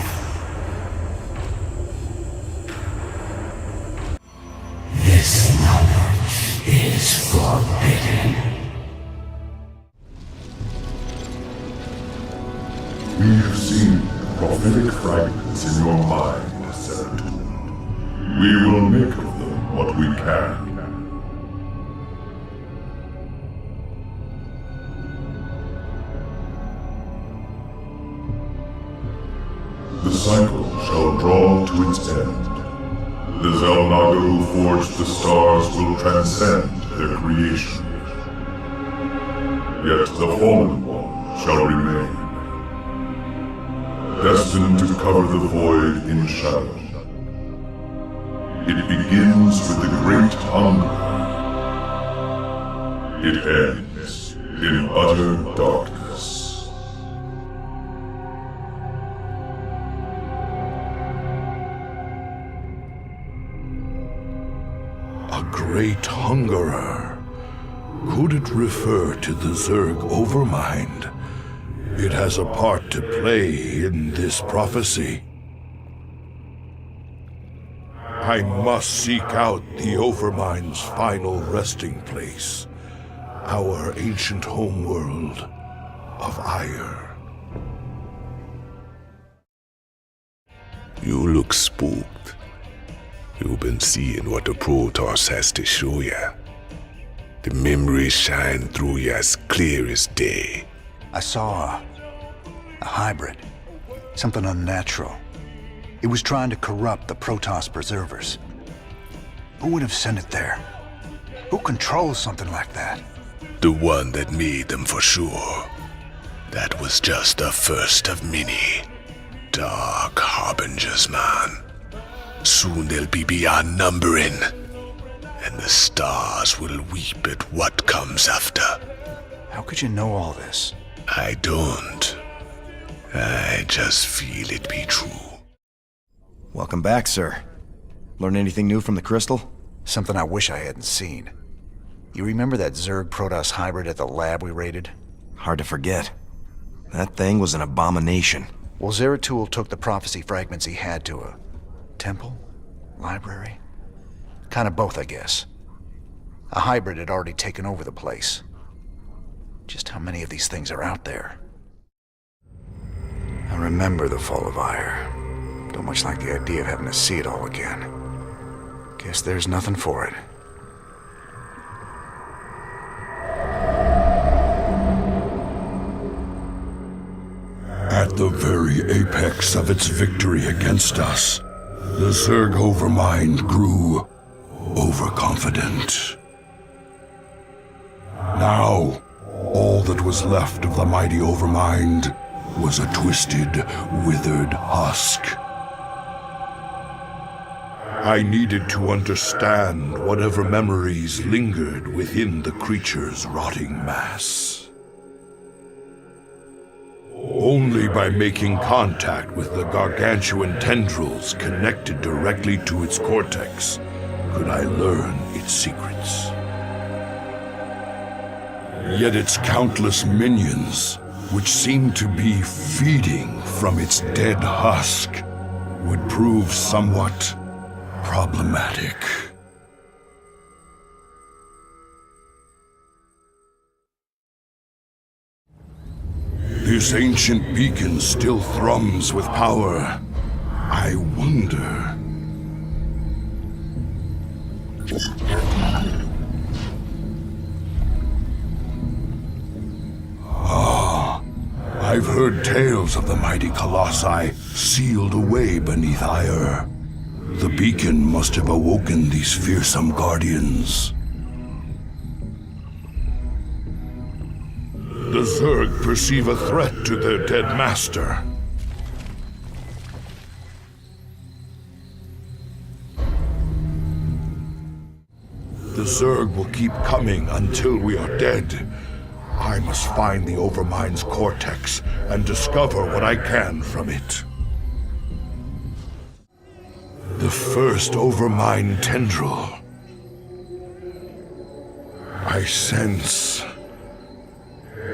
Speaker 19: This knowledge is forbidden.
Speaker 23: We have seen prophetic fragments in your mind, Zeratul. We will make of them what we can.
Speaker 10: the cycle shall draw to its end. The Xel'Naga who forged the stars will transcend their creation. Yet the Fallen One shall remain, destined to cover the void in shadow. It begins with the Great Hunger. It ends in utter darkness.
Speaker 23: A great hungerer. Could it refer to the Zerg Overmind? It has a part to play in this prophecy. I must seek out the Overmind's final resting place, our ancient homeworld of Ire.
Speaker 20: You look spooked. You've been seeing what the Protoss has to show ya. The memories shine through you as clear as day.
Speaker 13: I saw a hybrid. Something unnatural. It was trying to corrupt the Protoss preservers. Who would have sent it there? Who controls something like that?
Speaker 20: The one that made them for sure. That was just the first of many. Dark harbingers, man. Soon they'll be beyond numbering. And the stars will weep at what comes after.
Speaker 13: How could you know all this?
Speaker 20: I don't. I just feel it be true.
Speaker 16: Welcome back, sir. Learn anything new from the crystal?
Speaker 13: Something I wish I hadn't seen. You remember that Zerg-Protoss hybrid at the lab we raided?
Speaker 16: Hard to forget. That thing was an abomination.
Speaker 13: Well, Zeratul took the prophecy fragments he had to a temple? Library? Kind of both, I guess. A hybrid had already taken over the place. Just how many of these things are out there? I remember the fall of Ire. Don't much like the idea of having to see it all again. Guess there's nothing for it.
Speaker 23: At the very apex of its victory against us, the Zerg Overmind grew overconfident. Now, all that was left of the mighty Overmind was a twisted, withered husk. I needed to understand whatever memories lingered within the creature's rotting mass. Only by making contact with the gargantuan tendrils connected directly to its cortex could I learn its secrets. Yet its countless minions, which seemed to be feeding from its dead husk, would prove somewhat problematic. This ancient beacon still thrums with power. I wonder... I've heard tales of the mighty colossi sealed away beneath Ire. The beacon must have awoken these fearsome guardians. The Zerg perceive a threat to their dead master. The Zerg will keep coming until we are dead. I must find the Overmind's cortex and discover what I can from it. The first Overmind tendril. I sense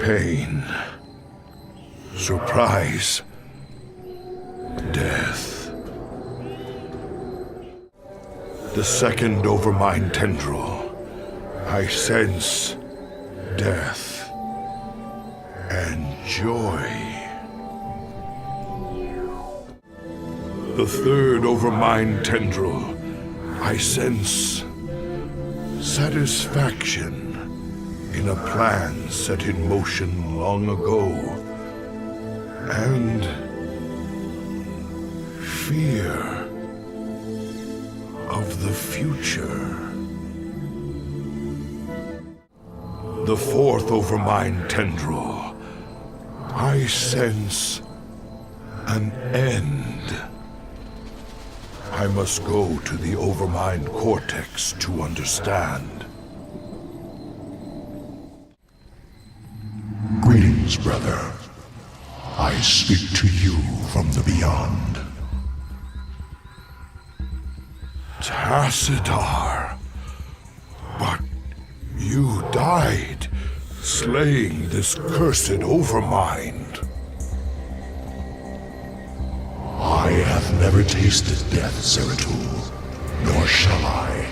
Speaker 23: pain, surprise, death. The second Overmind tendril. I sense death and joy. The third Overmind tendril. I sense satisfaction in a plan set in motion long ago. And fear of the future. The fourth Overmind tendril. I sense an end. I must go to the Overmind cortex to understand.
Speaker 8: Greetings, brother. I speak to you from the beyond.
Speaker 23: Tassadar. But you died, slaying this cursed Overmind.
Speaker 8: I have never tasted death, Zeratul, nor shall I.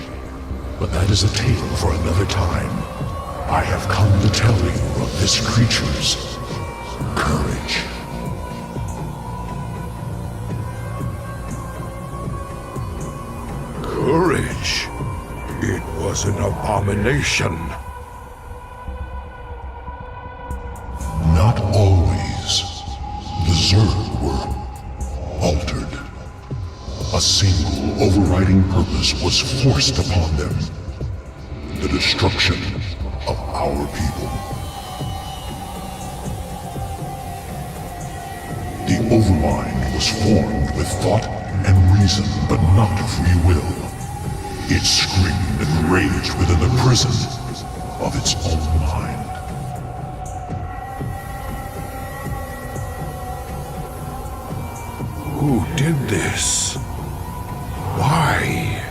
Speaker 8: But that is a tale for another time. I have come to tell you of this creature's courage.
Speaker 23: Courage? It was an abomination.
Speaker 8: Not always. The Zerg were altered. A single overriding purpose was forced upon them. The destruction of our people. The Overmind was formed with thought and reason, but not free will. It screamed and raged within the prison of its own mind.
Speaker 23: Who did this? Why?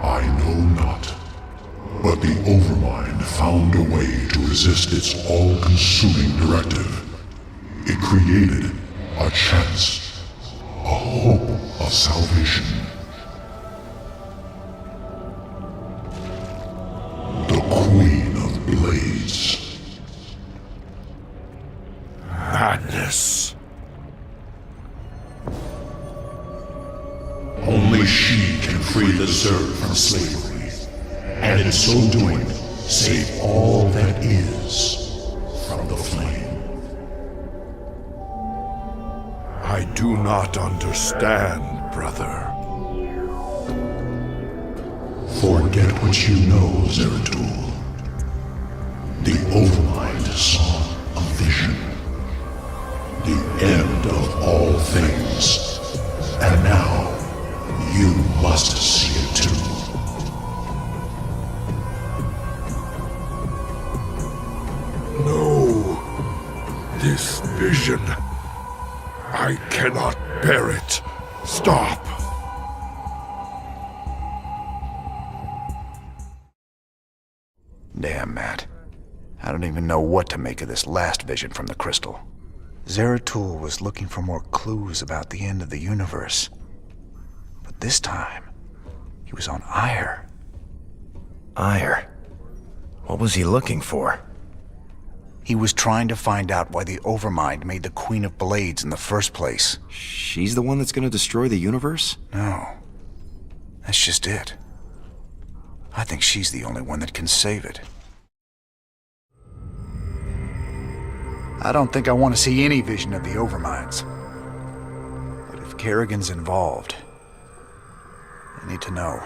Speaker 8: I know not. But the Overmind found a way to resist its all-consuming directive. It created a chance, a hope of salvation. The Queen of Blades.
Speaker 23: Madness.
Speaker 8: Only she can free the Zerg from slavery, and in so doing, save all that is from the flame.
Speaker 23: I do not understand, brother.
Speaker 8: Forget what you know, Zeratul. The Overmind saw a vision. The end of all things. And now, you must see it too.
Speaker 23: No. This vision. I cannot bear it. Stop.
Speaker 13: Damn, Matt. I don't even know what to make of this last vision from the crystal. Zeratul was looking for more clues about the end of the universe. But this time, he was on Ire.
Speaker 16: Ire? What was he looking for?
Speaker 13: He was trying to find out why the Overmind made the Queen of Blades in the first place.
Speaker 16: She's the one that's gonna destroy the universe?
Speaker 13: No. That's just it. I think she's the only one that can save it. I don't think I want to see any vision of the Overminds. But if Kerrigan's involved, I need to know.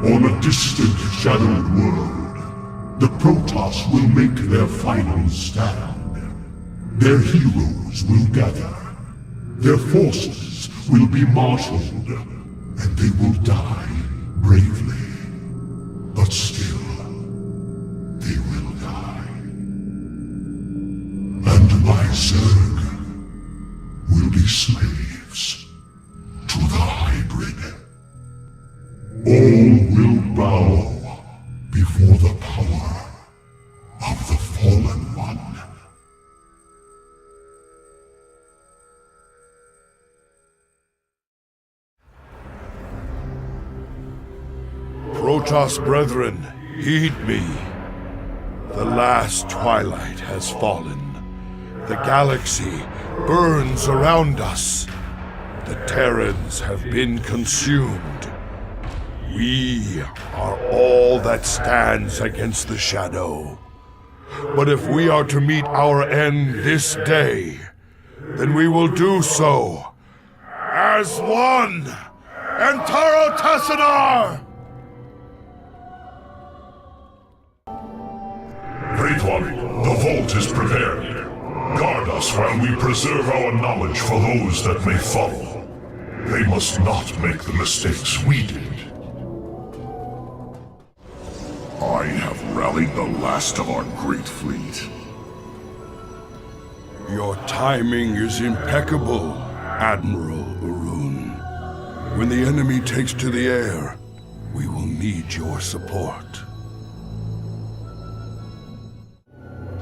Speaker 8: On a distant, shadowed world, the Protoss will make their final stand. Their heroes will gather. Their forces will be marshaled, and they will die bravely. But still, they will die. And my Zerg will be slaves to the hybrid. All will bow before the power of the Fallen One.
Speaker 23: Protoss brethren, heed me. The last twilight has fallen. The galaxy burns around us. The Terrans have been consumed. We are all that stands against the Shadow. But if we are to meet our end this day, then we will do so as one! Entaro Tassadar!
Speaker 8: Great One, the vault is prepared. Guard us while we preserve our knowledge for those that may follow. They must not make the mistakes we did. I have rallied the last of our great fleet.
Speaker 23: Your timing is impeccable, Admiral Arun. When the enemy takes to the air, we will need your support.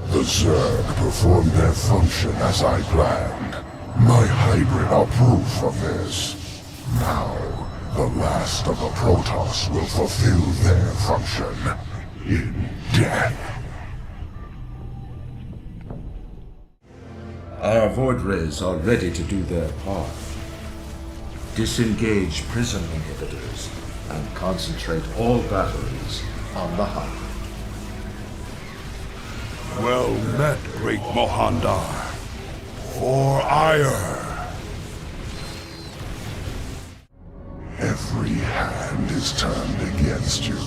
Speaker 8: The Zerg performed their function as I planned. My hybrid are proof of this. Now, the last of the Protoss will fulfill their function in death.
Speaker 17: Our Void Rays are ready to do their part. Disengage prism inhibitors and concentrate all batteries on the hub.
Speaker 23: Well met, great Mohandar. For ire.
Speaker 8: Every hand is turned against you.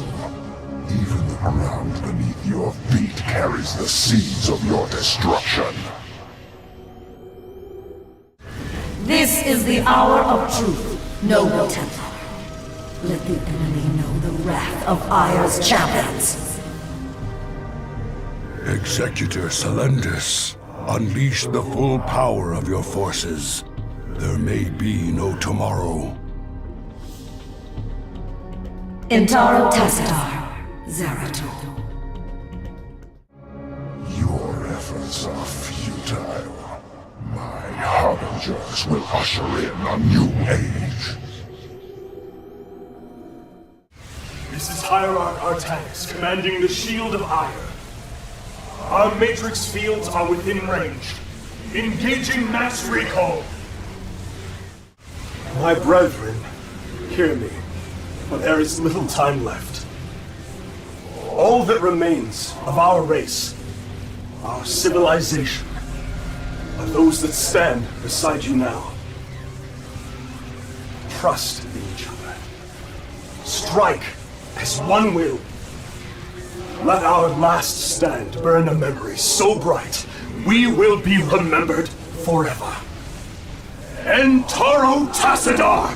Speaker 8: Even the ground beneath your feet carries the seeds of your destruction.
Speaker 9: This is the hour of truth, noble Templar. Let the enemy know the wrath of Ire's champions.
Speaker 23: Executor Celendis, unleash the full power of your forces. There may be no tomorrow.
Speaker 9: Entaro Tassadar, Zeratul.
Speaker 8: Your efforts are futile. My harbingers will usher in a new age.
Speaker 21: This is Hierarch Arcturus, commanding the Shield of Ire. Our matrix fields are within range. Engaging mass recall. My brethren, hear me, for there is little time left. All that remains of our race, our civilization, are those that stand beside you now. Trust in each other. Strike as one will. Let our last stand burn a memory so bright, we will be remembered forever. Entaro Tassadar!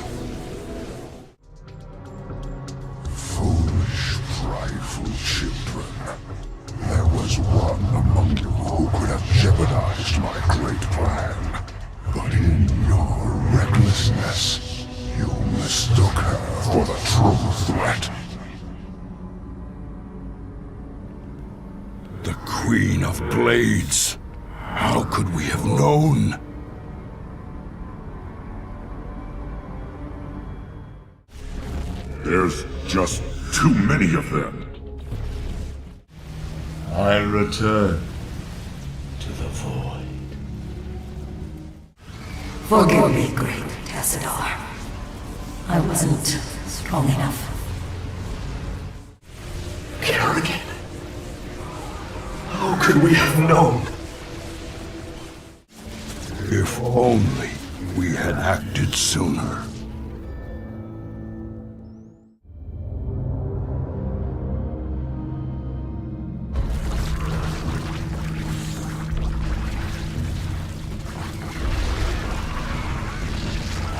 Speaker 8: Foolish, prideful children. There was one among you who could have jeopardized my great plan. But in your recklessness, you mistook her for the true threat.
Speaker 23: The Queen of Blades. How could we have known?
Speaker 8: There's just too many of them.
Speaker 17: I return to the void.
Speaker 9: Forgive me, great Tassadar. I wasn't strong enough.
Speaker 21: Kerrigan. How could we have known?
Speaker 23: If only we had acted sooner.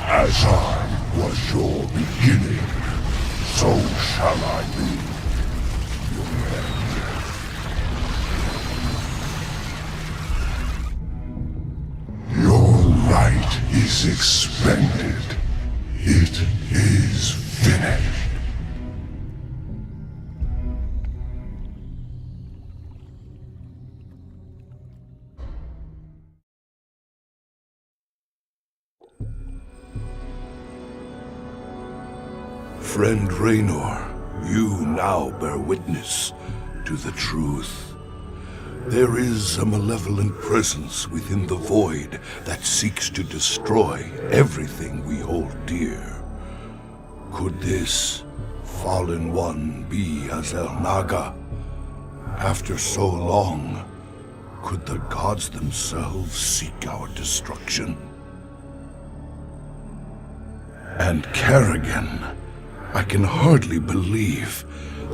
Speaker 8: As I was your beginning, so shall I be your end. Your light is expended. It is finished.
Speaker 23: Friend Raynor, you now bear witness to the truth. There is a malevolent presence within the void that seeks to destroy everything we hold dear. Could this fallen one be a Xel'Naga? After so long, could the gods themselves seek our destruction? And Kerrigan, I can hardly believe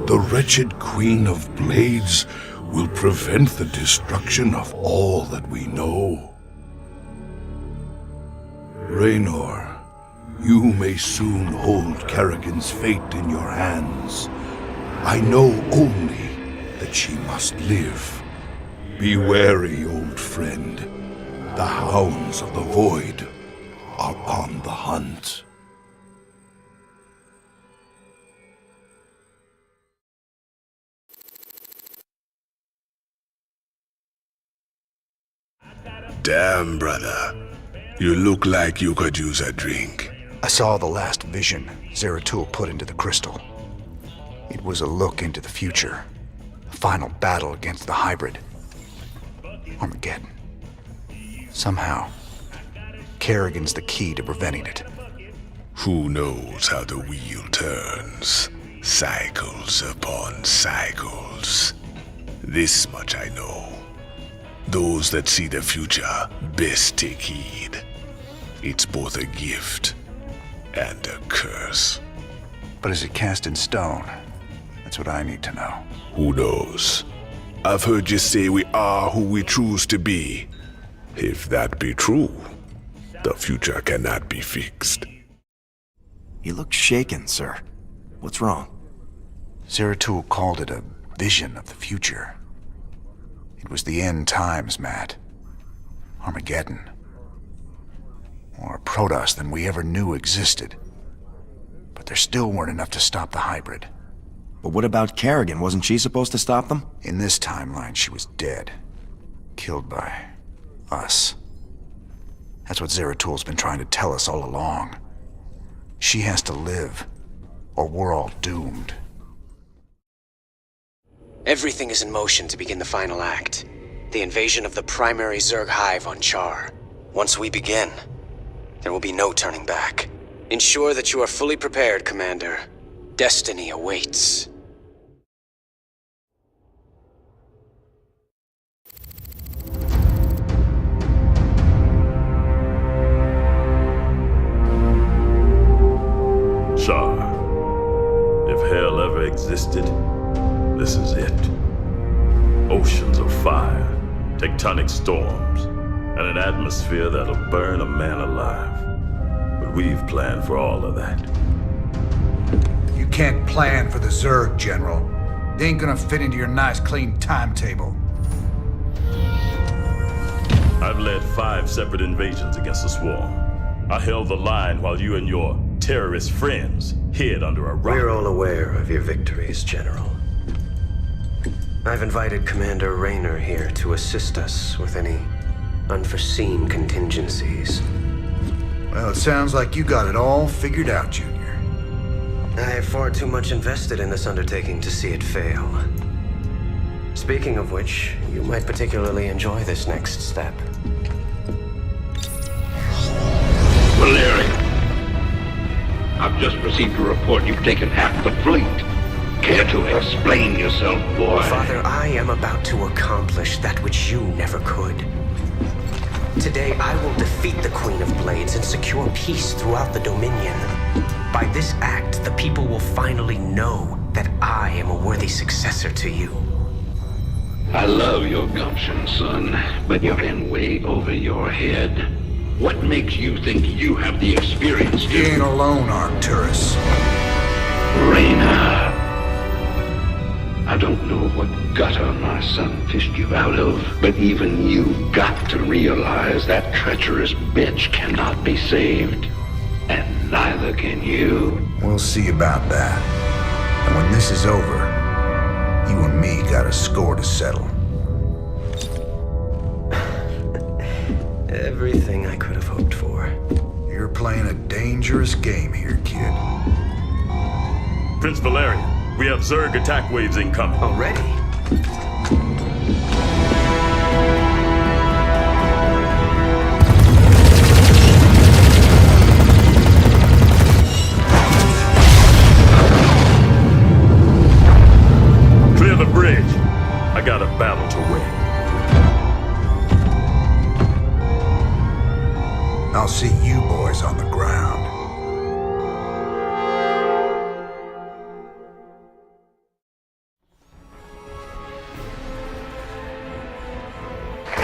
Speaker 23: the wretched Queen of Blades will prevent the destruction of all that we know. Raynor, you may soon hold Kerrigan's fate in your hands. I know only that she must live. Be wary, old friend. The hounds of the void are on the hunt.
Speaker 20: Damn, brother. You look like you could use a drink.
Speaker 13: I saw the last vision Zeratul put into the crystal. It was a look into the future. A final battle against the hybrid. Armageddon. Somehow, Kerrigan's the key to preventing it.
Speaker 20: Who knows how the wheel turns? Cycles upon cycles. This much I know. Those that see the future best take heed. It's both a gift and a curse.
Speaker 13: But is it cast in stone? That's what I need to know.
Speaker 20: Who knows? I've heard you say we are who we choose to be. If that be true, the future cannot be fixed.
Speaker 16: You look shaken, sir. What's wrong?
Speaker 13: Zeratul called it a vision of the future. It was the end times, Matt. Armageddon. More Protoss than we ever knew existed. But there still weren't enough to stop the hybrid.
Speaker 16: But what about Kerrigan? Wasn't she supposed to stop them?
Speaker 13: In this timeline, she was dead. Killed by us. That's what Zeratul's been trying to tell us all along. She has to live, or we're all doomed.
Speaker 3: Everything is in motion to begin the final act. The invasion of the primary Zerg hive on Char. Once we begin, there will be no turning back. Ensure that you are fully prepared, Commander. Destiny awaits.
Speaker 10: Char, if hell ever existed, this is it. Oceans of fire, tectonic storms, and an atmosphere that'll burn a man alive. But we've planned for all of that.
Speaker 13: You can't plan for the Zerg, General. They ain't gonna fit into your nice, clean timetable.
Speaker 10: I've led 5 separate invasions against the Swarm. I held the line while you and your terrorist friends hid under a rock.
Speaker 3: We're all aware of your victories, General. I've invited Commander Raynor here to assist us with any unforeseen contingencies.
Speaker 13: Well, it sounds like you got it all figured out, Junior.
Speaker 3: I have far too much invested in this undertaking to see it fail. Speaking of which, you might particularly enjoy this next step.
Speaker 6: Valerian, I've just received a report you've taken half the fleet. Care to explain yourself, boy?
Speaker 3: Father, I am about to accomplish that which you never could. Today, I will defeat the Queen of Blades and secure peace throughout the Dominion. By this act, the people will finally know that I am a worthy successor to you.
Speaker 6: I love your gumption, son, but you're in way over your head. What makes you think you have the experience to...
Speaker 13: You ain't alone, Arcturus.
Speaker 6: Raynor. I don't know what gutter my son fished you out of, but even you've got to realize that treacherous bitch cannot be saved. And neither can you.
Speaker 13: We'll see about that. And when this is over, you and me got a score to settle.
Speaker 3: Everything I could have hoped for.
Speaker 13: You're playing a dangerous game here, kid.
Speaker 10: Prince Valerian, we have Zerg attack waves incoming.
Speaker 3: Already?
Speaker 10: bridge. I got a battle to win.
Speaker 13: I'll see you boys on the ground.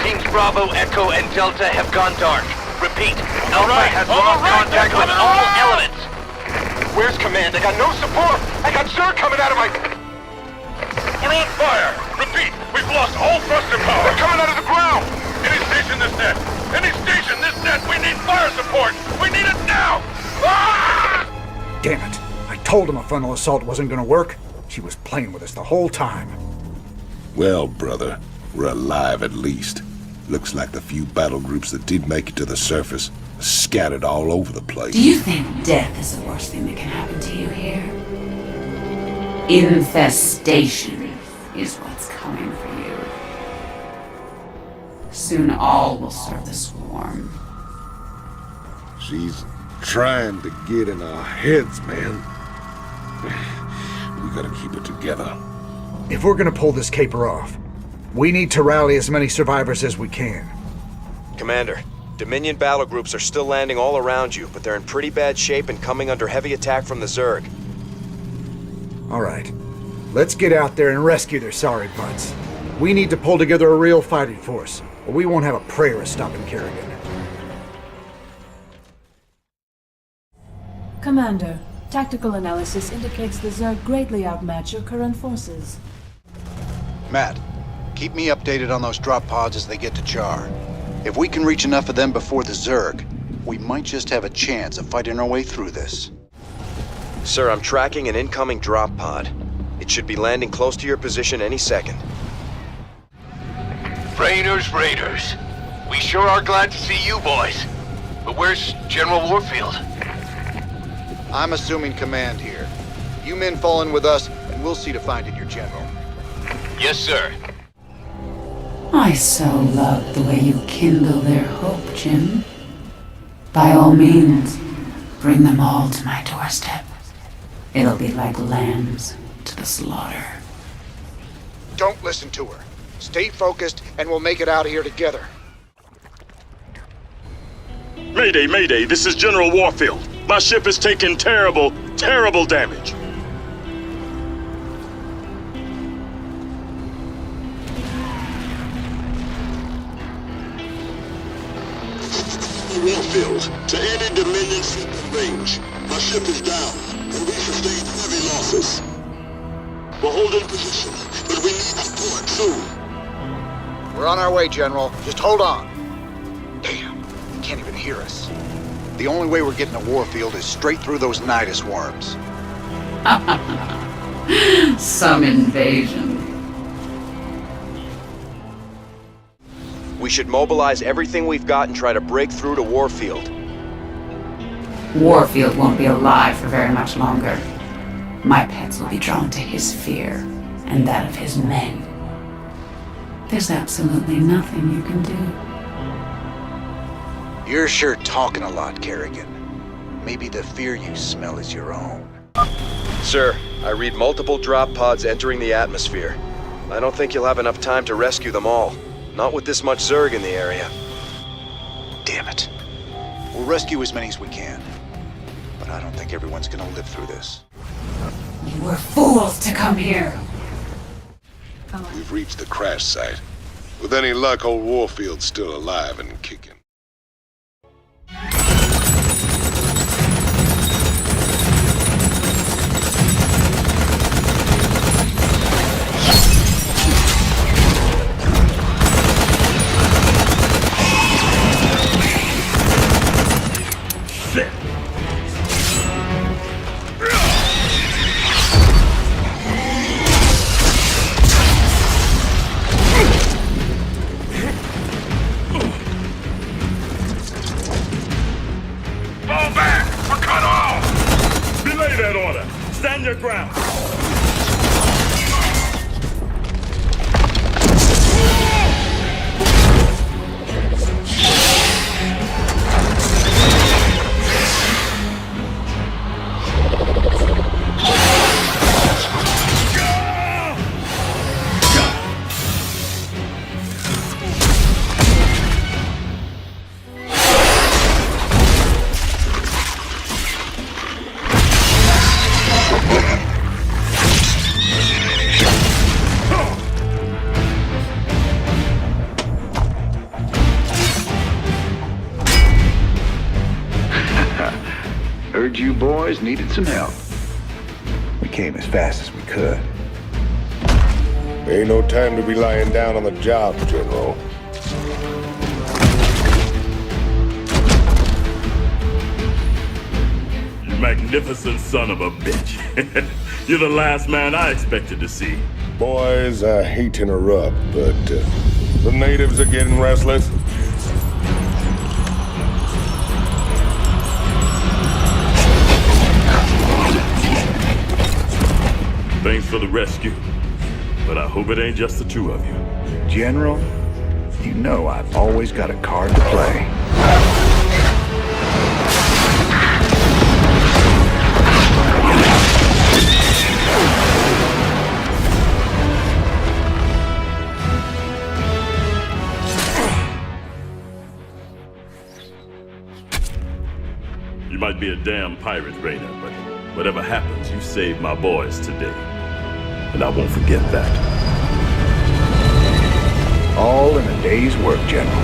Speaker 15: Teams Bravo, Echo, and Delta have gone dark. Repeat, Alpha has lost contact with all elements.
Speaker 18: Where's command? I got no support! I got Zerg coming out of my...
Speaker 10: We're on fire! Repeat, we've lost all thruster power!
Speaker 18: They're coming out of the ground!
Speaker 10: Any station this net! Any station this net! We need fire support! We need it now! Ah!
Speaker 22: Damn it! I told him a frontal assault wasn't gonna work. She was playing with us the whole time.
Speaker 1: Well, brother, we're alive at least. Looks like the few battle groups that did make it to the surface are scattered all over the place.
Speaker 11: Do you think death is the worst thing that can happen to you here? Infestation is what's coming for you. Soon all will serve the swarm.
Speaker 1: She's trying to get in our heads, man. We gotta keep it together.
Speaker 22: If we're gonna pull this caper off, we need to rally as many survivors as we can.
Speaker 16: Commander, Dominion battle groups are still landing all around you, but they're in pretty bad shape and coming under heavy attack from the Zerg.
Speaker 22: All right. Let's get out there and rescue their sorry butts. We need to pull together a real fighting force, or we won't have a prayer of stopping Kerrigan.
Speaker 2: Commander, tactical analysis indicates the Zerg greatly outmatch your current forces.
Speaker 4: Matt, keep me updated on those drop pods as they get to Char. If we can reach enough of them before the Zerg, we might just have a chance of fighting our way through this.
Speaker 16: Sir, I'm tracking an incoming drop pod. It should be landing close to your position any second.
Speaker 15: Raynors, Raiders. We sure are glad to see you boys. But where's General Warfield?
Speaker 4: I'm assuming command here. You men fall in with us, and we'll see to finding your general.
Speaker 15: Yes, sir.
Speaker 11: I so love the way you kindle their hope, Jim. By all means, bring them all to my doorstep. It'll be like lambs to the slaughter.
Speaker 4: Don't listen to her. Stay focused, and we'll make it out of here together.
Speaker 10: Mayday, Mayday, this is General Warfield. My ship has taken terrible, terrible damage.
Speaker 18: Warfield, to any Dominion ship in range. My ship is down, and we sustained heavy losses. We're holding position, but we need support soon.
Speaker 4: We're on our way, General. Just hold on. Damn, they can't even hear us. The only way we're getting to Warfield is straight through those Nidus worms.
Speaker 11: Some invasion.
Speaker 16: We should mobilize everything we've got and try to break through to Warfield.
Speaker 11: Warfield won't be alive for very much longer. My pets will be drawn to his fear, and that of his men. There's absolutely nothing you can do.
Speaker 4: You're sure talking a lot, Kerrigan. Maybe the fear you smell is your own.
Speaker 16: Sir, I read multiple drop pods entering the atmosphere. I don't think you'll have enough time to rescue them all. Not with this much Zerg in the area.
Speaker 4: Damn it. We'll rescue as many as we can. But I don't think everyone's gonna live through this.
Speaker 11: You were fools to come here.
Speaker 1: We've reached the crash site. With any luck, old Warfield's still alive and kicking.
Speaker 13: boys needed some help. We came as fast as we could.
Speaker 1: Ain't no time to be lying down on the job, General.
Speaker 10: You magnificent son of a bitch. You're the last man I expected to see.
Speaker 1: Boys, I hate to interrupt, but the natives are getting restless.
Speaker 10: Thanks for the rescue, but I hope it ain't just the two of you.
Speaker 13: General, you know I've always got a card to play.
Speaker 10: You might be a damn pirate, Raynor, but whatever happens, you saved my boys today. And I won't forget that.
Speaker 13: All in a day's work, General.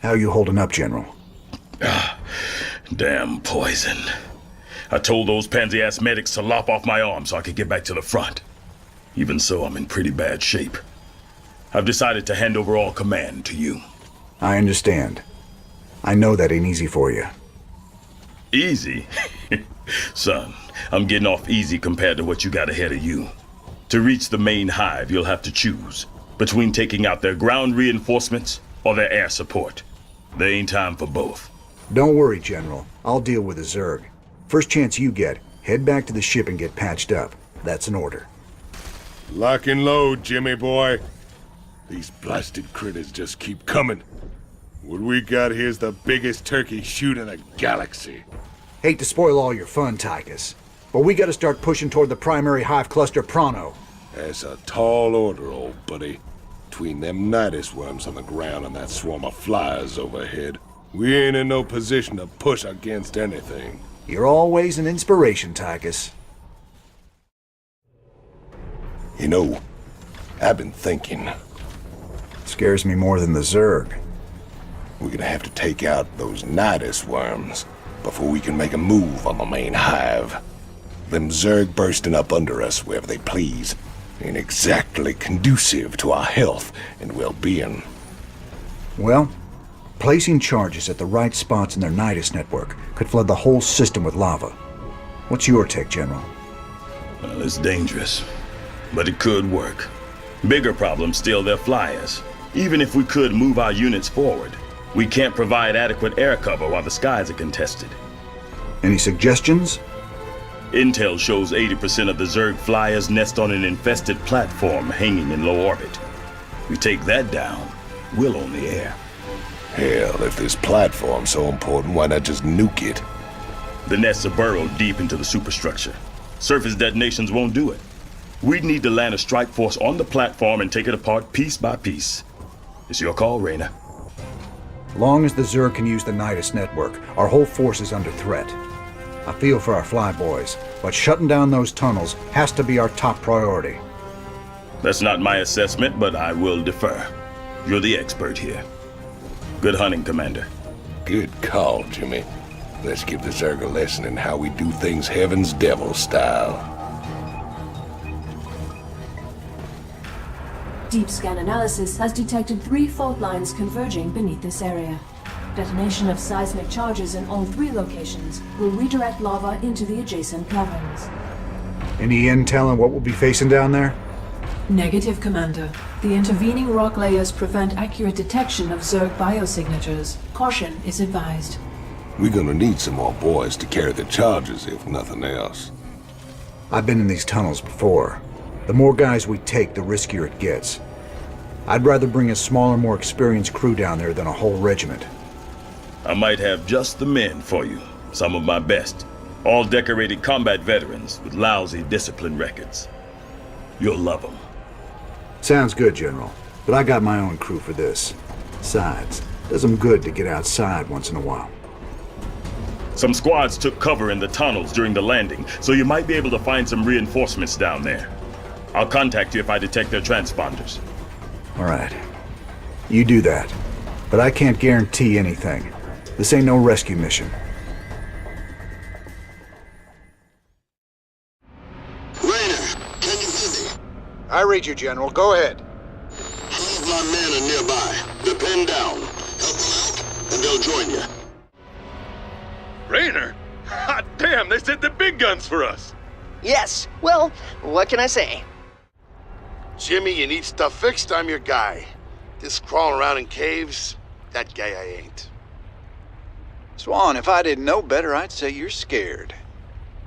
Speaker 13: How you holding up, General?
Speaker 10: Damn poison. I told those pansy-ass medics to lop off my arm so I could get back to the front. Even so, I'm in pretty bad shape. I've decided to hand over all command to you.
Speaker 13: I understand. I know that ain't easy for you.
Speaker 10: Easy? Son, I'm getting off easy compared to what you got ahead of you. To reach the main hive, you'll have to choose between taking out their ground reinforcements or their air support. There ain't time for both.
Speaker 13: Don't worry, General. I'll deal with the Zerg. First chance you get, head back to the ship and get patched up. That's an order.
Speaker 1: Lock and load, Jimmy boy. These blasted critters just keep coming. What we got here's the biggest turkey shoot in the galaxy.
Speaker 22: Hate to spoil all your fun, Tychus, but we gotta start pushing toward the primary hive cluster pronto.
Speaker 1: That's a tall order, old buddy. Between them nidus worms on the ground and that swarm of flies overhead, we ain't in no position to push against anything.
Speaker 22: You're always an inspiration, Tychus.
Speaker 1: You know, I've been thinking.
Speaker 22: Scares me more than the Zerg.
Speaker 1: We're gonna have to take out those nidus worms before we can make a move on the main hive. Them Zerg bursting up under us wherever they please ain't exactly conducive to our health and well-being.
Speaker 22: Well, placing charges at the right spots in their nidus network could flood the whole system with lava. What's your take, General?
Speaker 10: Well, it's dangerous, but it could work. Bigger problem still their flyers. Even if we could move our units forward, we can't provide adequate air cover while the skies are contested.
Speaker 22: Any suggestions?
Speaker 10: Intel shows 80% of the Zerg flyers nest on an infested platform hanging in low orbit. We take that down, we'll own the air.
Speaker 1: Hell, if this platform's so important, why not just nuke it?
Speaker 10: The nests are burrowed deep into the superstructure. Surface detonations won't do it. We'd need to land a strike force on the platform and take it apart piece by piece. It's your call, Raynor.
Speaker 22: Long as the Zerg can use the nidus network, our whole force is under threat. I feel for our flyboys, but shutting down those tunnels has to be our top priority.
Speaker 10: That's not my assessment, but I will defer. You're the expert here. Good hunting, Commander.
Speaker 1: Good call, Jimmy. Let's give the Zerg a lesson in how we do things Heaven's Devil style.
Speaker 2: Deep scan analysis has detected 3 fault lines converging beneath this area. Detonation of seismic charges in all 3 locations will redirect lava into the adjacent caverns.
Speaker 22: Any intel on what we'll be facing down there?
Speaker 2: Negative, Commander. The intervening rock layers prevent accurate detection of Zerg biosignatures. Caution is advised.
Speaker 1: We're gonna need some more boys to carry the charges, if nothing else.
Speaker 22: I've been in these tunnels before. The more guys we take, the riskier it gets. I'd rather bring a smaller, more experienced crew down there than a whole regiment.
Speaker 10: I might have just the men for you. Some of my best. All decorated combat veterans with lousy discipline records. You'll love them.
Speaker 22: Sounds good, General. But I got my own crew for this. Besides, does them good to get outside once in a while.
Speaker 10: Some squads took cover in the tunnels during the landing, so you might be able to find some reinforcements down there. I'll contact you if I detect their transponders.
Speaker 22: All right. You do that. But I can't guarantee anything. This ain't no rescue mission.
Speaker 18: Raynor, can you hear me?
Speaker 13: I read you, General. Go ahead.
Speaker 18: Some of my men are nearby. They're pinned down. Help them out, and they'll join you.
Speaker 14: Raynor? Hot damn, they sent the big guns for us.
Speaker 5: Yes. Well, what can I say?
Speaker 14: Jimmy, you need stuff fixed, I'm your guy. This crawling around in caves, that guy I ain't.
Speaker 4: Swan, if I didn't know better, I'd say you're scared.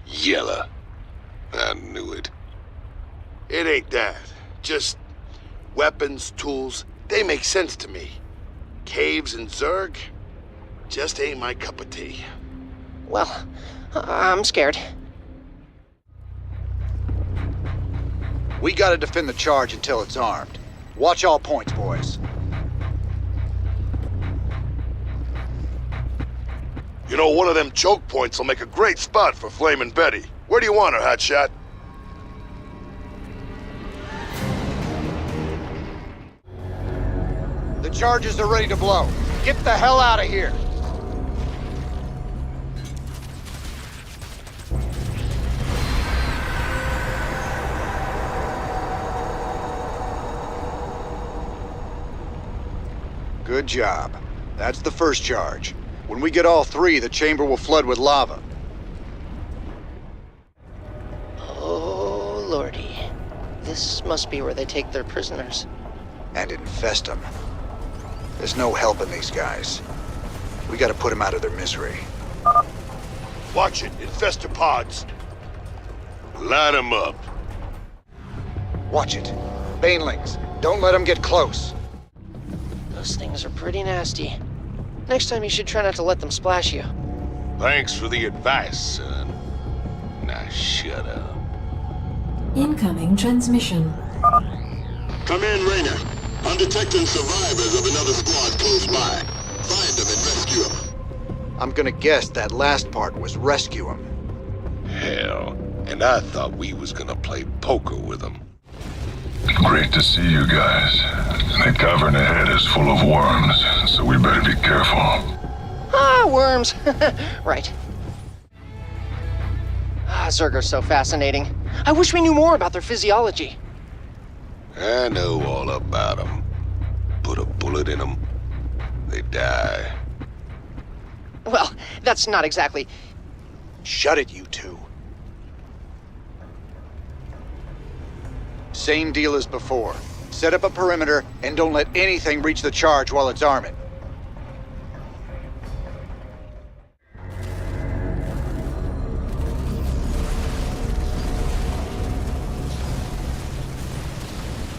Speaker 1: Yella. I knew it.
Speaker 14: It ain't that. Just weapons, tools, they make sense to me. Caves and Zerg just ain't my cup of tea.
Speaker 5: Well, I'm scared.
Speaker 4: We gotta defend the charge until it's armed. Watch all points, boys.
Speaker 14: You know, one of them choke points will make a great spot for Flamin' Betty. Where do you want her, hotshot?
Speaker 4: The charges are ready to blow. Get the hell out of here! Good job. That's the first charge. When we get all three, the chamber will flood with lava.
Speaker 5: Oh, lordy. This must be where they take their prisoners.
Speaker 4: And infest them. There's no helping these guys. We gotta put them out of their misery.
Speaker 14: Watch it, infestor pods. Line them up.
Speaker 4: Watch it. Banelings, don't let them get close.
Speaker 5: Those things are pretty nasty. Next time you should try not to let them splash you.
Speaker 1: Thanks for the advice, son. Now shut up.
Speaker 2: Incoming transmission.
Speaker 18: Come in, Raynor. I'm detecting survivors of another squad close by. Find them and rescue them.
Speaker 4: I'm gonna guess that last part was rescue them.
Speaker 1: Hell, and I thought we was gonna play poker with them.
Speaker 10: Great to see you guys. The cavern ahead is full of worms, so we better be careful.
Speaker 5: Ah, worms. Right. Ah, Zerg are so fascinating. I wish we knew more about their physiology.
Speaker 1: I know all about them. Put a bullet in them, they die.
Speaker 5: Well, that's not exactly...
Speaker 4: Shut it, you two. Same deal as before. Set up a perimeter, and don't let anything reach the charge while it's arming.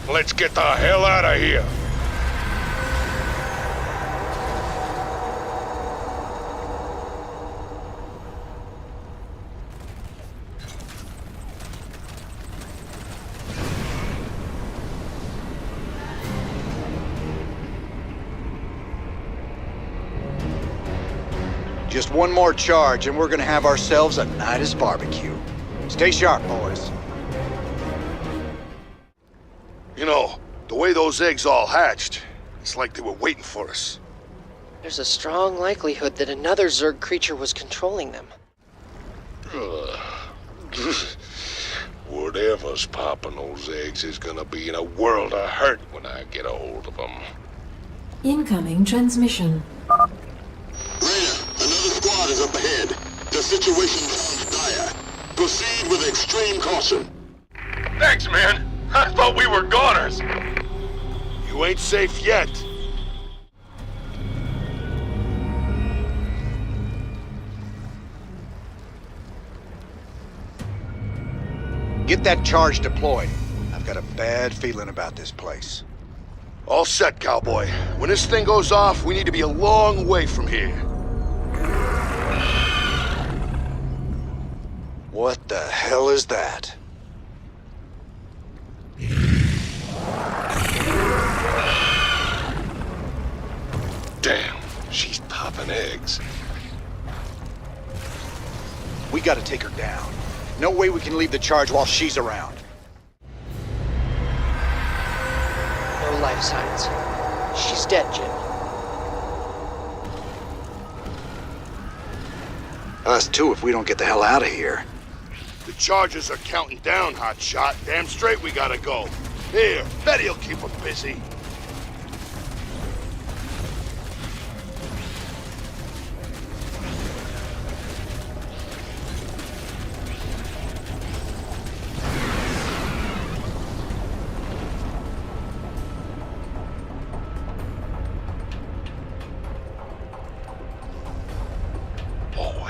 Speaker 1: Let's get the hell out of here.
Speaker 4: Just one more charge, and we're gonna have ourselves a night's barbecue. Stay sharp, boys.
Speaker 14: You know, the way those eggs all hatched, it's like they were waiting for us.
Speaker 5: There's a strong likelihood that another Zerg creature was controlling them.
Speaker 1: Whatever's popping those eggs is gonna be in a world of hurt when I get a hold of them.
Speaker 2: Incoming transmission.
Speaker 18: Raynor, another squad is up ahead. The situation sounds dire. Proceed with extreme caution.
Speaker 14: Thanks, man. I thought we were goners. You ain't safe yet.
Speaker 4: Get that charge deployed. I've got a bad feeling about this place.
Speaker 14: All set, cowboy. When this thing goes off, we need to be a long way from here.
Speaker 4: What the hell is that?
Speaker 1: Damn, she's popping eggs.
Speaker 4: We gotta take her down. No way we can leave the charge while she's around.
Speaker 5: They're life signs. She's dead, Jim.
Speaker 4: Us too if we don't get the hell out of here.
Speaker 14: The Chargers are counting down, hotshot. Damn straight we gotta go. Here, Betty'll keep them busy.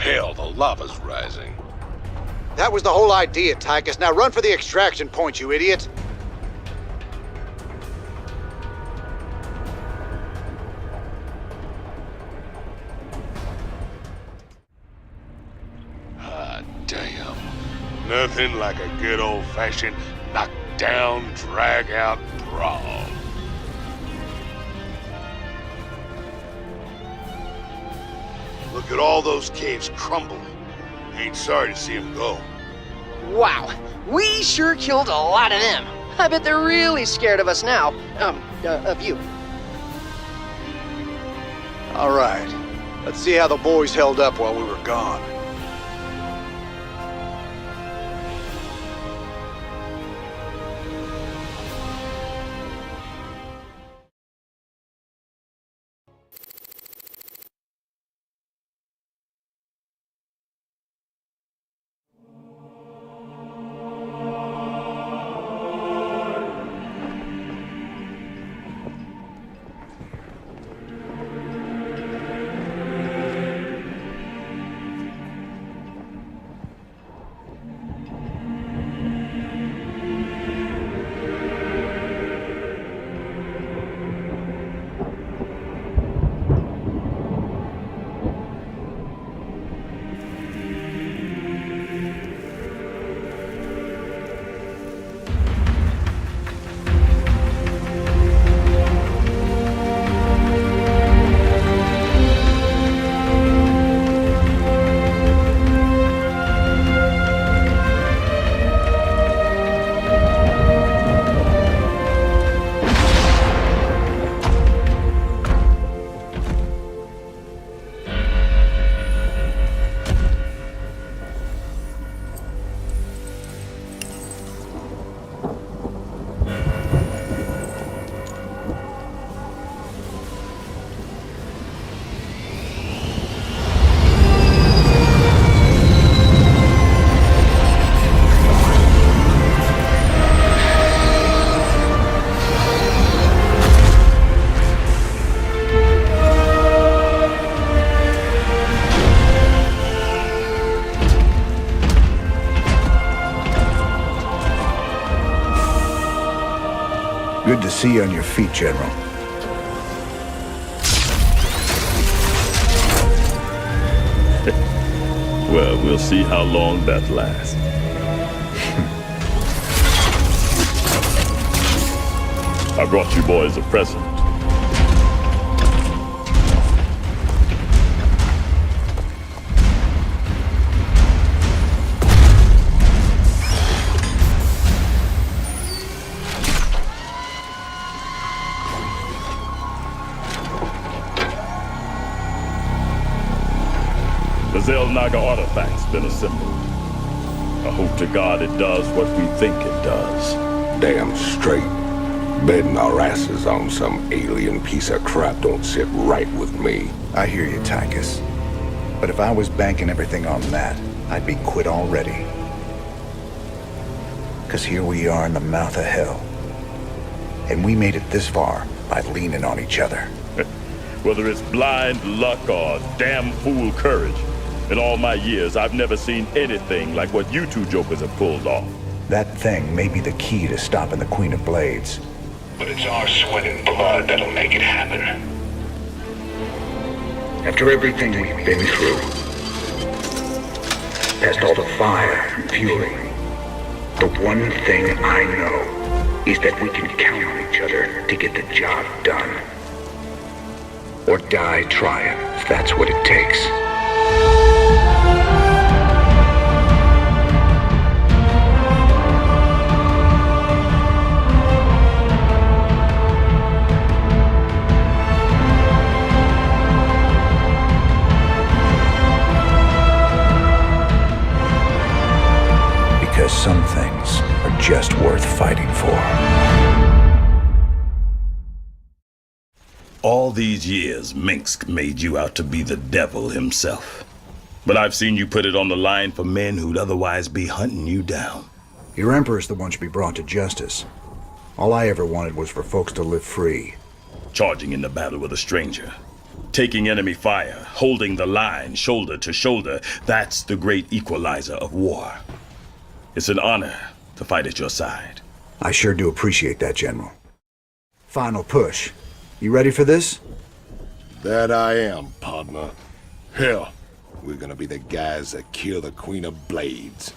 Speaker 1: Hell, the lava's rising.
Speaker 4: That was the whole idea, Tychus. Now run for the extraction point, you idiot!
Speaker 14: Ah, damn. Nothing like a good old-fashioned knock-down, drag-out brawl. Look at all those caves crumbling. Ain't sorry to see them go.
Speaker 5: Wow, we sure killed a lot of them. I bet they're really scared of us now. Of you.
Speaker 4: All right. Let's see how the boys held up while we were gone.
Speaker 22: Good to see you on your feet, General.
Speaker 7: Well, we'll see how long that lasts. I brought you boys a present. The Xel'Naga artifact's been assembled. I hope to God it does what we think it does.
Speaker 1: Damn straight. Betting our asses on some alien piece of crap don't sit right with me.
Speaker 22: I hear you, Tychus. But if I was banking everything on that, I'd be quit already. 'Cause here we are in the mouth of hell. And we made it this far by leaning on each other.
Speaker 7: Whether it's blind luck or damn fool courage, in all my years, I've never seen anything like what you two jokers have pulled off.
Speaker 22: That thing may be the key to stopping the Queen of Blades.
Speaker 6: But it's our sweat and blood that'll make it happen.
Speaker 12: After everything we've been through, past all the fire and fury, the one thing I know is that we can count on each other to get the job done. Or die trying, if that's what it takes.
Speaker 22: just worth fighting for.
Speaker 7: All these years, Mengsk made you out to be the devil himself. But I've seen you put it on the line for men who'd otherwise be hunting you down.
Speaker 22: Your Emperor's the one should be brought to justice. All I ever wanted was for folks to live free.
Speaker 7: Charging into battle with a stranger. Taking enemy fire, holding the line shoulder to shoulder, that's the great equalizer of war. It's an honor to fight at your side.
Speaker 22: I sure do appreciate that, General. Final push. You ready for this?
Speaker 1: That I am, partner. Hell, we're gonna be the guys that kill the Queen of Blades.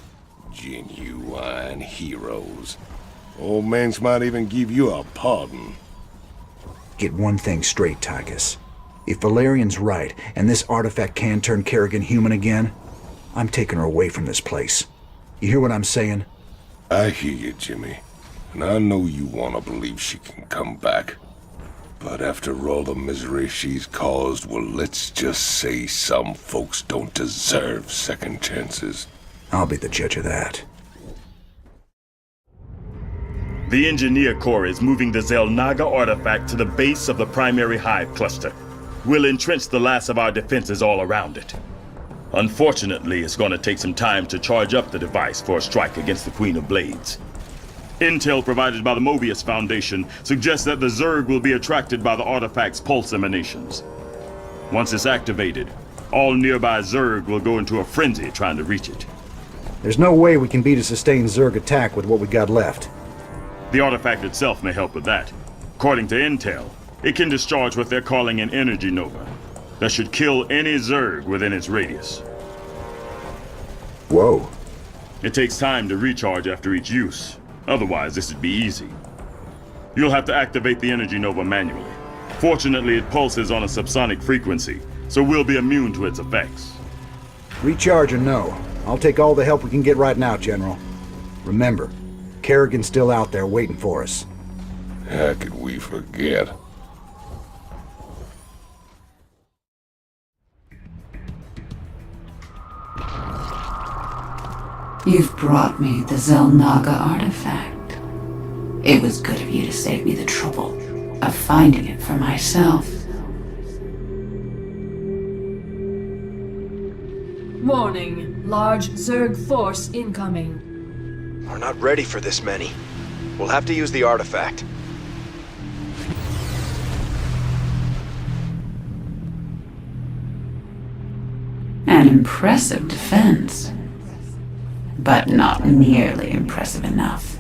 Speaker 1: Genuine heroes. Old Mengsk might even give you a pardon.
Speaker 22: Get one thing straight, Tychus. If Valerian's right, and this artifact can turn Kerrigan human again, I'm taking her away from this place. You hear what I'm saying?
Speaker 1: I hear you, Jimmy. And I know you want to believe she can come back. But after all the misery she's caused, well, let's just say some folks don't deserve second chances.
Speaker 22: I'll be the judge of that.
Speaker 7: The Engineer Corps is moving the Xel'Naga artifact to the base of the primary hive cluster. We'll entrench the last of our defenses all around it. Unfortunately, it's going to take some time to charge up the device for a strike against the Queen of Blades. Intel provided by the Mobius Foundation suggests that the Zerg will be attracted by the artifact's pulse emanations. Once it's activated, all nearby Zerg will go into a frenzy trying to reach it.
Speaker 22: There's no way we can beat a sustained Zerg attack with what we got left.
Speaker 7: The artifact itself may help with that. According to Intel, it can discharge what they're calling an energy nova that should kill any Zerg within its radius.
Speaker 22: Whoa.
Speaker 7: It takes time to recharge after each use. Otherwise, this would be easy. You'll have to activate the energy nova manually. Fortunately, it pulses on a subsonic frequency, so we'll be immune to its effects.
Speaker 22: Recharge or no, I'll take all the help we can get right now, General. Remember, Kerrigan's still out there waiting for us.
Speaker 1: How could we forget?
Speaker 11: You've brought me the Xel'Naga artifact. It was good of you to save me the trouble of finding it for myself.
Speaker 2: Warning. Large Zerg force incoming.
Speaker 16: We're not ready for this many. We'll have to use the artifact.
Speaker 11: An impressive defense. But not nearly impressive enough.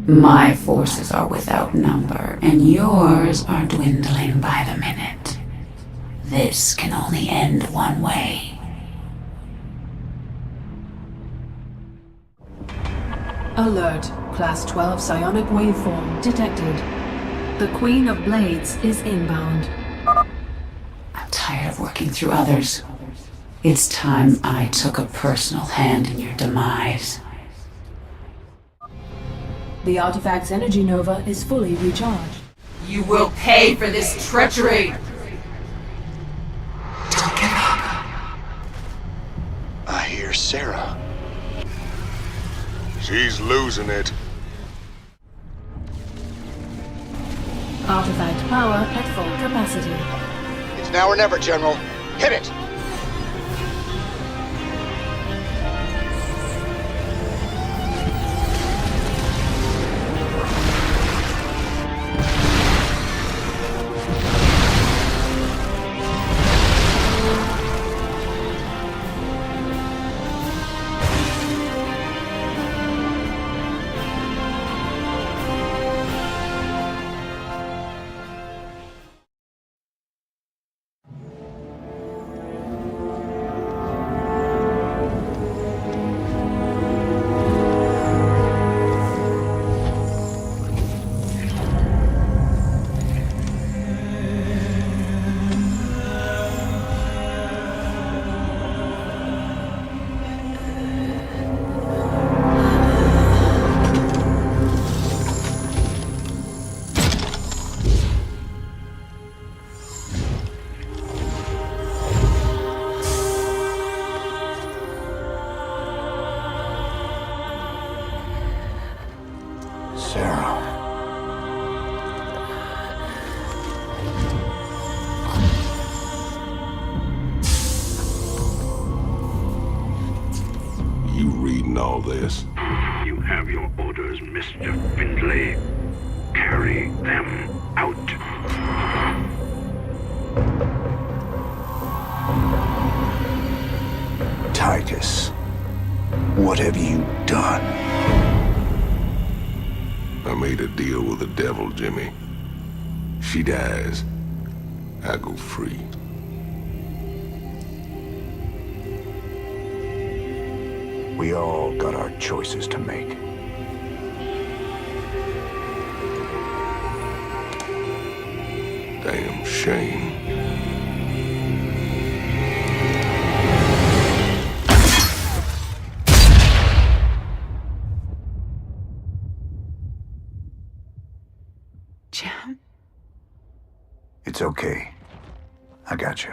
Speaker 11: My forces are without number, and yours are dwindling by the minute. This can only end one way.
Speaker 2: Alert. Class 12 psionic waveform detected. The Queen of Blades is inbound.
Speaker 11: I'm tired of working through others. It's time I took a personal hand in your demise.
Speaker 2: The artifact's energy nova is fully recharged.
Speaker 11: You will pay for this treachery!
Speaker 4: Don't give up. I hear Sarah.
Speaker 1: She's losing it.
Speaker 2: Artifact power at full capacity.
Speaker 4: It's now or never, General. Hit it!
Speaker 1: all this?
Speaker 6: You have your orders, Mr. Findlay. Carry them out.
Speaker 13: Tychus, what have you done?
Speaker 1: I made a deal with the devil, Jimmy. She dies, I go free.
Speaker 13: We all got our choices to make.
Speaker 1: Damn shame.
Speaker 11: Jim?
Speaker 13: It's okay. I got you.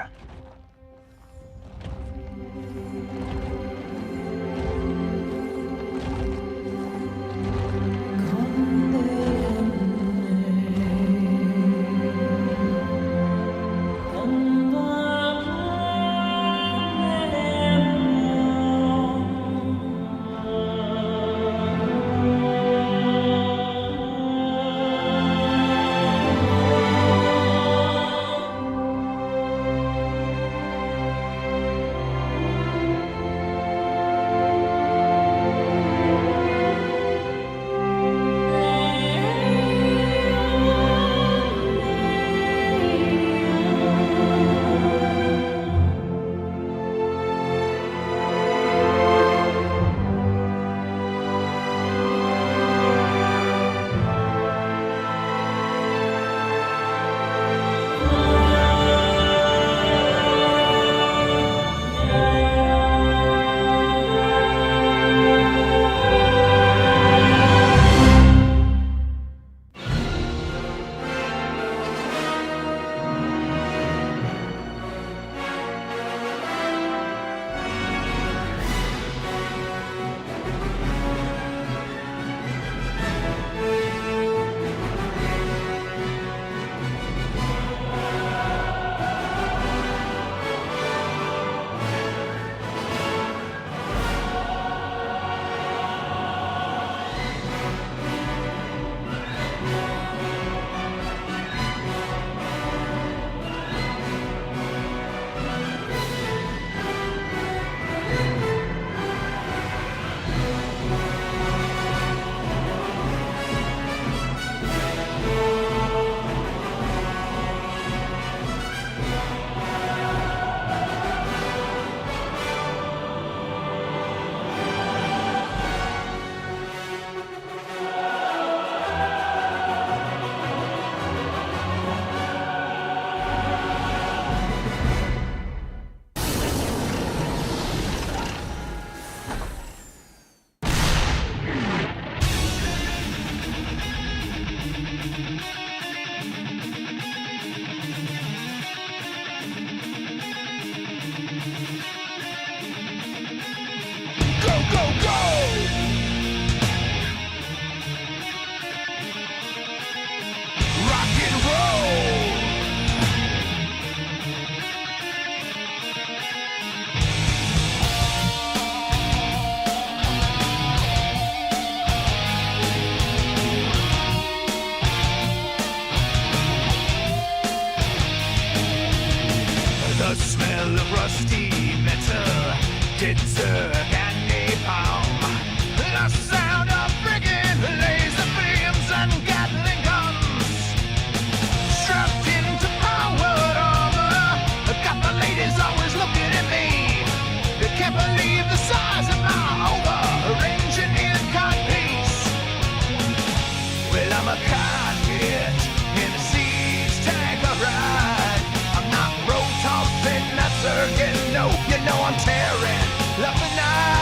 Speaker 9: I'm Terran, love the night.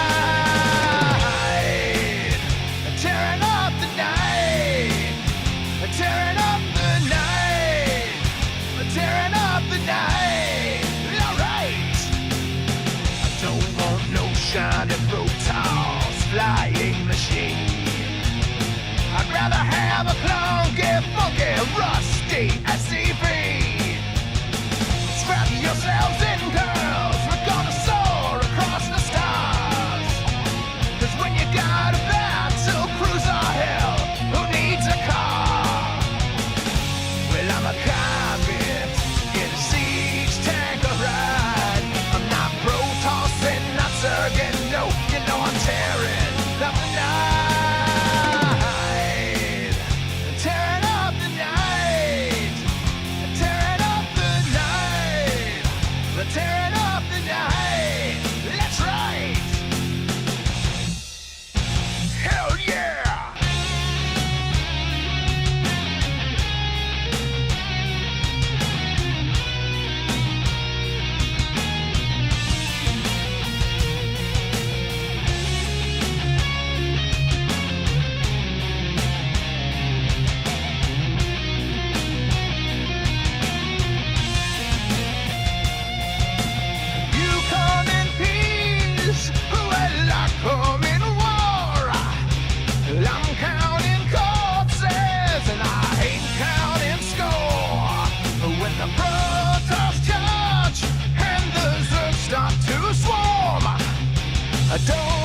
Speaker 9: I don't